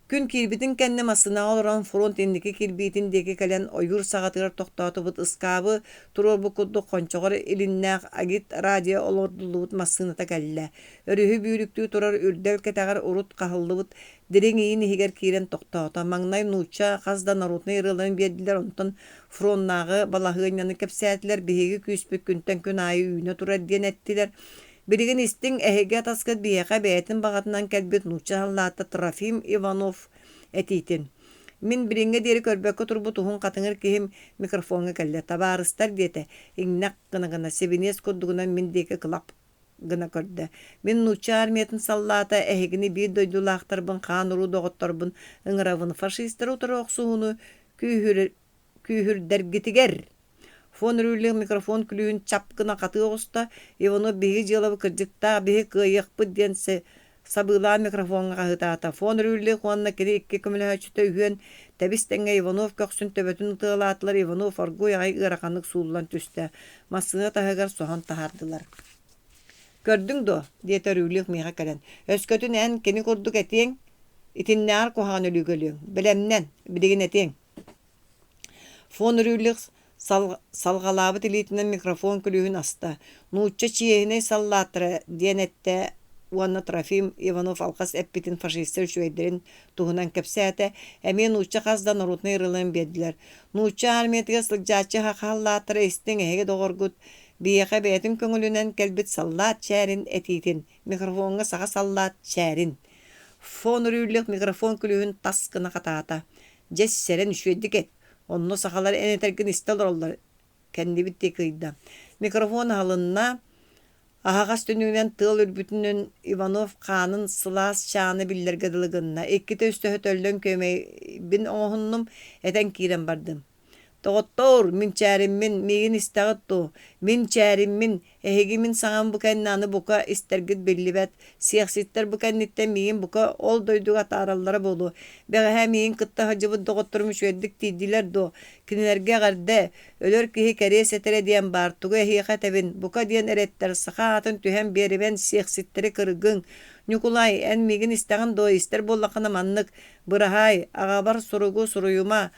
Күн кирбитин кэнне масына олорон фронт индики кирбитин деки кэлэн ойур саҕатыгар тохтоотубут ыскаабы турорбу курдук хончоҕор илиннээх агит радио олордулубут массыыната кэллэ. Өрүһү бүүрүктүү турар үрдэл кэтэҕэр урут хаһыллыбыт дириң иин иһигэр киирэн тохтоота. Маҥнай нууча хасда нарутнай ырыларын биэрдилэр онтон фроннаагы балаһыаньяны кэпсээтлэр биһиги күүспүт күнтэн күн аайы үүнэ турар диэн эттилэр. Билигин истиң эһигэ таскат биэхэ бэйэтин бағатынан кэлбит нуча халлаата Трофим Иванов этиитин. Мин билиңҥэ диэри көрбөккө турбут уһун хатыҥыр киһим микрофонга кэллэ. Табаарыстар диэтэ иҥнэк гына себинес курдугунан мин диэки кылап гына көрдө. Мин нуча армиятын саллаата эһигини биир дойдулаахтарбын хаан уруу доҕотторбун ыҥырабын фашисттар утары охсуһуну күүһүрдэргитигэр. Фон үрүүллэх микрофон күлүүн чапкына катыы оҕуста Иванов биһиги дьыалабы кырдьыктаах биһи кыайыахпыт диэн сабыылаа микрофонга хаһытаата. Фон үрүүллэх уонна кини икки көмөлөһөчүтэ үһүөн тэбистэҥҥэ Иванов көхсүн төбөтүн тыалаатылар. Иванов оргу яҕай ыараханнык сууллан түстэ. Массыыга таһыгар соһон таһардылар. Көрдүң до диэтэ үрүүллэх миэхэ кэлэн. Өскөтүн эн кини курдук этиэң итиннээр куһаан өлүгөлүөҥ. Билэмнэн билигин этиэң. Фон үрүүллэх салгалаабыт илиитинэн микрофон күлүүһүн аста. Нуучча чиэһинэй саллааттара диэнэтте уонна Трофим Иванов алхас эппитин фашисттер үчүгэйдэрин туһунан кэпсээте эмиэ нуучча хасда нарутнай ырылын биэрдилэр. Нуучча армиятыга сылдьааччы хахаллааттара истиң эһигэ доҕоргут биэхэ бэйэтин көҥүлүнэн кэлбит саллаат чээрин этиитин. Микрофонга саҕа саллаат чээрин. Фон үрүүллэх микрофон күлүүһүн тас гына хатаата. Дьэссэрэн үчүгэйдик эт. Онно сахалар энетергин истелер оллар. Кэндибитти кыйда. Микрофон халынна аһагас түнүгүнэн тыл үрбүтүнөн Иванов хаанын сылаас чааны биллерге дылыгынна. Икките үстөһө төллөн көмей бин оңохуннум этен киирен бардым. Toğottor, min çärimmin, migin istägittu. Min çärimmin, ehegimin saŋan bu kennanı buka istergit billibet. Siyasitler bu kennitte migin buka ol doyduga tarallara bolu. Beğe migin kıtta hacıbı doğotturmuş öddik tiydiler do. Kinilerge garde, ölür kihi keriye setere diyen bartugu ehiye tebin. Buka diyen eretler sıxatın tühem beriben siyasitleri kırgın. Nikolay en migin istägin do ister bollakana manlık. Bırahay, ağabar surugu suruyuma.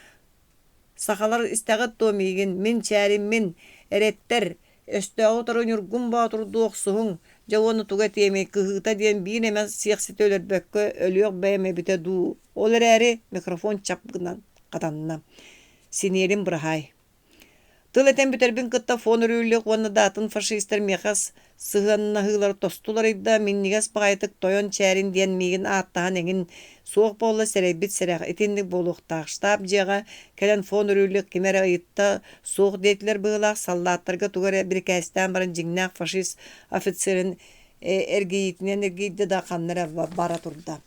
Sahalar istägit do migin, min çärimmin, eretler, östöğü turun yurgun batur doğsuhun, javonu tuga tiyemi kıhıta diyen bir emez siyaksit ölür bökkö, ölüyor beyme bite du. Olur eri mikrofon çapgınan katanına. Sinelim bırahay. Tıl eten büterbin kıtta fon rüllük vana datın faşistler miyas sığanına hılar tostular idda minnigas bağaytık toyon çärin diyen migin attahan engin soğuk bolla serebit serek etindik boluqtaq ştab jaga kelen fon rüllük kimere ayıtta soğuk detler bığılaq sallatlarga tugara bir kästan baran jingnak faşist ofitserin ergeyitinen ergeyde da kanlara bara turda.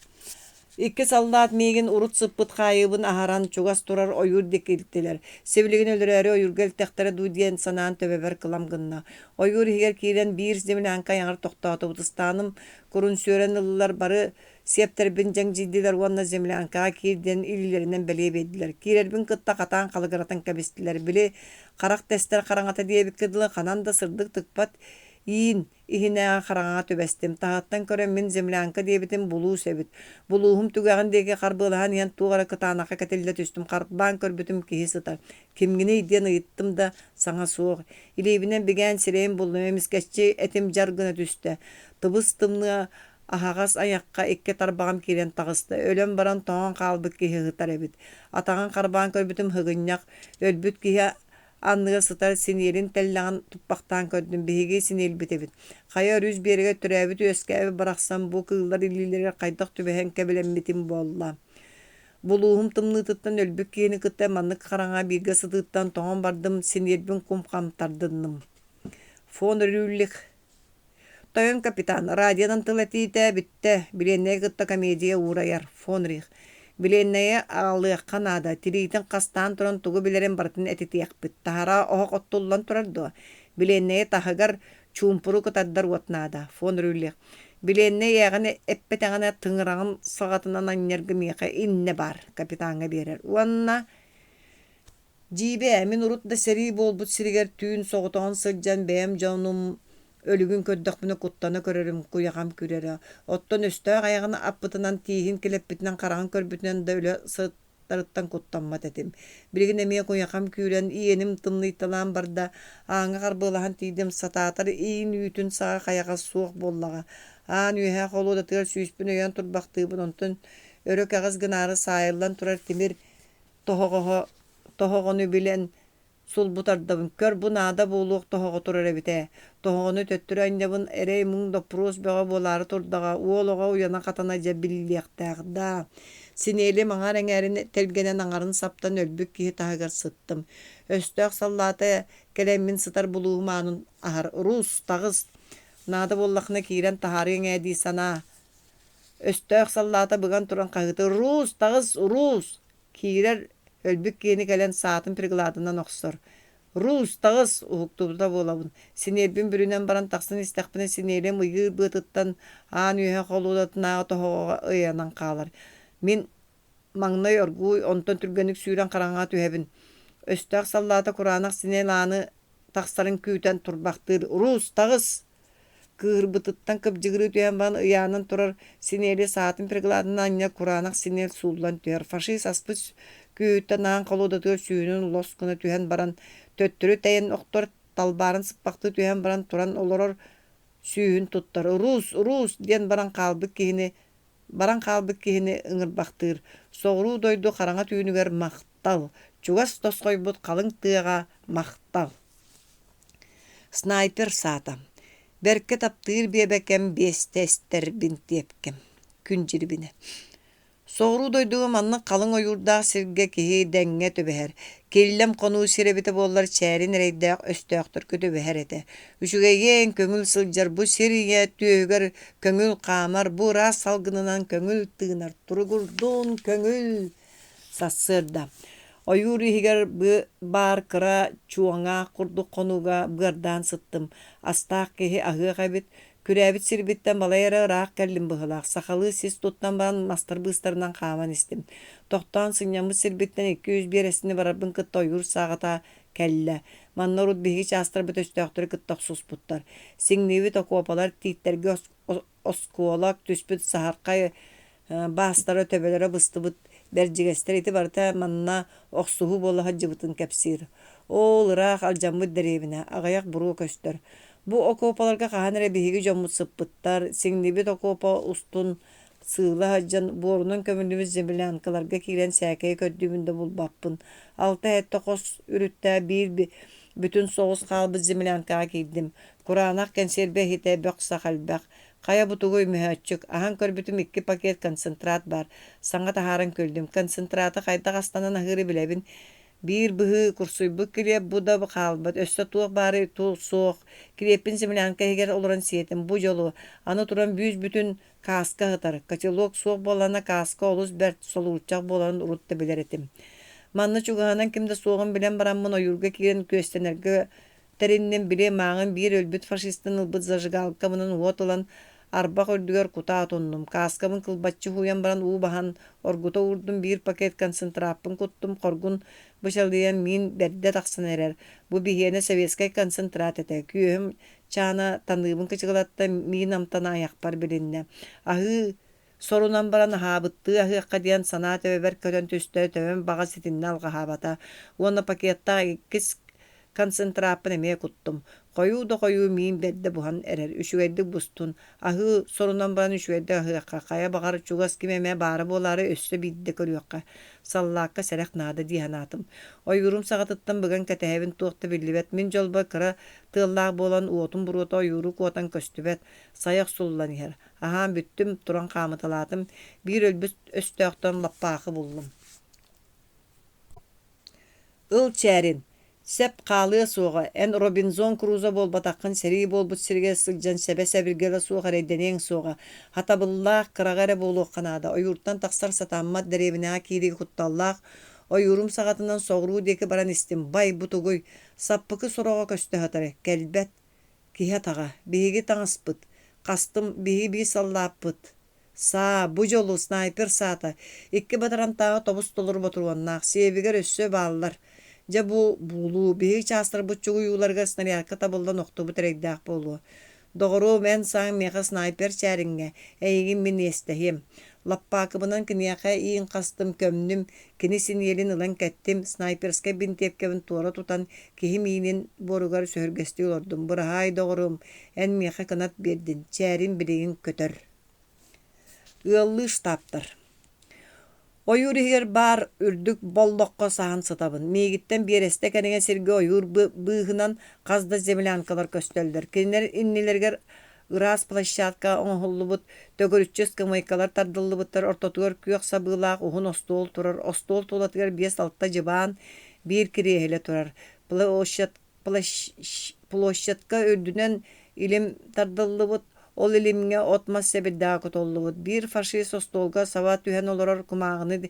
İki sallat migin urut sıppıt kayıbın aharan çugas turar oyur dikildiler. Sevligin ölüreri oyur gel tektere du diyen sanan töbeber kılam gınna. Oyur higer kiren bir zemin anka yanar toktatı utıstanım. Kurun sören ıllar barı septer bin jang ciddiler wanna zemli anka kirden illerinden beleye bediler. Kirer bin kıtta katan kalıgıratan kabestiler bile karak tester karangata diye bikediler kanan da sırdık tıkpat. İyin, ihine xarağa töbestim. Tahattan kören min zemlanka diyebitim bulu sebit. Buluhum tügağın dege karbılahan yan tuğara kıtanaka katelle tüstüm. Karban körbütüm kihi sıtar. Kimgine idyen ıyıttım da sana soğuk. İleybinen bigen sireyim buldum. Emiskeççi etim jargına tüste. Tıbız tımlığa ahağas ayakka ikke tarbağım kiren tağısты. Ölüm baran toğan kalbık kihi hıtar ebit. Atağın karban körbütüm hıgınyak. Ölbüt kihi anlığa sıtar sinelin tellağın tuppaktan kördüm. Behege sinel bitebit. Kaya rüz berige türebit öskevi bıraksam bu kığlar illilere kaydak tübehen kebelenmetim bolla. Buluğum tımlı tıttan ölbük kiyini kıtta manlık karanga birge sıtıttan toğan bardım sinelbin kum kamtardınım. Fon rüllik. Toyon kapitan, radyadan tılatite bitte. Bilenne kıtta komediya uğrayar. Fon rih. Bilenneye ağlıya kanada, tiritin kastan turan tugu bileren barıtın etitiyak bit. Tahara oğuk ottullan turardu. Bilenneye tahıgar çumpuru kutaddar watnada. Fon rüllik. Bilenneye yağını eppetağına tıngırağın sağatından annergi miyaqa inne bar. Kapitanga berer. Wanna jibe emin urut da seri bolbut siriger tüyün soğutan sılcan beyem canım ölügün köddük bunu kuttana körerim kuyakam kürere. Otton üstü ayağını appıtından tihin kilepbitinden karağın körbütünden de öyle sırtlarıttan kuttanma dedim. Bilgin emeye kuyakam küren iyenim tımlıytalan barda ağına karbılahan tiydim satatar iyin ütün sağa kayağa soğuk bollağa. Ağın ühe kolu da tığır süyüspün öyen turbaktığı bunun örök ağız gınarı sayırlan turar timir tohoğunu bilen sul butardabın kör bu nada buluq tohoğu turar ebite. Tohoğunu töttüren yabın erey mung da pros bağa boları turdağa uoloğa uyana katana jabilliyaqtağda. Sineli mağa rengerin telgenen ağarın saptan ölbük kihi tahıgar sıttım. Östök sallata kelemmin sıtar buluğum anın ahar. Rus tağız. Nada bollaqına kiren taharın edi sana. Östök sallata bıgan turan kahıtı. Rus tağız Rus. Kirer ölbük kiyeni gelen saatin pirgladından oqsur. Rus tağız uhuktubda bolabın. Sinelbin bürünen baran taqsın istakbine sinelem uygur bıtıttan an ühe qoludatına tohoğa ıyanan qalar. Min mangna yorguy onton türgenik suyran qaranga tühebin. Östök sallata kuranaq sinel anı taqsların küyten turbaqtır. Rus tağız. Kığır bıtıttan kıpcıgırı tühen ban ıyanan turar sineli saatin pirgladından anya kuranaq sinel sullan tüher. Faşist aspıç Küyütten ağın koludatır suyunun loskuna tühen baran töttürü teyen oktor talbarın sıppaktı tühen baran turan oloror suyun tuttar. Rus diyen baran kalbık kihini ıngırbaktır. Soğru doydu karanga tüyünüger maqtal. Çugas toskoybut kalın tığağa maqtal. Sniper saatam. Berke taptığır bebekem bestester bin tepkem. Künciribine. Soğru doyduğum anlık kalın oyurda sirge kihi denge töbeher. Kellem konu sirebite bollar çärin reydäq östöktür kötöbeher ete. Üçüge yen köngül sıljar bu siriye tüöger köngül qamar bu ras salgınынан köngül tığınar. Turgurdun köngül sassırda. Oyur higer bar kıra çuğağa kurduk konuga bırdan sıttım. Astaq kehi ahı kaybet. Kürebit sirbitten balayara rak kellim bıhılaq. Sakalı siz tuttan baran master bıstarından kaman istim. Tohtan sınyamı sirbitten 200 biresini barabın kıtta oyur sağata kelle. Mannorut bihiç astır bütöstüktürü kıttak sus puttar. Singnivi tokopalar titterge oskuolak tüspüt saharkay bastara töbelere bıstıbıt berjigester iti barta manna oksuhu bolla hajjыбытын кепсир. Ол ырах алжаммыт деребине агаяк буруу көстөр. Бу окопаларга каханере биһиги жоммут сыппыттар, сиңнибит окопа устун сыыла хаджан борунун көмүнүбүз землянкаларга кирен сәкей көддүмүндө булбаппын. Алты хетте кос үрүттә бир бүтүн соғыс калбыт землянкага кирдим. Куранак кенсербе хите бөкса халбак. Кая бутугой mühәтчик. Ахан көрбүтүм 2 пакет концентрат бар. Саңа тахарын көлдүм. Концентраты кайда кастанан ахыры билебин. Бир быһы курсуйбу кире буда калбыт. Өссө туох бары тул соох. Кирепин землянка егер олоран сиетим. Бу жолу аны туран бүүз бүтүн каска хытар. Котелок соох болана каска олус берт солуучак боларын урутта билер этим. Манны чугаһанан кимде соогун билен бараммын ойурга кирен көстенерге териннен биле маңын бир өлбүт фашисттин ылбыт зажигалка мунун уотулан арба көрдүгөр кута тоннум. Каскамын кылбатчы хуян баран уу бахан оргута урдум бир пакет концентраппын куттум коргун бышалыян мин берде таксын эрер. Бу бихиэне советскай концентрат эте. Күйөһүм чаана таныыбын кычыгылатта мин амтана аяқпар билинне. Ахы сорунан баран хаабытты ахыакка диэн санаа төбөбөр көтөн түстө төбөн бага ситинне алга хаабата. Уонна пакетта кис концентраппын эмие куттум. Кою да кою мин берде бухан эрер. Үшүгердик бустун. Ахы сорунан баран үшүгердик ахыакка. Кая багар чугас кимеме бары болары өссө бидде көрүөкка. Саллаакка серек наада диhanatım. Oyurum сагатыттан бүгөн кәтәһәбин туохта биллибет. Мин жолба кыра тыыллаах болан уотун буруота ойуру куотан көстүбет. Саяк суллан ихер. Ахан бүттүм туран камыталатым. Бир өлбүс өстөктөн лаппаахы буллум. Ыл чәрин. Сеп калыя суга эн Робинзон Крузо болбатаккын сери болбут сирге сылжан себе себиргеле суга рейденең суга хатабыллах кырагара болу канада ойуртан таксар сатаммат деребине кири хутталлах ойурум сагатынан согруу деки баран истим бай бутугуй саппыкы сорого көстө хатары келбет киһа тага биги таңыспыт кастым биги саллаппыт са бу жолу снайпер саата 2 батарантагы тобус толур ботуруаннах себигер өссө бааллар. Ja bu bulu bir çastır bu çoğu yularga snariyaka tabıldan oktubu terekdak bolu. Doğru men sang meha sniper çaringe. Eygin min estehim. Lappakımından kiniyaka iyin kastım kömnüm. Kini sinyelin ılan kettim. Sniperska bin tepkevin tuara tutan kihim iyinin borugar sörgesti olurdum. Burahay doğrum. En meha kanat berdin. Çarin bireyin kötör. Iğallı ştaptır. Oyur higer bar ürdük bollokko sahan satabın. Migitten bir estek enege sirge oyur bıhınan kazda zemlyankalar köstölder. Kinler innilerger ıras plaşatka onhullubut tögörütçüs kımaykalar tardıllıbutlar ortotugar kuyok sabılaq uhun ostol turar. Ostol tulatıgar 5-6 jıban bir kirehele turar. Plaşatka ördünen ilim tardıllıbut ol ilimge otmaz sebedda kutolluğut. Bir faşist ostolga sava tühen oloror kumağını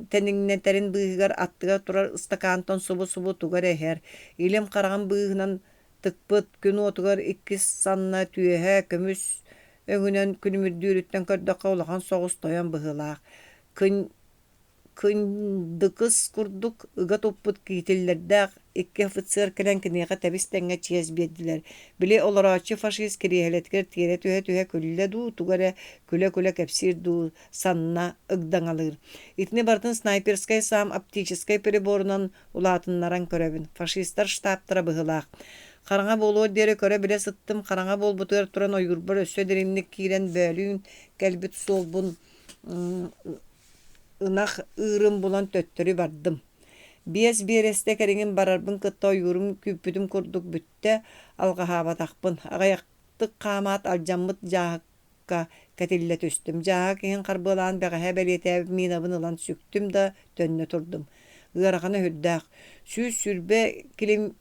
teninneterin bıhıgar attıga turar ıstakanton subu tugar eher. İlim karağın bıhınan tıkpıt gün otugar 2 sanna tüyehe kömüs öngünen günümürdüğürütten kördaka olahan soğuz toyan bıhılaq. Kındıkız kurduk ıga topput kitillerde 2 ofitser kiren kinega tebistenge çiğez bediler. Bile olaraçı faşist kiriheletker tiyere tühe külle du tugare küle kepsir du sanna ıgdan alır. İtni bartın sniperskay sam aptikiskay periborunan ulatınlaran körevin. Faşistler ştaptıra bıhılaq. Karanga bolu dere köre bile sıttım. Karanga bol butuer turan oyurbar össö derinlik kiren bölüğün kelbit solbun ınak ırım bulan töttörü bardım. Bies bir estek eringin bararbın kıtta yorum küpüdüm kurduk bütte alga hava takpın. Agayaktık kamat aljammıt jahakka ketille tüstüm. Jahak ihin karbılan beğe beliyete minabınılan süktüm da dönne turdum. Iğarağını hüddaq. Süz sürbe kilim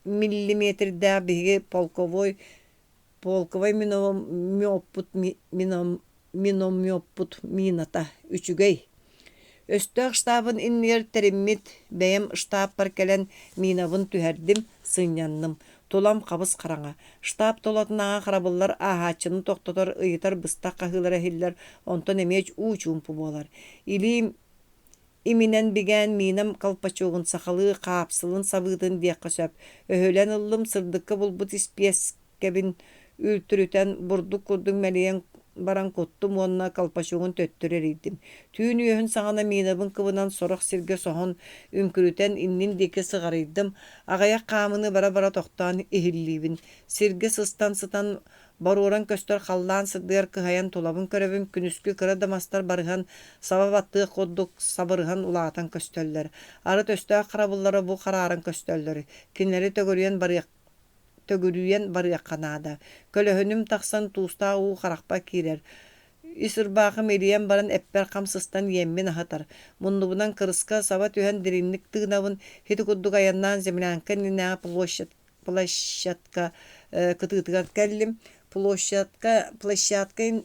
millimetrede bihi polkovoy minomyoput minata üçügey. Östök штабын иннер териммит бәйем штаб бар келен минабын түһәрдим, сынянным. Толам қабыс қараңа. Штаб толатынаға қарабылар ахачының тоқтатар ыйытар быстақ қағылары хиллер, онтон эмеч учумпу болар. Илим иминен биген минам калпачуғын сақалы қапсылын сабыдын диякка сөп. Өһөлен ыллым сырдыққа бұлбут испес кебин үлтүрүтен бурдук курдуң мәлиен баран коттум онна калпачуғын төттөрер идим. Түйін үйін саңана минабын кыбынан сорық сирге соғын үмкүрүтен иннин деке сығарыйдым. Ағаяқ қамыны бара-бара тоқтан ихиллибин. Сирге сыстан сытан барууран көстөр халлаан сырдыгар кыһайан тулабын көрөбүм күнүскү кыра дамастар барыхан саба баттык коддук сабырыхан улаатан көстөллөр. Ары төстөк карабыллары бу караарын көстөллөр. Кинleri төгүрүйен барыак канаада. Көлөһөнүм таксан тууста уу харакпа кирер. Исырбаакы мериен баран эппер камсыстан еммен ахатар. Муннубунан кырыска саба түһен диринник тыгнабын хити куддук аяннан землянка нинаа площадка кытыытыгар келлим. Площадка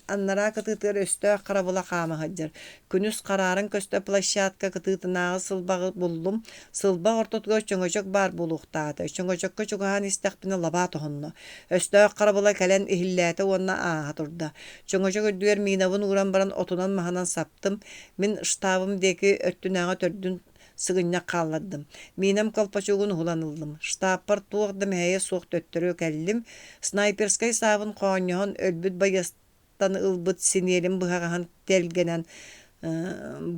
аннара кытыытыгар өстө карабыла каама хаджар. Күнүс караарын көстө площадка кытыытынаагы сылбагы булдум. Сылбаг ортотуга чөңөчөк бар булуктааты. Чөңөчөккө чугаан истекпини лаба тохонно. Өстө карабыла келен ихиллээте уонна ааха турда. Чөңөчөк өдүгер минабын уран баран отунан маханан саптым. Мен штабым деки өрттүнээҕэ төрдүн сыгынна қалладым. Минам калпачугун хуланылдым. Штабпар туғдым әйе соқ төттөрө кәллим. Снайперскай сабын қоғаньоғын өлбүт байастан ылбыт синелим бұхағахан телгенен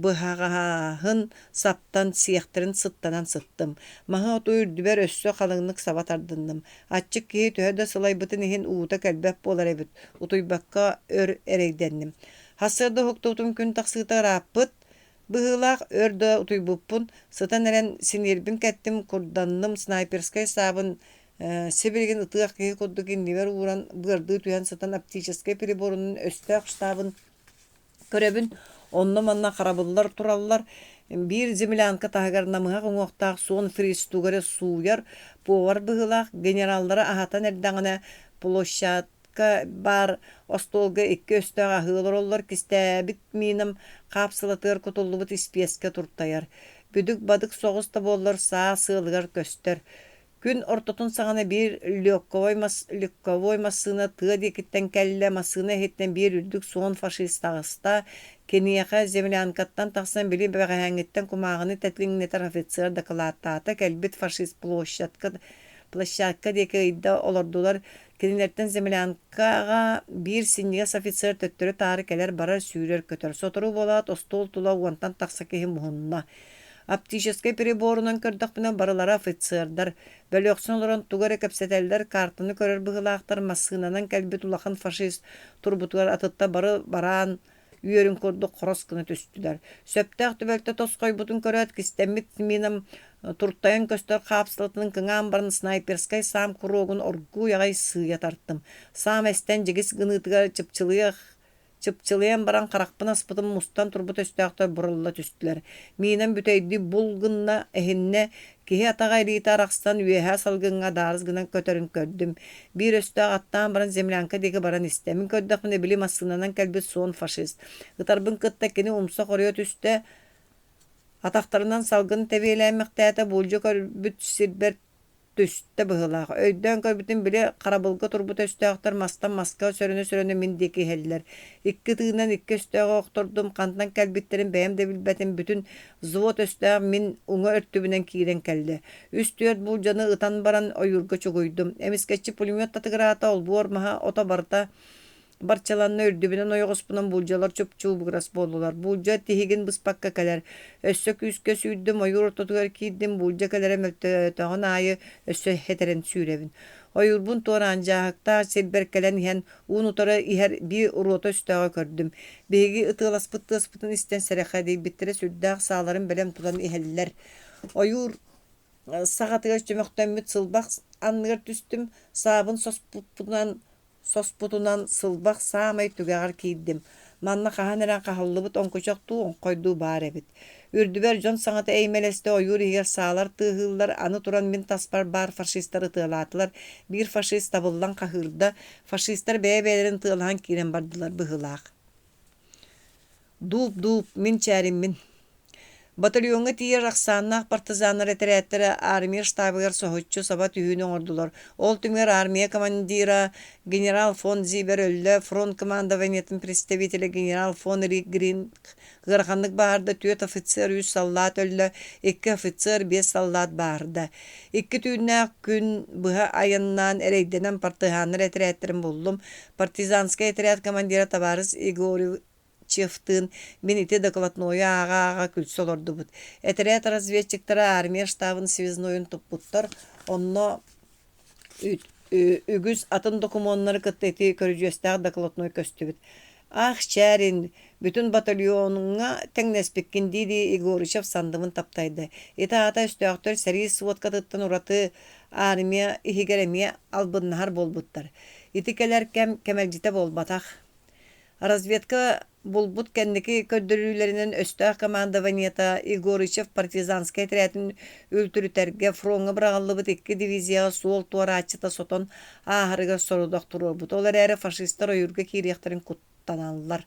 бұхағахан саптан сияқтырын сыттанан сыттым. Маға оту үрдібер өссө қалыңнық сабатардындым. Атчык кейі төхөді сылай бұтын ехін уыта кәлбәп болар әбіт. Утуйбаққа өр әрейденнім. Хасырды хоқтутум күн тақсыта раппыт. Быһылаах өрдө утуйбуппун, сытан эрен синербин кэттим курданным снайперскай сабын сибирген ытыак кеһи курдугин нибер ууран быарды туян сытан оптической приборунун өстөк штабын көрөбүн, онно манна карабыллар тураллар, бир землянка тагар намыга оңоктаак суон фристугаре сууяр, повар быһылаах генералдары ахатан эрдаңына площадь бар остолга икки өстөга хылыр оллар кистәбит минам капсылатыр кутуллубут испеске туртаяр. Бүдүк бадык соғыста боллар саа сыылыгар көстөр. Күн ортотун сағана бир легковой масына тыа декиттен кәлле масына хеттен бир үрдүк суон фашист тағыста кенияқа землянкаттан тақсан били бәғәңеттен кумағыны тәтлиңнетер офицер докладтата кәлбит фашист площадка деке ыйда олордулар. Кенилерден землянкаға бир синьяс офицер төттөрі тары келер барар сүйрер көтөр. Сотору болат, остол тула уантан тақса кехим мұхынна. Оптической переборунан көрдіқпінен барылары офицердар. Бөлөксін оларан тугары кәпсетелдер картыны көрер бұғылақтар масынанан кәлбет улақан фашист турбутуар атытта баран үйерін көрді қорос кыны түстілер. Сөптәқ түбәкті тосқой бұтын көрет кистемит минам турттайын көстөр қапсылытының кыңан барын снайперскай сам курогун оргу яғай сыя тарттым. Сам әстен жегіс гынытыға чыпчылыян баран қарақпын аспытым мустан турбут өстәқтар бұрылла түстілер. Минам бүтейді бұл гынна әхінне кеһи атағай рейта арақстан үйәһә салгынға дарыз гынан көтөрін көрдім. Бир өстәқ аттан баран землянка деге баран истемін көддіқміне білім асынанан кәлбет суон фашист. Гытарбын кытта кені умса қорыя түсті атақтарынан салгын тәбейләміқтәті болжы көрбіт сирбер түстті бұғылақ. Өйден көрбітін біле қарабылғы турбут өстәқтар мастан маска сөріні мен деке хәлілер. Икки тыынан икки өстәғы оқтырдым, қантан кәлбеттерін бәйімді білбәтін бүтін звод өстәғы мен уңа өрттүбінен кейден кәлді. Үстүйет бұл жаны ытан баран ойырғы чугуйдым. Әмескетчі пулемет татығырата ол бұор маға ота барта барчаланны үрдүбүнен ойгоспунан булжалар чөпчүү буграс болулар. Булжа тихигин быспакка келер. Өссө күскө сүйдүм, ойур ортотугар кийдим, булжа келере мөлтөтөгөн айы өссө хетерен сүйребин. Ойурбун туаран жаакта селбер келен иһен уунутара ихер би урото үстөгө көрдүм. Беги ытыласпыттын истен сереха дей биттере сүрдәк сааларын белем тулан ихеллер. Ойур сагатыга чөмөктөмүт сылбак анныгар түстүм, сабын соспутунан сылбақ самай түгәғар кейдім. Манна қаһаныран қахыллыбыт онкочоқту онқойду бар эбит. Үрдүбер жон саңаты эймелесте ойур егер саалар тыһыллар, аны туран мен таспар бар фашисттары тыылатылар. Бир фашист табыллан қахырда, фашисттар бәйбәлерин тыылан кирен бардылар быһылаақ. Дууп, мен чәрим мен. Батальонга тиер аксаннах партизаннар этерәттәре армия штабыгар соһуччу саба түйүнү ордулар. Ол түмер армия командира генерал фон Зибер өллө, фронт командованиятын представителі генерал фон Риггрин гырханнык баарда түөт офицер 100 солдат өллө, 2 офицер 5 солдат баарда. 2 түйүннәк күн быһа айыннан эрейденен партизаннар этерәттерин булдум. Партизанская этерәт командира Табарыс Игорь Чефтын мен ите докладное ага күлсө олордубут. Этерет разведчиктара армия штабын связноюн туппуттар. Онно үгүз атын документары кыттети көрүжөстәг докладной көстүбүт. Ах, чәрин, бүтүн батальонуңа теңнеспеккен диди Игорычев сандымын таптайды. Eta ата үстөктөр сәри сводка тыттан ураты армия ихигеремия албыннахар болбуттар. Итикелер кемелжите болбатах. Разведка булбут кендики көддөрүүлөрүнөн өстө командованията Игорычев партизанский отрядын өлтүрүтерге фронга брагаллыбыт 2 дивизияга суол туарачыта сотон ахырыга сорудак турбут. Олар әрі фашисттар ойурга кирияхтарын куттаналлар.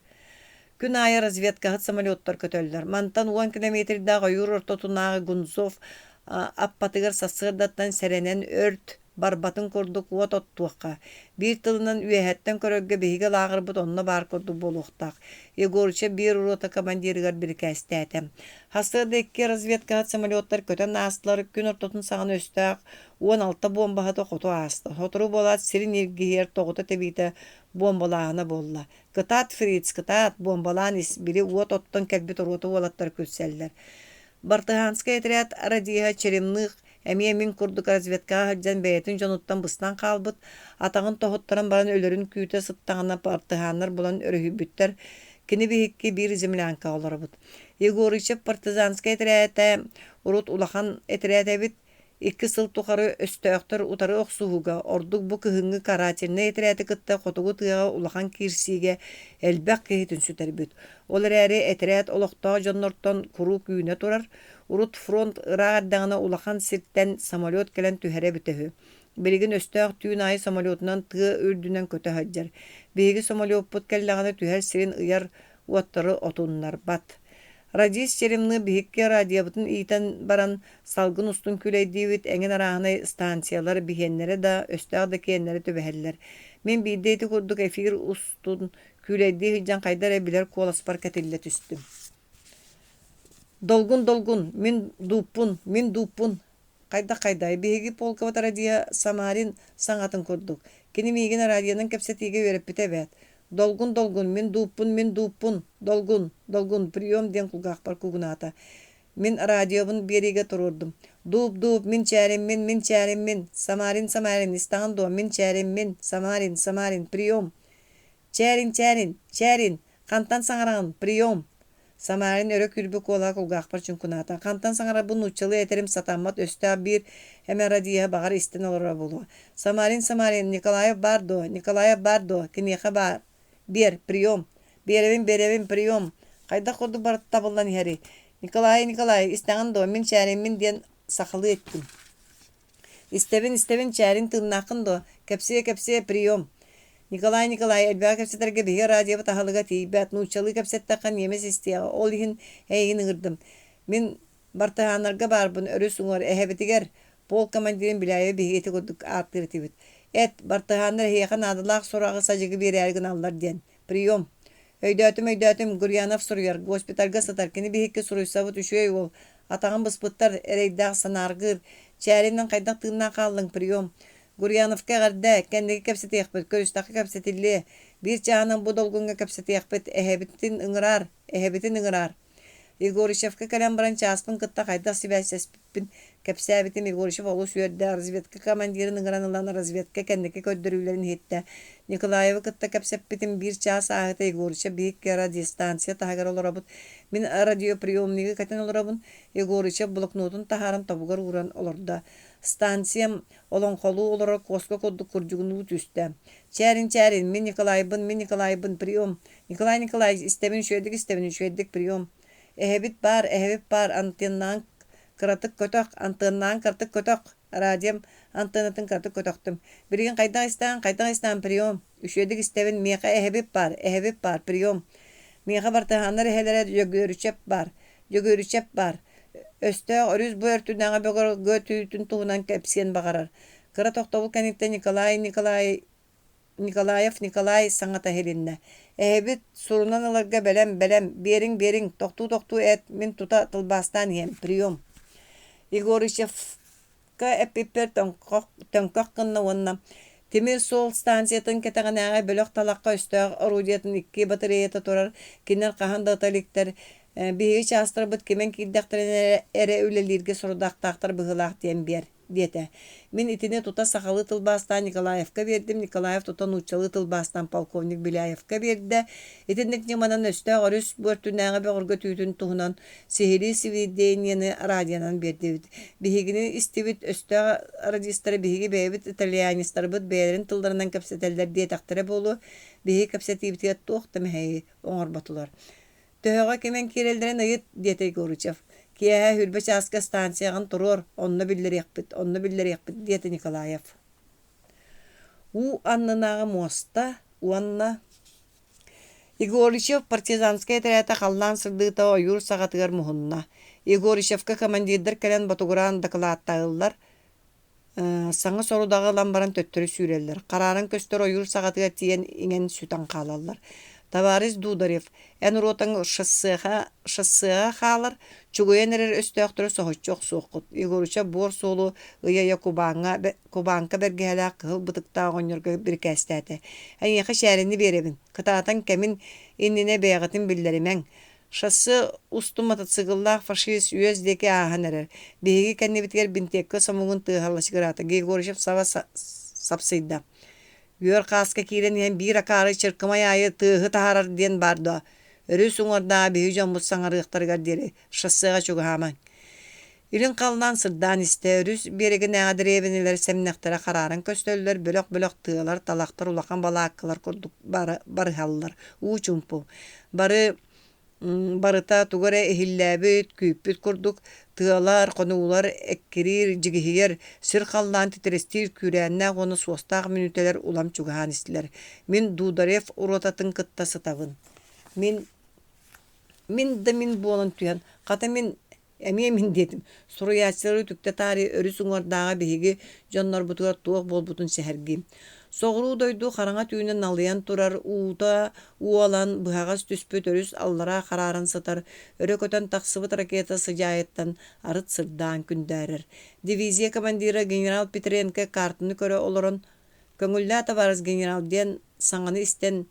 Күн айы разведкаһыт самолеттар көтөллөр. Мантан 10 километрда ойур ортотунагы Гунзов аппатыгар сасырдаттан сәренен өрт барбатын көрдүк уот оттуакка. Бир тылынан үеһеттен көрөггө биһиге лагырбыт онно бар көрдүк болуктак. Егорча бир рота командиригар биркәстәтем. Хасырда 2 разведка самолеттар көтөн астылар күн ортотун саган өстәк 16 бомбаһы кото асты. Хотору болат сирин иргиер тогута тебите бомбалаана болла. Кытат Фриц, кытат бомбалаан бири уот оттон кәлбит рота болаттар көтсәлләр. Бартыханская отряд радиха черемных Эмие мин курдук разведка хаджан бәйтін жонуттан быстан қалбыт, атағын тоғыттаран баран өлерін күйті сыттағына партыханнар болан өріхүбіттер, кini бихикки бир землянка оларбыт. Егорычев партизанская отряда урут улахан отряда бит 2 сыл тухары өстөктөр утары оксууга ордук бу кыһыңы каратерне отряды кытта хотугу тыга улахан кирсиге элбек кehitин сүтербит. Олар әре отряд олоқтоо жоннортон куру күйүнө турар. Урут фронт ырагдагына улахан сирттен самолет келен түһәре битеһү. Билигин өстөк түйүн айы самолетунан тыга үрдүнөн көтө хаджар. Биги самолет пут келлаганы түһәр сирин ыяр уаттары отуннар бат. Радис черемны бихикке радиобутун ийтен баран салгын устун күлейдибит эңен араханы станциялар бихеннере да өстөк кеннере төбәһәлләр. Мен бидейти курдук эфир устун күлейди жан кайдар билер коласпар кетилле түстүм. Долгун, мен дуппун. Кайда, биги полковат радио Самарин саңатын курдук. Кини миген радионун кепсетиге верип битебет. Долгун, мен дуппун. Долгун, прием ден кулгак бар кугуната. Мен радиобун бериге турурдум. Дуп, мен чарим. Самарин, истаган до, мен чарим, Самарин, прием. Чарин, кантан саңарагын, прием. Самарин өрө күлбү кола кулгак бар чункуната. Кантан саңара бун учылы этерим сатаммат өстө бир эме радио багар истен олора болу. Самарин, Николаев бардо, кинеха бар. Бер, прием. Беревин, прием. Кайда коду бар табылдан хери. Николай, истаган до, мен чарим ден сахалы еттим. Истебин чарин тыннакын до, кепсе, прием. Николай, элбәк кепсетерге биге радио тахалыга тейбәт, нучалы кепсеттақан емес истия. Ол ихин әйін ыңырдым. Мен бартыханарга барбын, өріс ұңар, әхәбетігер, пол командирин біляйы бігеті көдік артыр тибет. Бартыханар хейхан адылақ сорағы сажығы бері әргін алдар ден. Прием. Өйдәтім, Гурьянов сұруяр, госпитальга сатаркені бігекке сұруйсабыт үшөй ол. Атағын бұспыттар, әрейдақ санарғыр, чәрінен қайдақ тыңнан қалдың, прием. Гурьяновка гарда кендеги кепсети яхпыт, көрүстакы кепсетилли. Бир чаанын бу долгунга кепсети яхпыт, эхебитин ыңырар. Егорычевка калам баран чааспын кытта кайда сибәсеспин кепсәбитим Егорычев олу сүйөрдә разведка командирин ыңыранылан разведка кендеги көддөрүлөрүн хетте. Николаева кытта кепсәппитим бир час агыта Егорычев бик радиостанция тагар олорабыт. Мен радиоприемниги катен олорабын. Егорычев блокнотун тахарын табугар уран олорда. Станциям олон колу олора коско кодду куржугуну түстә. Чәрин, мен Николайбын, прием. Николай, истебин шөйдик, прием. Эхебит бар, антеннан кыратык көтөк, радиом антеннатын кыратык көтөктүм. Бирген кайдан истан, прием. Үшөйдик истебин, меха эхебит бар, прием. Меха бартыханар эхелере жөгөрүчеп бар. Jөгörüçep bar. Östö örüs bu örtüdäňe bögör götüýtün tuğunan kepsien bagarar. Kıra toktobul kanipte Nikolay saňata helinne. Ebit surunan alarga belem beriň toktu et min tuta tılbastan hem priom. Igorişevka epiper tönkök kınna onna. Timir sol stansiyatın keteğinäge bölök talakka üstög orudiyatın 2 batareyata turar. Kinner kahan datalikter bihi çastırıbıt kimen kiddekterine ere ülelirge sorudaktaktar bıhılak diyen ber diyete. Min itine tuta sakalı tılbastan Nikolayevka verdim. Nikolayev tuta nuçalı tılbastan polkovnik Bilayevka verdi. İtindik nimanan östög orus börtünäge bögürgö tüýtün tuğunan sihiri sivideniyeni radyanan berdi. Bihigini istivit östög radistara bihigi bebit italyanistara bıt beýlerin tıllarından kapseteller diye taktere bolu. Bihi kapsetibitiyat tuğta meheyi oňar batular. Töhöge kimen kireldiren ayıt diyete Goruchev. Kiye hülbe çaska stansiyagan turur. Onna billeri diyete Nikolayev. U annaнага моста, у анна Igoryshev partizanskaya terete kallan sırdıta oyur sagatıgar muhunna. Igorishevka komandidder kelen batuguran dakılattağıllar. Saňa sorudagy lambaran töttürü sürerler. Kararın köstör oyur sagatıga tiyen ingen sütan kalallar. Tavaris Dudarev en rotan şassıga halar. Çuguyen erer östöktörü sohoççok soğukut. Igoryshev bor solu ıya kubanka bergehala kıhıl bıtıkta oňorga bir kästäte. Aýaky şäherini berebin. Kıtaatan kemin innine beýagatyn billerimen. Şassı ustu mototsikllах faşist üyezdeki ahan erer. Bihigi kennebitger bintekka samugun tığalaşıgırata. Igoryshev sava sapsıyda. Gör kaska kiren hem bir akarı çırkıma yayı tığı taharar diyen barda. Örüs uňarda bihi jambut saňaryktargar deri. Şassıga çugahaman. Ilin kaldan sırdan iste örüs beregi nädir ebeniler semnektara kararın köstöller bölök tığalar talaktar ulakan balaklar kurduk barhallar. Uçumpu. Barıta tugare ehilläbit küýpüt kurduk. Tığalar, konular, ekkirir, jigihiyer, sir kallan titrestir küränne gonu sostaq minüteler ulam çugahan istiler. Min Dudarev urotatın kıttası tavın. Min bolan tüyen. Kata min dedim. Soruyaçları tükte tari örüs uňardaga bihigi jonlar butugar tuğ bol butun şähergim. Soğuru doydu xaraňa tüýünden alýan turar ualan bıhagas tüspüt örüs allara kararın satar. Örököten taksybyt raketa syjaýatdan arıt sırdan kündärer. Diviziya komandiri general Petrenko kartyny köre olaran köňüllä tabarys general diyen saňany isten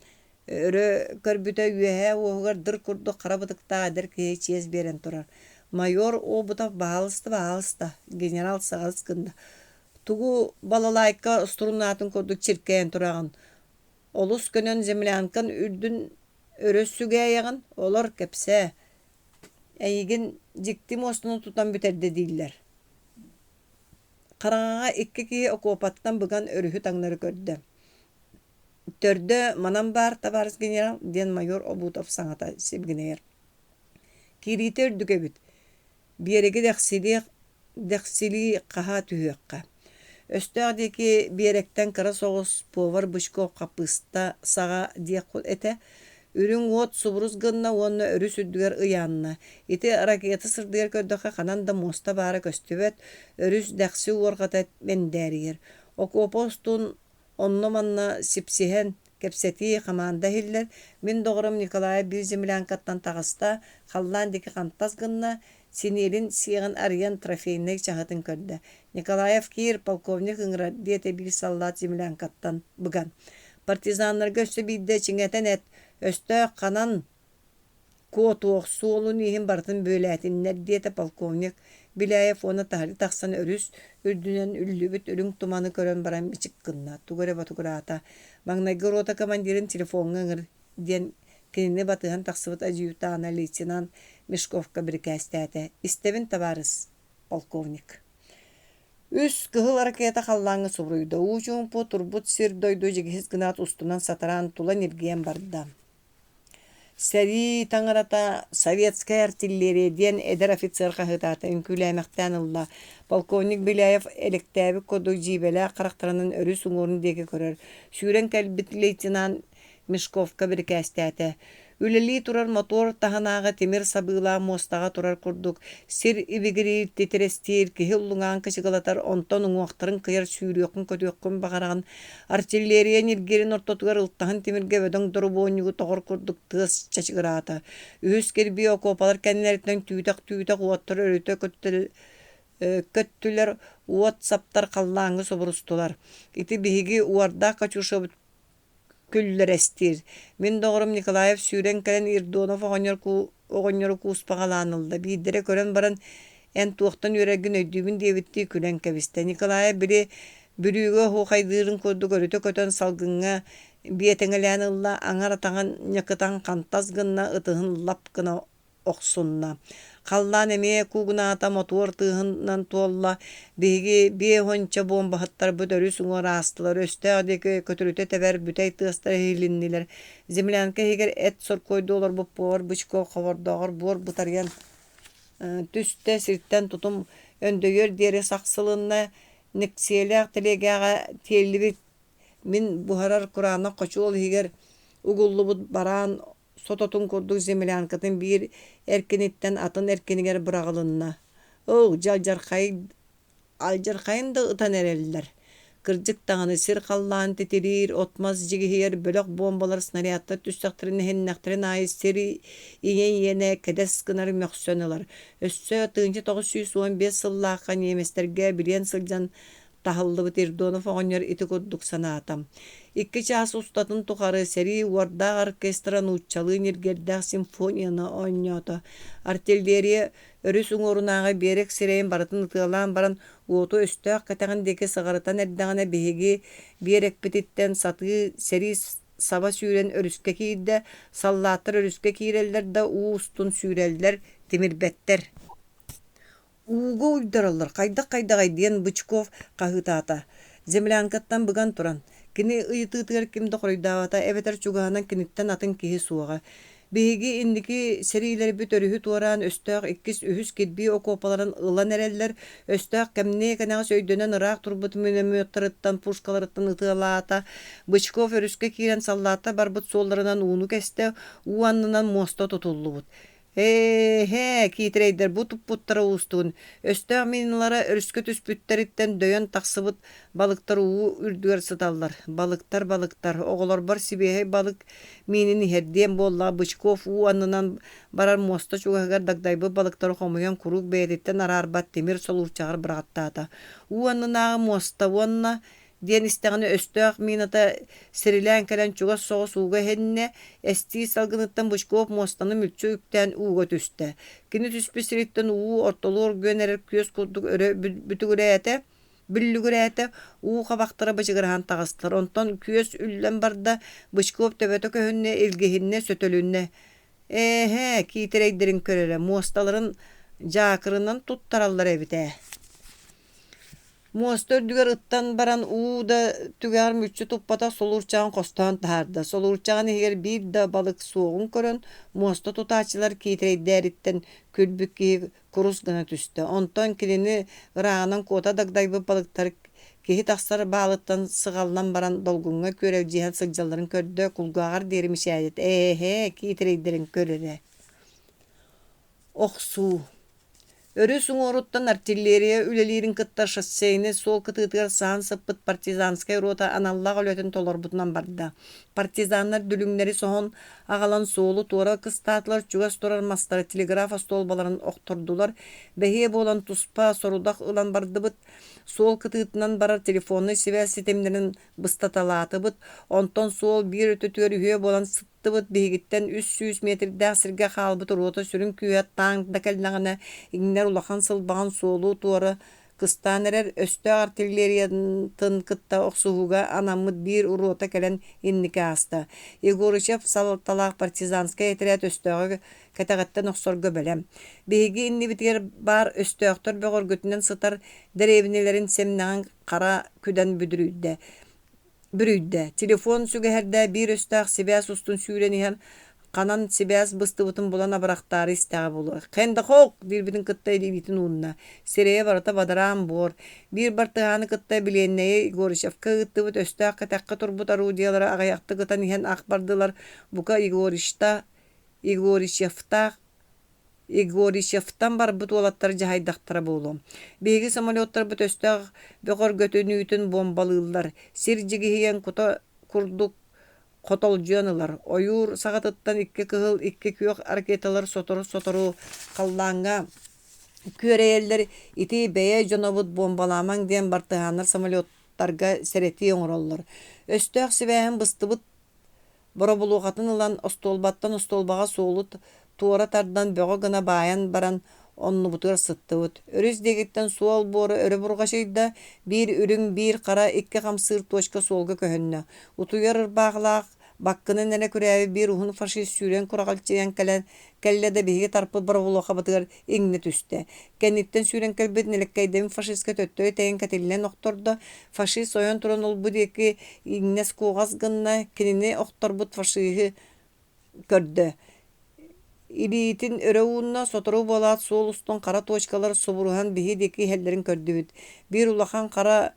örö körbüte üýe oğgar dır kurdu qarabıtykta der keçiz beren turar. Mayor o buta bahalsta general Sagalskynda. Tugu balalayka strunatın kurduk çirkeyen turagan. Olus könön zemlyankan ürdün örössüge yağın olar kepse. Eýigin jikti mostunu tutan büterde diller. Karaňaga ikki ki okupattan bıgan örühü taňlary gördü. Törde manam bar tabarys general diyen mayor Obutov saňata sebgineyer. Kiriter dügebit. Bieregi deksili qaha tühüqqa. Östögdeki bierekten kara soğus povar Bışkov kapısta sağa diyakul ete. Ürün ot subruz gınna onna örü süddüger ıyanna. Iti raketi sırdıger kördöke kanan da mosta bara köstübet. Örüs deksi uorgatat menderiyer. Okopostun onno manna sipsihen kepseti kamanda hiller. Min doğrum Nikolay bir zimlan kattan tağısta kallan deki kantas gınna. Sinelin siğin arayan trafeğine çahatın kördü. Nikolayev kir polkovnik ıngıra diyete bir sallat zimlan kattan bıgan. Partizanlar göstü bidde çingeten et. Östö kanan kotuğ suolun ihin bartın böletinler diyete polkovnik. Bilayev ona tahri taksan örüs. Ürdünen üllübüt ölüm tumanı körön baran biçik kınna. Tugare batugurata. Magnagır ota komandirin telefonuna ıngır diyen kinini batıhan taksıvıt acıyutana leytinan Mishkovka bir kästäte. İstevin tabarys polkovnik. Üs kıhıl raketa kallaňy subruydu. Uçun po turbut sir doydu jigis gnat ustunan sataran tulan irgiyen barda. Seri taňarata sovetskaya artilleriya diyen eder ofitser kahıtata ünkülämekden ılla. Polkovnik Bilayev elektäbi kodu jibele karakterinin örüs uňurun dege körer. Şüren kelbit leytinan Mishkovka bir kästäte. Үлели турар мотор таханага темир сабыла мостага турар курдук. Сир ибигири титерестир кихи уллуңаан кычыгалатар онтон уңуактарын кыяр сүүрүөккүн көтүөккүн багараган артиллерия ниргерин ортотугар ылтахан темирге бөдөң дорубооннугу тогор курдук тыас чачыгыраата. Үһүс керби окопалар кэннеритен түүтак уоттар өрүтө көттүлер уот саптар қаллааңы собурустулар. Ити биһиги уарда качушабыт күллер эстир. Мен доғырым Николаев сүүрен кэлен Ирдонов оҕонньору кууспаҕалаанылда. Бииддере көрөн баран эн туохтан үөрэгин өйдүүбүн диэбитти күлэн кэбисте. Николаев били бүрүүгө хуухайдыырын курдук өрүтө көтөн салгыңҥа биэтэҥэлээн ылла аҥар атаҕан ньакытаҥ хантас гынна ытыһын лап гына охсунна. Халлаан эмиэ куугунаата мотуор тыыһынан туолла биһиги бие хонча бомбаһыттар бүтөрүс уҥар аастылар өстөөдеки көтүрүтө тебер бүтэй тыастар хиилиннилер. Землянка хигер эт соркойду олор буппуор Бычков хобордоогор буор бутарыан түсте сирттен тутум өндөгөр диэри сахсылынна никсиэлээх телегээҕэ тиэллибит мин буһарар кураана хочуол хигер угуллубут бараан сототун курдук землянкатын биир эркиниттен атын эркинигер быраҕылынна. Алжархайын да ытан эреллер. Кырдьык таҕаны сир халлаан титирир, отмас жигиһиер бөлөх бомбалар снарядтар түссэхтерин хеннэхтерин аайы сир ийен-ийене кэдэс гынар мөхсөнылар. Өссө 1915 сыллаахха неместерге билиэн сылдьан таһыллыбыт Ирдонов оҕонньор ити курдук санаатам. 2 чаас устатын тухары сери уардаах оркестра нууччалыы ниргэрдээх симфонияны оонньоото. Артиллерия өрүс уҥуорунаага биэрек сирэйин барытын ытыалаан баран уоту өстөөх кэтэҕин диэки сыҕарытан эрдэҕинэ биһиги биэрэкпититтэн сатыы сери саба сүүрэн өрүскэ киирдэ саллааттар өрүскэ киирэллэр да устун сүүрэллэр тимирбэттэр. Ууга уйдараллар кайдах диэн Бычков хаһыытаата. Землянкаттан быган туран. Кини ыйытыытыгар кимде хоройдаабата эбетер чугаанан киниттен атын киһи суоҕа. Биһиги инники сериилэрбит өрүһү туораан өстөөх иккис үһүс кирби окопаларын ылан эрэллэр өстөөх кэмнээ кэнэҕэ сөйдөнөн ыраах турбут мүнөмүөттарыттан пушкаларыттан ытыалаата. Бычков өрүскэ киирэн саллаата барбыт суолларынан ууну кэстэ уаннынан мосто тутуллубут. Киитерейдер бу туппуттара уустуун. Өстөөх миналара өрүскө түспүттериттен дөйөн тахсыбыт балыктар уу үрдүгэр сыталлар. Балыктар. Оголор бар сибиэһэй балык минин иһэрдиэн буолла Бычков уу аннынан барар мосто чугаһыгар дагдайбы балыктар хомуйан курук бэйэриттен араарбат темир солуурчаҕар быраҕаттаата. Уу аннынааҕы моста уонна диэн истэҕини өстөөх мината сирилээн кэлэн чугас соҕус ууга хэнне эстии салгыныттан Бычков мостаны мүлчү үктään ууга түстэ. Кини түспү сириттен уу ортолуур гүөн эрэр күөс курдук өрө бүллүгүрээте уу хабахтара бычыгыраһан таҕыстылар. Онтон күөс үллэн барда Бычков төбөтө көһүнне илгиһинне сөтөлүнне. Киитерейдерин көрөрө мосталарын жаакырынан туттараллар эбитэ. Мостор дүгер ыттан баран ууда түгәр мүччү туппата солуурчаан костаан таарда. Солуурчаан егер бир да балык суогун көрөн, мосто тутаачылар киитерейдээриттен күлбүк курус гына түстө. Онтон килини ыраагынан кота дагдайбы балыктар киһи тахсар баалыттан сыгаллан баран долгунга көрөв жиһан сылдьалларын көрдө кулгаагар диэримишээдет. Киитерейдерин көрөрө. Охсуу. Өрүс уҥуоруттан артиллерия үлэлиирин кыттар шоссейни суол кытыытыгар саан сыппыт партизанскай рота аналлаах өлөтүн толорбутунан барда. Партизаннар дүлүҥнэри соһон аҕалан суолу туора кыстаатылар чугас турар мастары телеграфа столбаларын охтордулар. Бэһиэ буолан туспа сорудах ылан бардыбыт. Суол кытыытынан барар телефонный связь системлерин быстаталаатыбыт. Онтон суол биир өтөтүгөр үһүө буолан сыттыбыт биһигиттен 300 метрдäэх сиргэ хаалбыт рота сүрүн күйэт таң да кэллэҕинэ иҥнэр улахан сылбаҕан суолуу туора кыстаан эрэр өстө артиллериятын кытта охсуһууга анаммыт биир рота кэлэн инники ааста. Егорычев салатталаах партизанскай этерэт өстөөгө кэтэҕэттэн охсорго бэлэм. Биһиги иннибитигэр баар өстөөхтөр бөҕөргөтүнэн сытар дэрэбинилэрин семнэҕин хара күдэн бүрүйдэ. Телефон сүгэһэрдэ биир өстөөх сибэс устун сүүрэниһэн канан сибэс быстыбытын булан абырахтаары истэҕэ булу. Хэнда хоок диирбитин кыттай дибитин уунна. Сирэйэ барыта бадараан буор. Биир бартыһааны кыттай билиэннэйэ Егорычевка ыттыбыт өстөөх кэтэххэ турбут орудиялары аҕайахты кытан иһэн ах бардылар. Бука Егорычта Игоришевтан барбыт уолаттар жаһайдахтара буолуом. Биһиги самолеттар бут өстөг бөгөр götөнүүтүн бомбалыылар. Сир жигиһиен курдук хотолжуанылар. Ойуур саҕатыттан икки кыһыл, икки күөх ракеталар сотору халлааңа күөрэйэллэр ити бэйэ дьонобут бомбаламаң диэн бартыһааннар самолеттарга сэрэти оҥороллор. Өстөөх сибээһин быстыбыт боробулуухатын ылан остуолбаттан остуолбаҕа суолут туора тардан бөҕө гына баайан баран оннубутугар сыттыбыт. Өрүс дегиттен суол буору өрө бурҕашыйда биир үрүң биир хара икки хамсыыр точка суолга көһөннө. Утуйар ырбааҕылаах баккынын эне күрээби биир уһун фашист сүүрэн кураҕалчыйан кэллэ да биһиги тарпыт боробулуоха батыгар иҥне түстэ. Кэнниттен сүүрэн кэлбит нэлеккэйдэбин фашистка төттөй тейин кэтиллэн охтордо. Фашист ойон туран олбут диэки иҥнес кууҕас гынна кинини охторбут фашиыһы көрдө. Илиитин өрө уунна сотору буолаат суол устун хара точкалар собуруһан биһи диэки иһэллэрин көрдүбүт. Биир улахан хара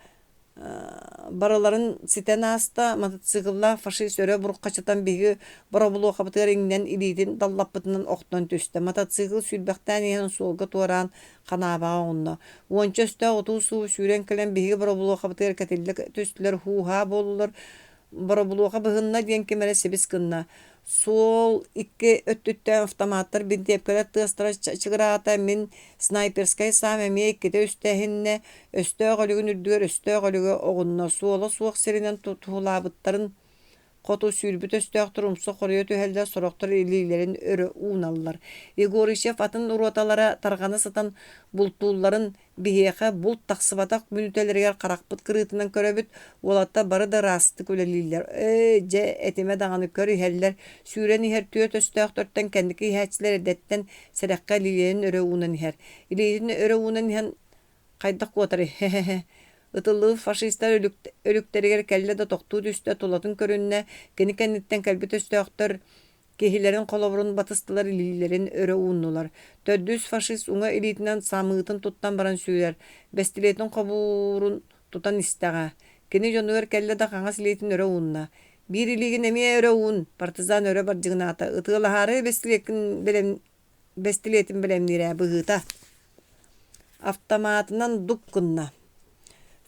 барыларын ситэн ааста мотоциклла фашист өрө буруккачытан биһиги боробулуоха батыгар иҥнэн илиитин даллаппытынан охтон түстэ. Мотоцикл сүүрбэхтээн иһэн суолга туораан ханаабаҕа оҥунно. Уонча өстөөх утуу суу сүүрэн кэлэн биһиги боробулуоха батыгар кэтиллэ түстүлэр хуу-хаа буолулар. Боробулуоха быһынна диэн кимэрэ сибис гынна. Суол икки өттүттэн автоматтар бинтиэпкэлэр тыастара чыгыраата мин снайперскай саам эмиэ икките үстээһиннэ өстөөх өлүгүн үрдүгэр өстөөх өлүгө оҕунно. Суола суох сиринэн тухулаабыттарын хоту сүүрбүт өстөөх турумсу хорuyо түһэллэр сорохтор илиилэрин өрө uuналлар. Егоришев атын уруоталара тарҕаны сытан бултуулларын биһиэхэ булт тахсыбатах мүнүтэлэригэр харахпыт кырыытынан көрөбүт, уолатта бары да раасты күлэлииллэр. Дьэ этиме даҕаны көр иһэллэр сүүрэн иһэр түөт өстөөхтөртөн кэнники иһээчилэр эдэттэн сэрэххэ илиилэрин өрө уунан иһэр. Илиитин өрө уунан иһэн хайдах куотары хе-хе-хе. Ытыллыы фашисттар өлүктэригэр кэллэ да тохтуу түстэ тулатын көрүннэ кини кэнниттен кэлбит өстөөхтөр киһилэрин холобурун батыстылар илиилэрин өрө ууннулар. Төддүс фашист уҥа илиитинэн самыытын туттан баран сүүрэр, бэстилиэтин хобуурун тутан истэҕэ. Кини дьонугар кэллэ да хаҥас илиитин өрө уунна. Биир илиигин эмиэ өрө уун, партизан өрө бардьыгынаата. Ытыылаһаары бэстилиэтин билэмниирээ быһыыта. Автоматынан дук гынна.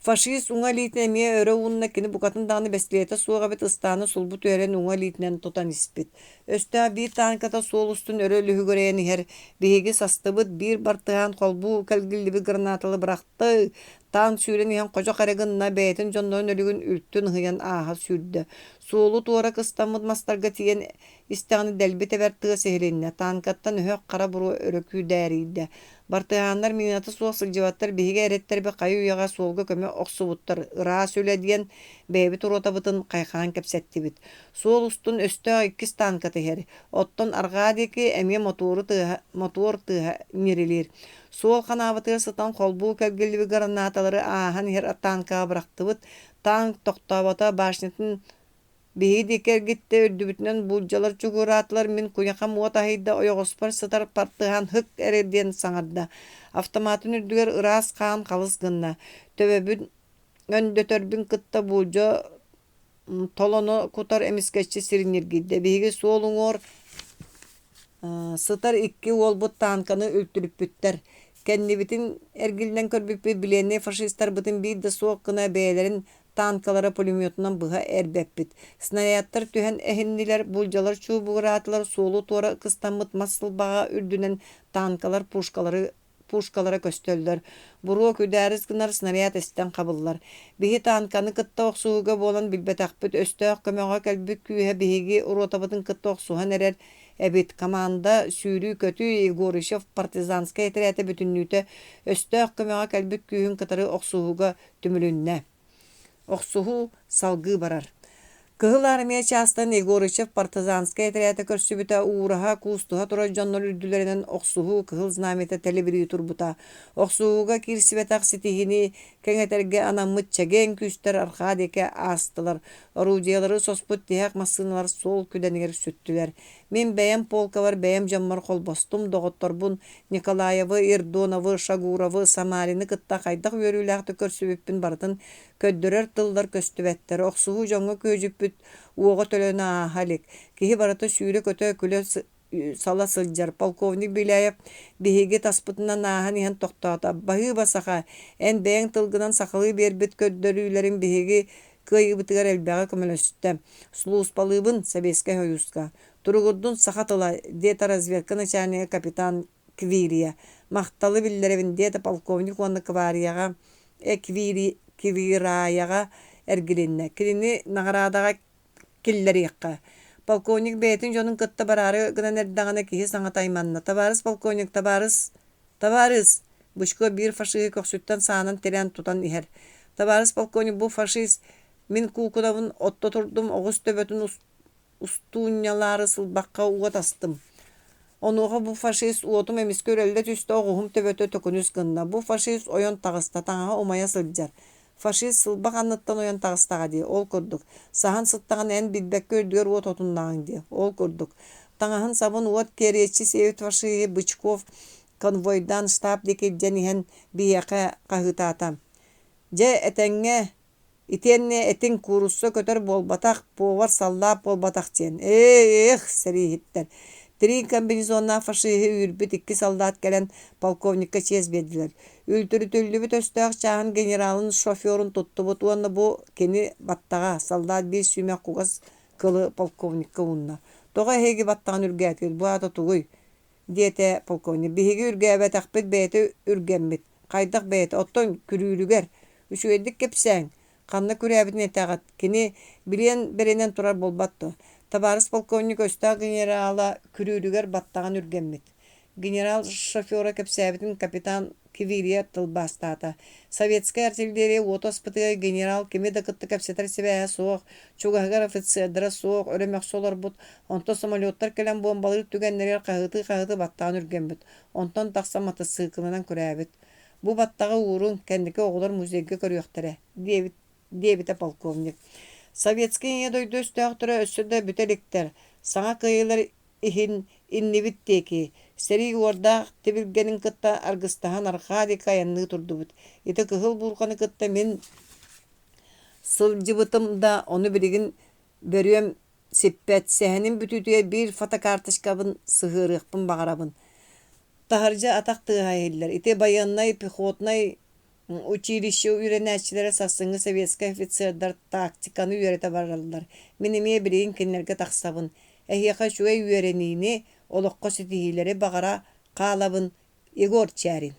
Фашист уҥа илиитин эмиэ өрө уунна кини букатын даҕаны бэстилиэта суоҕабыт ыстааны сулбут үөрэн уҥа илиитинэн тутан испит. Өстөөх биир таанката суол устун өрө лүһүгөрэйэн иһэр биһиги састыбыт биир бартыһаан холбуу кэлгиллибит гранаталы бырахты. Таан сүүрэн иһэн хожох эрэ гынна бэйэтин дьонноон өлүгүн үрттүн ыһыйан ааһа сүүрдө. Суолу туора кыстаммыт мастарга тиийэн истэҕини дэлбит эбэр тыа сэһилиннэ. Таанкаттан өһөөх хара буруу өрөкүү дээриийдэ. Бартыһааннар минаты суох сылдьыбаттар биһиги эреттерби хайы уйаҕа суолга көмө охсубуттар. Ыраа сүлэ диэн бэйбит уруотабытын хайхаан кэпсэттибит. Суол устун өстөөх иккис таанката иһэр. Оттон арҕаа диэки эмиэ мотуор тыаһа ньирилиир. Суол ханаабытыгар сытан холбуу кэлгиллиби гранаталары ааһан иһэр таанкаға бырахтыбыт. Таанк тохтообота башнятын биһиги диэкэргитте үрдүбүтүнэн булдьалар чугураатылар мин куйаха муот аһайда ойоҕоспар сытар партыһаан хык эре диэн саҥарда. Автоматын үрдүгэр ыраас хаан халыс гынна. Төбөбүн өндөтөрбүн кытта булдьа толоно кутар эмискэччи сиринниргиидде. Биһиги суол уҥуор сытар икки уолбут таанканы үлтүрүппүттэр. Кэннибитин эргилинэн көрбүппү билиэнни фашисттар бытын биир да суох гына бэйэлэрин таанкалара пулеметунан быһа эрбэппит. Снарядтар түһэн эһиннилэр, булдьалар чуубугураатылар суолу туора кыстаммыт массылбаҕа үрдүнэн таанкалар пушкалара көстөллөр. Буруу күдээрис гынар снаряд эстен хабыллар. Биһи таанканы кытта охсууга буолан билбэтэхпит. Өстөөх көмөҕө кэлбит күүһэ биһиги уруотабытын кытта охсуһан эрэр эбит. Команда сүүрүү көтүү Егоришев партизанскай этерээте бүтүннүүтэ өстөөх көмөҕө кэлбит күүһүн кытары охсууга түмүлүннэ. Охсуһу салгыы барар. Кыһыл армия частан Егоришев партизанскай этерээте көрсүбүтэ уураһа куустуһа тура дьоннор үрдүлэринэн охсуһу кыһыл знамета телебирии турбута. Охсууга киирсибэтэх ситиһини кэҥэтерге анаммыт чэгээн күүстэр архаа диэки аастылар. Орудиялары соспут тиһэх массыыналар суол күдэнигэр сүттүлэр. Мин бэйэм полкабар бэйэм дьаммар холбостум доҕотторбун Николаевы, Ирдоновы, Шагуровы, Самарины кытта хайдах үөрүүлээхти көрсүбүппүн бартын көддөрөр тыллар көстүбэттэр. Охсуһу дьоҥҥо көөжүппүт уоҕа төлөнө ааһалик. Киһи барыта сүүрэ көтө күлө сала сылжар. Полковник Беляев биһиги таспытынан ааһан иһэн тохтоото. Баһыы басаха эн бэйэң тылгынан сахалы бербит көддөрүүлэрин биһиги кыйыбытыгар элбэҕэ көмөлөстө. Слууспалыыбын Советская Союзка. Туругурдун сахатыла дета разведка начальника капитан Квирия. Макталы биллеребин дета полковник уонна Кварияга Квираяга эргилинне. Кирини наградага киллерияққа. Полковник бейтин жонун кытта барары гынан эрдагана киһи саңа тайманна. Табарыс полковник, табарыс. Табарыс. Бушко бир фашиги көксүттен саанан терен тутан ихер. Табарыс полковник, бу фашист мин кукудабын отто турдум огус төбөтүн устуунялары сылбакка уот астым. Онуға бу фашист уотум эмис көрөлдө түстө оғуһум төбөтө төкүнүс гынна. Бу фашист ойон тагыста таңаға омая сылжар. Фашист сылбак анныттан ойон тагыстага дие. Ол көрдүк. Сахан сыттаган эн билбек көрдүгөр уот отундаган дие. Ол көрдүк. Таңаһын сабын уот керечи севит фашиги Бычков конвойдан штаб декелден иһэн бияка кахытаата. Же этеңге итенне этин куруссо көтөр болбатак, повар саллап болбатак тен. Эх, серихиттер. Три комбинезонна фашиги үрбүт 2 солдат келен полковникка чез бердилер. Үлтүрүтүллүбүт өстөк чаһын генералын шофёрун туттубут. Уонна бу кени баттага солдат бир сүймек кугас кылы полковникка унна. Тога хеги баттаган үргәтүл бу ата тугуй. Диете полковник. Биһиги үргәбәтәкпит бәйте үргәммит. Кайдак бәйте оттон күрүлүгер. Үшүедик кепсәң. Канна күрәбитне тагат. Кини билен беренен турар болбатты. Табарыс полковник өстө генерала күрүлүгер баттаган үргәммит. Генерал шофёра кепсәбитин капитан Квирия тылбастата. Советская артиллерия отоспытыга генерал кеме дакытты кепсетер себе соқ, чугагар офицердара соқ, өрөмөк солар бут. Онто самолеттар келен бомбалыр түгеннер кагыты баттаган үргәмбит. Онтон такса мотоциклынан күрәбит. Бу баттагы урун кендики оглар музейге көрүөхтәре. Дебите полковник. Советский дойду өстөктөрө өссөдө бүтеликтер. Саңа кыйылар ихин иннибиттеки. Сери орда тебилгенин кытта аргыстахан архади каянны турдубут. Ите кыхыл бурканы кытта мен сылжыбытымда оны билигин бөрүөм сеппет сехенин бүтүтүе бир фотокарточкабын сыгырыхпын багарабын. Тахаржа атактыга хайлар. Ите баяннай пехотнай училище үйренәчиләре сасыңы советский офицердар тактиканы үйрәтә баралар. Минеме билеген кеннерге таксабын. Әһиәкә шуй үйрәнини олоққа сетихиләре багара калабын Егор Чарин.